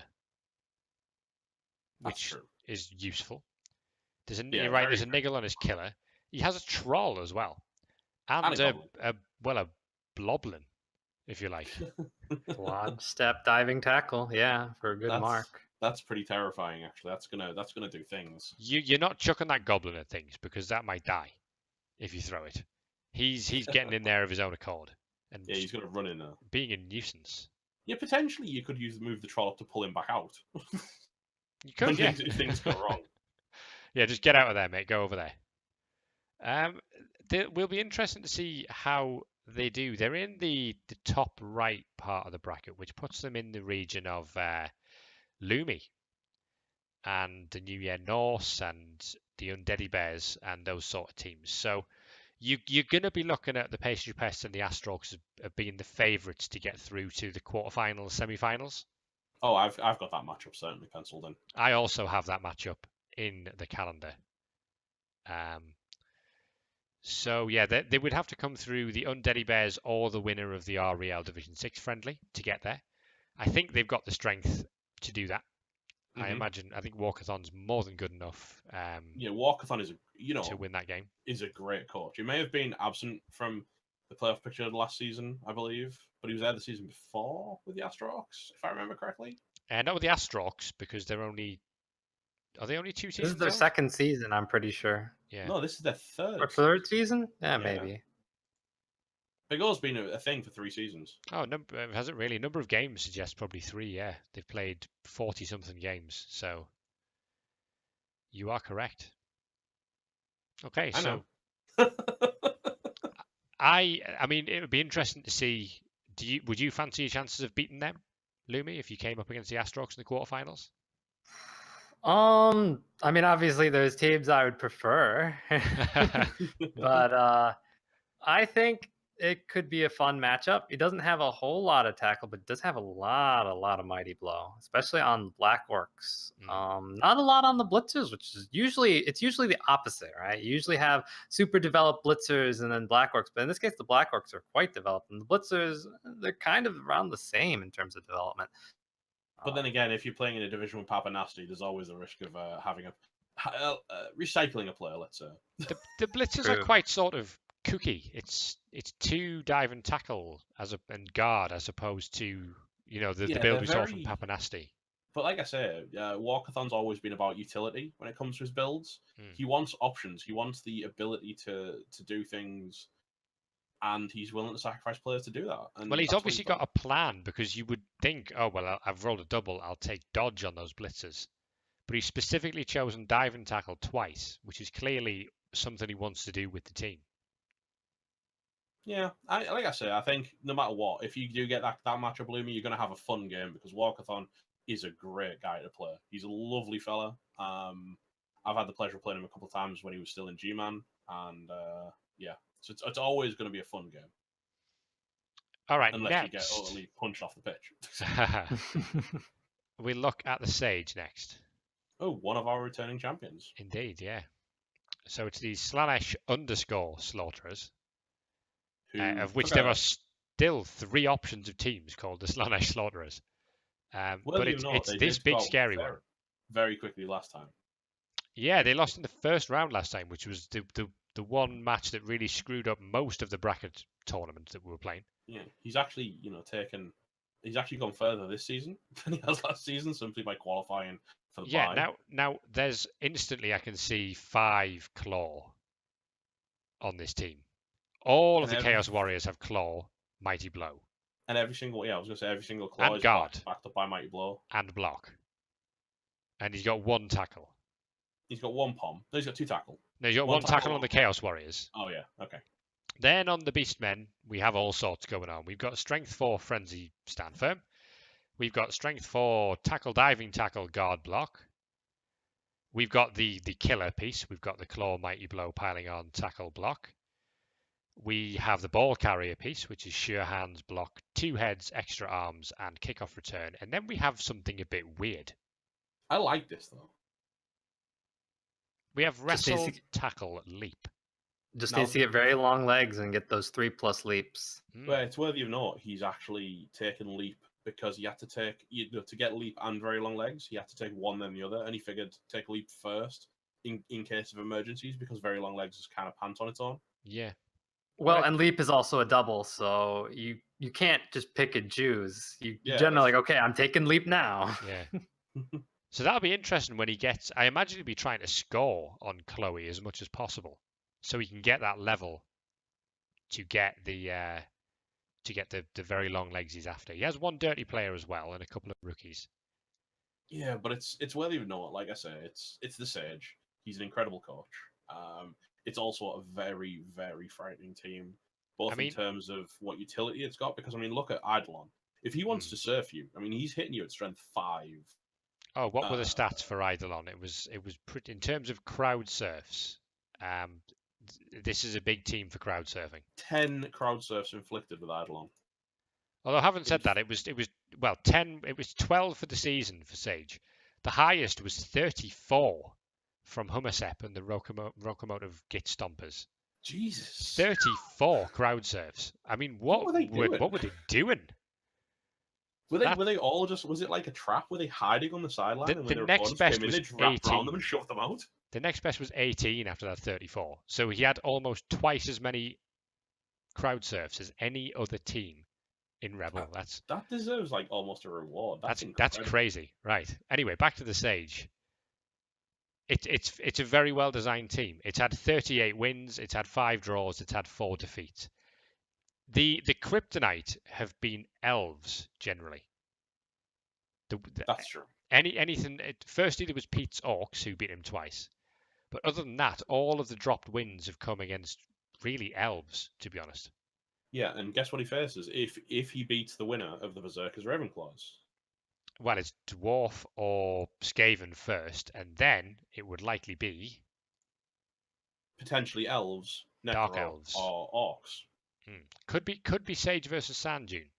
That's which true. is useful. Yeah, you're right, very there's a niggle on his killer. He has a troll as well. And a a bloblin, if you like. Blodge, step, diving, tackle. Yeah, for a good mark. That's pretty terrifying, actually. That's gonna do things. You're not chucking that goblin at things because that might die if you throw it. He's getting in there of his own accord. And Yeah, he's gonna run in there. Being a nuisance. Yeah, potentially you could move the troll up to pull him back out. You could, yeah. If things go wrong. Yeah, just get out of there, mate. Go over there. Will be interesting to see how they do. They're in the top right part of the bracket, which puts them in the region of Lumi and the New Year Norse and the Undeady Bears and those sort of teams. So you're going to be looking at the Pastry Pests and the Astrox as being the favourites to get through to the quarterfinals, semi-finals. Oh, I've got that matchup certainly penciled in. I also have that matchup in the calendar. So yeah, they would have to come through the Undeady Bears or the winner of the REL Division 6 friendly to get there. I think they've got the strength to do that. Mm-hmm. I think Walkathon's more than good enough. Yeah, Walkathon is to win that game. Is a great coach. He may have been absent from the playoff picture of the last season, I believe, but he was there the season before with the Astrox, if I remember correctly. Not with the Astrox because are they only 2 seasons? This is their second season, I'm pretty sure. Yeah. No, this is their third. Or third season? Yeah, maybe. Big O's been a thing for 3 seasons. Oh, has it really? Number of games suggests probably 3, yeah. They've played 40-something games, so you are correct. Okay, so I mean, it would be interesting to see. Would you fancy your chances of beating them, Lumi, if you came up against the Astrox in the quarterfinals? I mean, obviously, there's teams I would prefer, but I think it could be a fun matchup. It doesn't have a whole lot of tackle, but it does have a lot of mighty blow, especially on Black Orcs. Not a lot on the blitzers, which is usually the opposite, right? You usually have super developed blitzers and then Black Orcs, but in this case, the Black Orcs are quite developed, and the blitzers, they're kind of around the same in terms of development. But then again, if you're playing in a division with Papa Nasty, there's always a risk of recycling a player. Let's say the blitzers are quite sort of kooky. It's 2 dive and tackle and guard as opposed to the build we saw from Papa Nasty. But like I say, Walkathon's always been about utility when it comes to his builds. He wants options. He wants the ability to do things. And he's willing to sacrifice players to do that. And well, he's obviously got a plan because you would think, oh, well, I've rolled a double. I'll take dodge on those blitzers. But he's specifically chosen dive and tackle twice, which is clearly something he wants to do with the team. Yeah, like I say, I think no matter what, if you do get that matchup, Lumi, you're going to have a fun game because Walkathon is a great guy to play. He's a lovely fella. I've had the pleasure of playing him a couple of times when he was still in G-Man. And yeah. So it's always going to be a fun game. All right, unless next. You get utterly punched off the pitch. We look at the Sage next. Oh, one of our returning champions. Indeed, yeah. So it's the /_ Slaanesh_Slaughterers, of which there are still 3 options of teams called the /_ Slaughterers. But it's this big scary one. very quickly last time. Yeah, they lost in the first round last time, which was the one match that really screwed up most of the bracket tournament that we were playing. Yeah, he's actually he's actually gone further this season than he has last season simply by qualifying for the Yeah, bye. now there's instantly I can see 5 claw on this team. All of And the Chaos Warriors have claw, mighty blow, And every single I was gonna say every single claw and is guard, backed up by mighty blow. and block. And he's got 1 tackle. He's got 1 pom. No, he's got 2 tackle. No, he's got 1 tackle on the Chaos Warriors. Oh yeah, okay. Then on the Beastmen, we have all sorts going on. We've got strength 4 frenzy stand firm. We've got strength 4 tackle, diving tackle, guard block. We've got the killer piece. We've got the claw, mighty blow, piling on, tackle, block. We have the ball carrier piece, which is sure hands, block, 2 heads, extra arms, and kickoff return. And then we have something a bit weird. I like this though. We have Just needs wrestle, to- tackle, leap. Just Now- needs to get very long legs and get those 3+ leaps. But it's worthy of note, he's actually taken leap because he had to take to get leap and very long legs. He had to take one then the other, and he figured take leap first in case of emergencies because very long legs is kind of pant on its own. Yeah. Well, Right. and leap is also a double, so you can't just pick and choose. You Yeah, generally that's- like, okay, I'm taking leap now. Yeah. So that'll be interesting when he gets. I imagine he'll be trying to score on Chloe as much as possible, so he can get that level to get the very long legs he's after. He has 1 dirty player as well and a couple of rookies. Yeah, but it's worthy of note. Like I say, it's the Sage. He's an incredible coach. It's also a very, very frightening team, both in terms of what utility it's got. Because I mean, look at Eidolon. If he wants to surf you, I mean, he's hitting you at strength 5. Oh, what were the stats for Eidolon? It was pretty, in terms of crowd surfs. This is a big team for crowd surfing. 10 crowd surfs inflicted with Eidolon. Although I haven't said that, it was 10. It was 12 for the season for Sage. The highest was 34 from Hummersep and the Rokomotive Git Stompers. Jesus. 34 crowd surfs. I mean, what were they doing? Were they all just? Was it like a trap? Were they hiding on the sideline? The and when their next opponents best came in, was they just wrapped around 18. them and shoved them out. The next best was 18 after that 34. So he had almost twice as many crowd surfs as any other team in REBBL. That deserves like almost a reward. That's crazy. Right. Anyway, back to the Sage. It's a very well designed team. It's had 38 wins. It's had 5 draws. It's had 4 defeats. The Kryptonite have been elves generally. That's true. Anything. Firstly, there was Pete's Orcs who beat him twice, but other than that, all of the dropped wins have come against really elves. To be honest. Yeah, and guess what he faces if he beats the winner of the Berserkers Ravenclaws? Well, it's Dwarf or Skaven first, and then it would likely be potentially elves, Dark Necro, elves, or orcs. Could be Sage versus Sand Dune.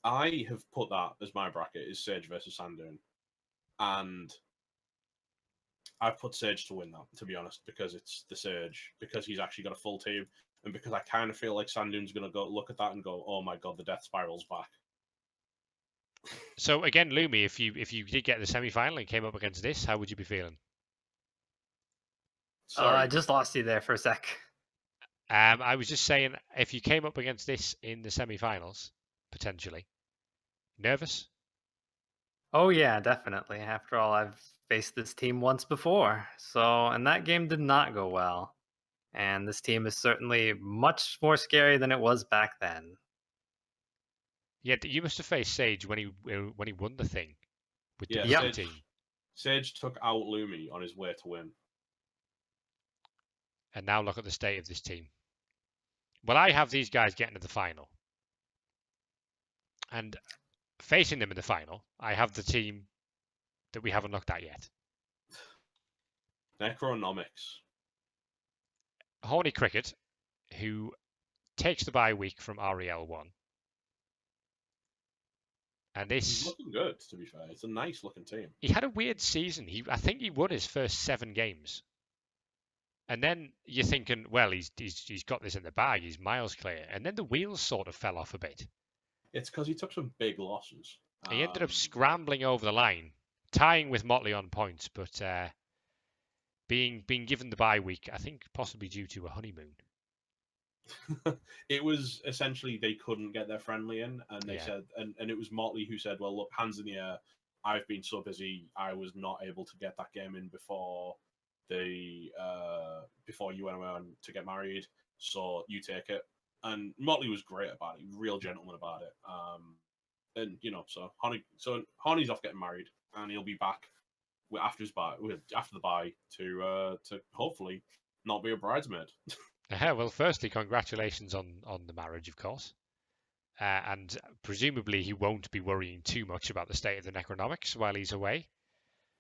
I have put that as my bracket is Sage versus Sand Dune, and I've put Sage to win that, to be honest, because it's the Sage, because he's actually got a full team, and because I kind of feel like Sand Dune's going to go look at that and go, "Oh my god, the Death Spiral's back." So again, Lumi, if you did get the semi-final and came up against this, how would you be feeling? I just lost you there for a sec. I was just saying, if you came up against this in the semi-finals, potentially, nervous? Oh yeah, definitely. After all, I've faced this team once before, and that game did not go well. And this team is certainly much more scary than it was back then. Yeah, you must have faced Sage when he won the thing with the team. Sage took out Lumi on his way to win. And now look at the state of this team. Well, I have these guys getting to the final. And facing them in the final, I have the team that we haven't looked at yet. Necronomics. Horny Cricket, who takes the bye week from REL1. And He's looking good, to be fair. It's a nice looking team. He had a weird season. I think he won his first 7 games. And then you're thinking, well, he's got this in the bag. He's miles clear. And then the wheels sort of fell off a bit. It's because he took some big losses. He ended up scrambling over the line tying with Motley on points, but being given the bye week, I think possibly due to a honeymoon. It was essentially they couldn't get their friendly in, and they Yeah. said, and it was Motley who said, "Well, look, hands in the air. I've been so busy, I was not able to get that game in before before you went around to get married. So you take it." And Motley was great about it, real gentleman about it. And so Honey's off getting married, and he'll be back after the bye to hopefully not be a bridesmaid. Well, firstly, congratulations on the marriage, of course. And presumably he won't be worrying too much about the state of the Necronomics while he's away.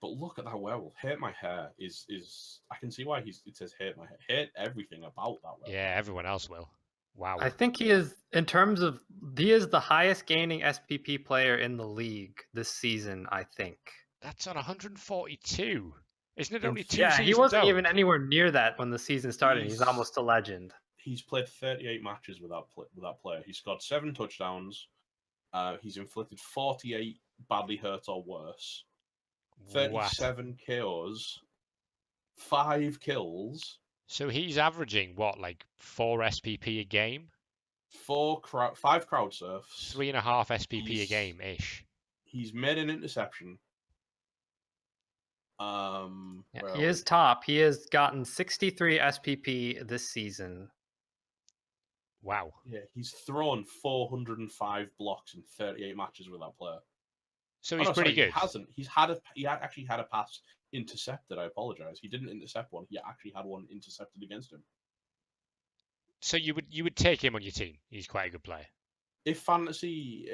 But look at that werewolf. Hate my hair is I can see why it says hate my hair. Hate everything about that werewolf. Yeah, everyone else will. Wow. I think he is, in terms of, he is the highest gaining SPP player in the league this season, I think. That's on 142. Isn't it In only two Yeah, seasons he wasn't old? even anywhere near that when the season started. He's He's- almost a legend. He's played 38 matches with that player. He's scored 7 touchdowns. He's inflicted 48 badly hurt or worse. 37 KOs. 5 kills. So he's averaging what, like 4 SPP a game? 5 crowd surfs. 3.5 SPP a game ish. He's made an interception. Yeah, he is top. He has gotten 63 SPP this season. Wow. Yeah, he's thrown 405 blocks in 38 matches with that player. So he's pretty good. He hasn't. He actually had a pass intercepted. I apologize. He didn't intercept one. He actually had one intercepted against him. So you would take him on your team. He's quite a good player. If fantasy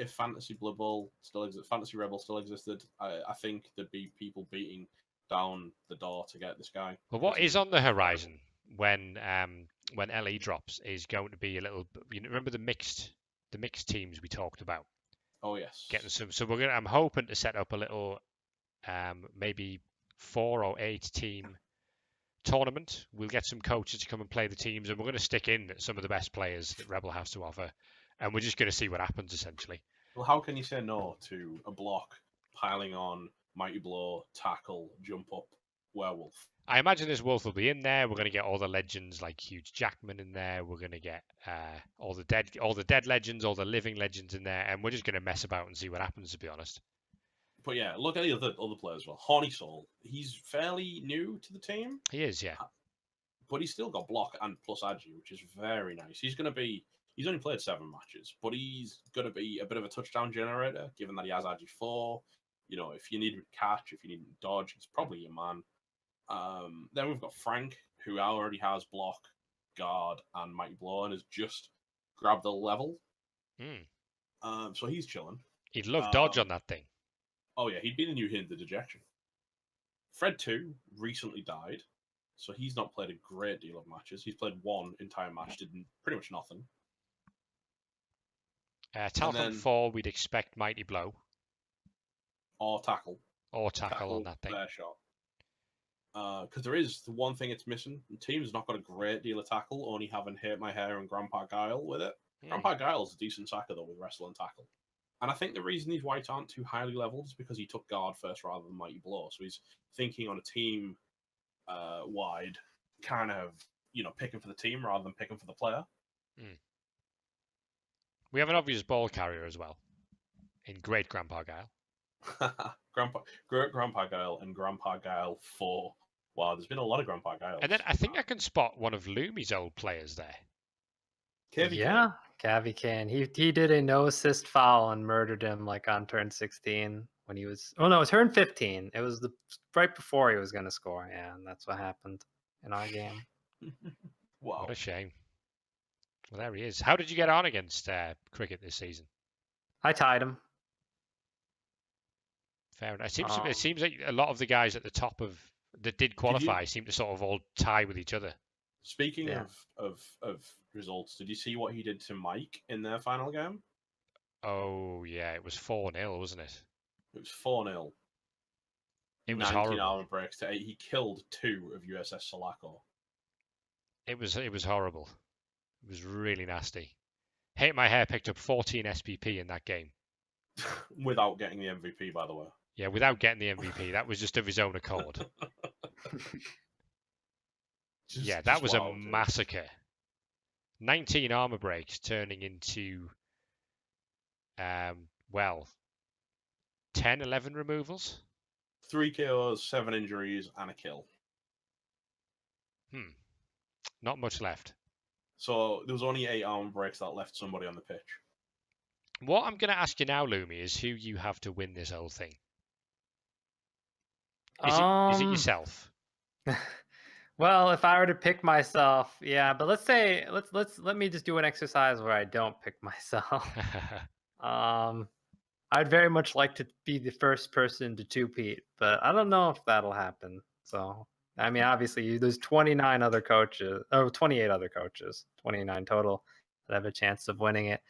Blood Bowl still existed, fantasy Rebel still existed, I think there'd be people beating down the door to get this guy. Well, what is on the horizon when LE drops is going to be a little. You remember the mixed teams we talked about? Oh yes. Getting some. So I'm hoping to set up a little, maybe 4 or 8 team tournament. We'll get some coaches to come and play the teams, and we're going to stick in some of the best players that Rebel has to offer, and we're just going to see what happens essentially. Well, how can you say no to a block piling on Mighty Blow, tackle, jump up, werewolf? I imagine this wolf will be in there. We're going to get all the legends like Huge Jackman in there. We're going to get all the dead legends, all the living legends in there, and we're just going to mess about and see what happens. To be honest. But yeah, look at the other players as well. Horny Soul, he's fairly new to the team. He is, yeah. But he's still got block and plus agi, which is very nice. He's only played 7 matches, but he's going to be a bit of a touchdown generator, given that he has agi 4. If you need him to catch, if you need him to dodge, he's probably your man. Then we've got Frank, who already has block, guard, and mighty blow, and has just grabbed the level. So he's chilling. He'd love dodge on that thing. Oh yeah, he'd be the new hint the dejection. Fred 2 recently died, so he's not played a great deal of matches. He's played 1 entire match, did pretty much nothing. Talcum 4, we'd expect mighty blow. Or tackle. On that thing. Fair shot. Because there is the one thing it's missing. The team's not got a great deal of tackle, only having Hate My Hair and Grandpa Guile with it. Grandpa Guile's a decent sacker, though, with wrestle and tackle. And I think the reason these whites aren't too highly leveled is because he took guard first rather than mighty blow. So he's thinking on a team wide, kind of, picking for the team rather than picking for the player. We have an obvious ball carrier as well, in Great Grandpa Guile. Great Grandpa Guile and Grandpa Guile 4. Wow, there's been a lot of Grandpa Guiles. And then I think I can spot one of Lumi's old players there. Cavi can. He did a no assist foul and murdered him like on turn 16 when he was. Oh no, turn 15. It was right before he was going to score. Yeah, and that's what happened in our game. Wow, what a shame. Well, there he is. How did you get on against cricket this season? I tied him. Fair enough. It seems like a lot of the guys at the top that did qualify seem to sort of all tie with each other. Speaking of results, did you see what he did to Mike in their final game? Oh yeah, it was 4-0, wasn't it? It was 4-0. It was 19 horrible. armor breaks to 8. He killed 2 of USS Sulaco. It was horrible. It was really nasty. Hate My Hair picked up 14 SPP in that game. Without getting the MVP, by the way. Yeah, without getting the MVP. That was just of his own accord. Yeah, that was a massacre. 19 armor breaks turning into, well, 10, 11 removals. 3 KOs, 7 injuries, and a kill. Not much left. So there was only 8 armor breaks that left somebody on the pitch. What I'm going to ask you now, Lumi, is who you have to win this whole thing. Is it yourself? Well, if I were to pick myself, yeah, but let me just do an exercise where I don't pick myself. I'd very much like to be the first person to two-peat, but I don't know if that'll happen. So, I mean, obviously, there's 29 other coaches, or 28 other coaches, 29 total that have a chance of winning it.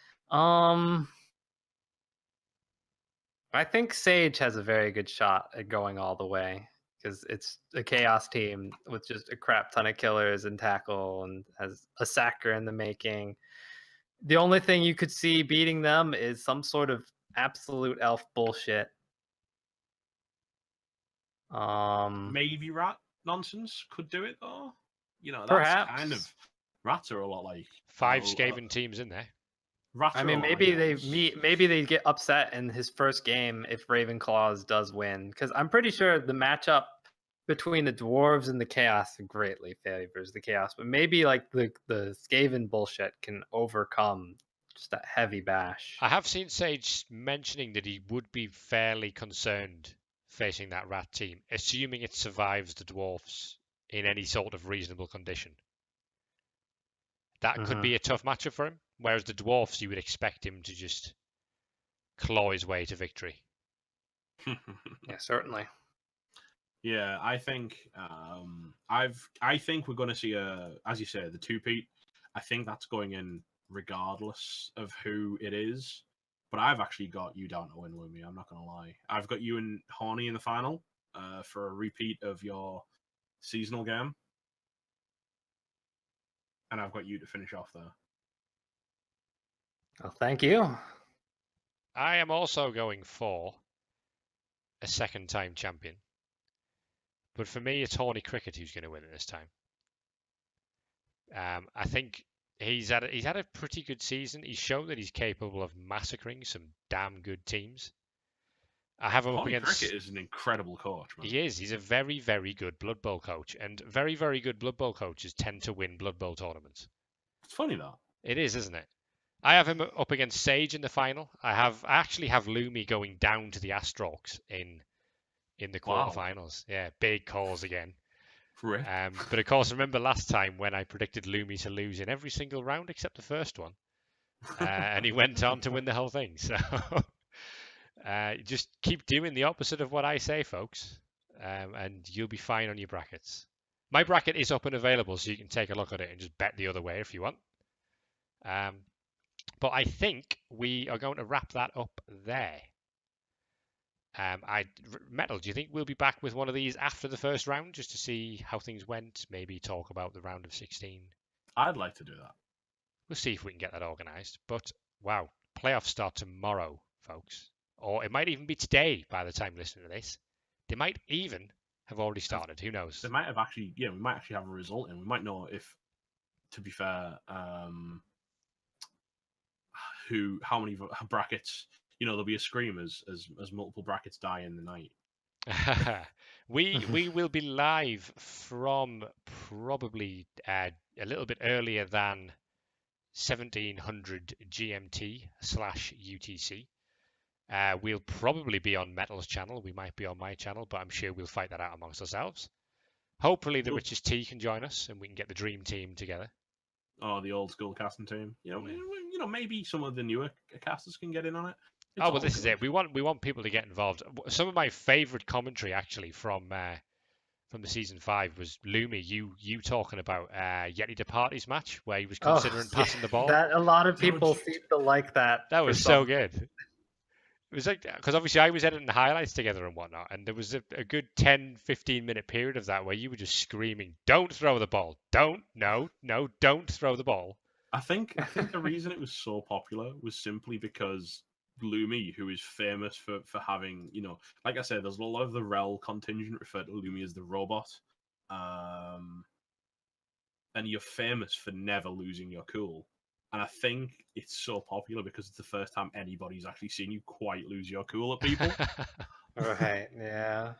I think Sage has a very good shot at going all the way because it's a chaos team with just a crap ton of killers and tackle and has a sacker in the making. The only thing you could see beating them is some sort of absolute elf bullshit. Maybe rat nonsense could do it though. You know, that's perhaps kind of rats are a lot like 5 Skaven teams in there. Rats I mean, maybe they meet. Maybe they get upset in his first game if Ravenclaws does win, because I'm pretty sure the matchup between the dwarves and the chaos greatly favors the chaos. But maybe like the Skaven bullshit can overcome just that heavy bash. I have seen Sage mentioning that he would be fairly concerned facing that rat team, assuming it survives the dwarfs in any sort of reasonable condition. That could be a tough matchup for him. Whereas the dwarfs, you would expect him to just claw his way to victory. Yeah, certainly. Yeah, I think I think we're going to see as you say, the two-peat. I think that's going in regardless of who it is. But I've actually got you down to win, Lumi. I'm not going to lie. I've got you and Horny in the final for a repeat of your seasonal game. And I've got you to finish off there. Well, thank you. I am also going for a second-time champion. But for me, it's Horny Cricket who's going to win it this time. I think he's had a pretty good season. He's shown that he's capable of massacring some damn good teams. I have him up against. Cricket is an incredible coach, man. He is. He's a very, very good Blood Bowl coach, and very, very good Blood Bowl coaches tend to win Blood Bowl tournaments. It's funny that. It is, isn't it? I have him up against Sage in the final. I actually have Lumi going down to the Astrorks in the quarterfinals. Wow. Yeah, big calls again. But of course, remember last time when I predicted Lumi to lose in every single round except the first one, and he went on to win the whole thing. So just keep doing the opposite of what I say, folks, and you'll be fine on your brackets. My bracket is up and available, so you can take a look at it and just bet the other way if you want. But I think we are going to wrap that up there. Metal, do you think we'll be back with one of these after the first round just to see how things went? Maybe talk about the round of 16? I'd like to do that. We'll see if we can get that organised. But wow, playoffs start tomorrow, folks. Or it might even be today by the time you listen to this. They might even have already started. Who knows? They might have actually, we might actually have a result and we might know if, to be fair, how many brackets. There'll be a scream as multiple brackets die in the night. We will be live from probably a little bit earlier than 1700 GMT/UTC. We'll probably be on Metal's channel. We might be on my channel, but I'm sure we'll fight that out amongst ourselves. Hopefully the Richest T can join us and we can get the dream team together. Oh, the old school casting team. Maybe some of the newer casters can get in on it. This is it. We want people to get involved. Some of my favourite commentary actually from the season 5 was Lumi. You talking about Yeti to Parties match where he was considering passing the ball. That a lot of people seem to like that. That was so good. It was like because obviously I was editing the highlights together and whatnot, and there was a good 10-15 minute period of that where you were just screaming, "Don't throw the ball! Don't throw the ball!" I think the reason it was so popular was simply because Lumi, who is famous for having, you know, like I said, there's a lot of the REBBL contingent refer to Lumi as the robot. And you're famous for never losing your cool. And I think it's so popular because it's the first time anybody's actually seen you quite lose your cool at people. Right. Yeah.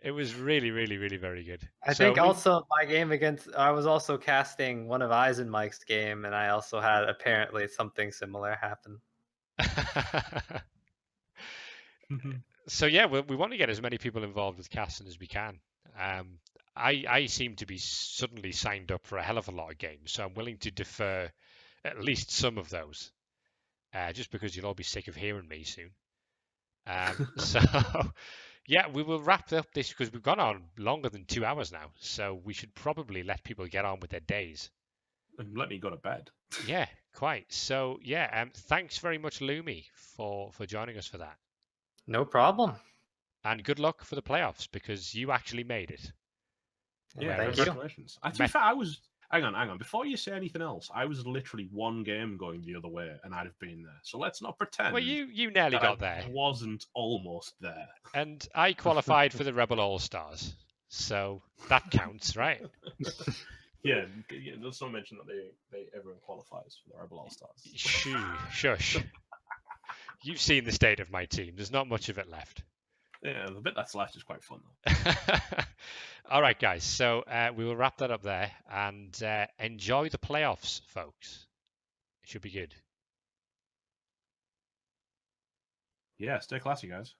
It was really, really, really very good. I So think also my game against I was also casting one of Eisenmike's game, and I also had apparently something similar happen. So yeah, we want to get as many people involved with casting as we can. I seem to be suddenly signed up for a hell of a lot of games, so I'm willing to defer at least some of those, just because you'll all be sick of hearing me soon. So yeah, we will wrap up this because we've gone on longer than 2 hours now, so we should probably let people get on with their days. And let me go to bed. Yeah, quite. So yeah, thanks very much, Lumi, for joining us for that. No problem. And good luck for the playoffs because you actually made it. Yeah, Thank you. congratulations. To be fair, I was hang on. Before you say anything else, I was literally one game going the other way, and I'd have been there. So let's not pretend. Well, you nearly got there. Wasn't almost there. And I qualified for the REBBL All Stars, so that counts, right? Yeah, let's not mention that everyone qualifies for the REBBL All Stars. Shush. You've seen the state of my team. There's not much of it left. Yeah, the bit that's left is quite fun, though. All right, guys. So we will wrap that up there and enjoy the playoffs, folks. It should be good. Yeah, stay classy, guys.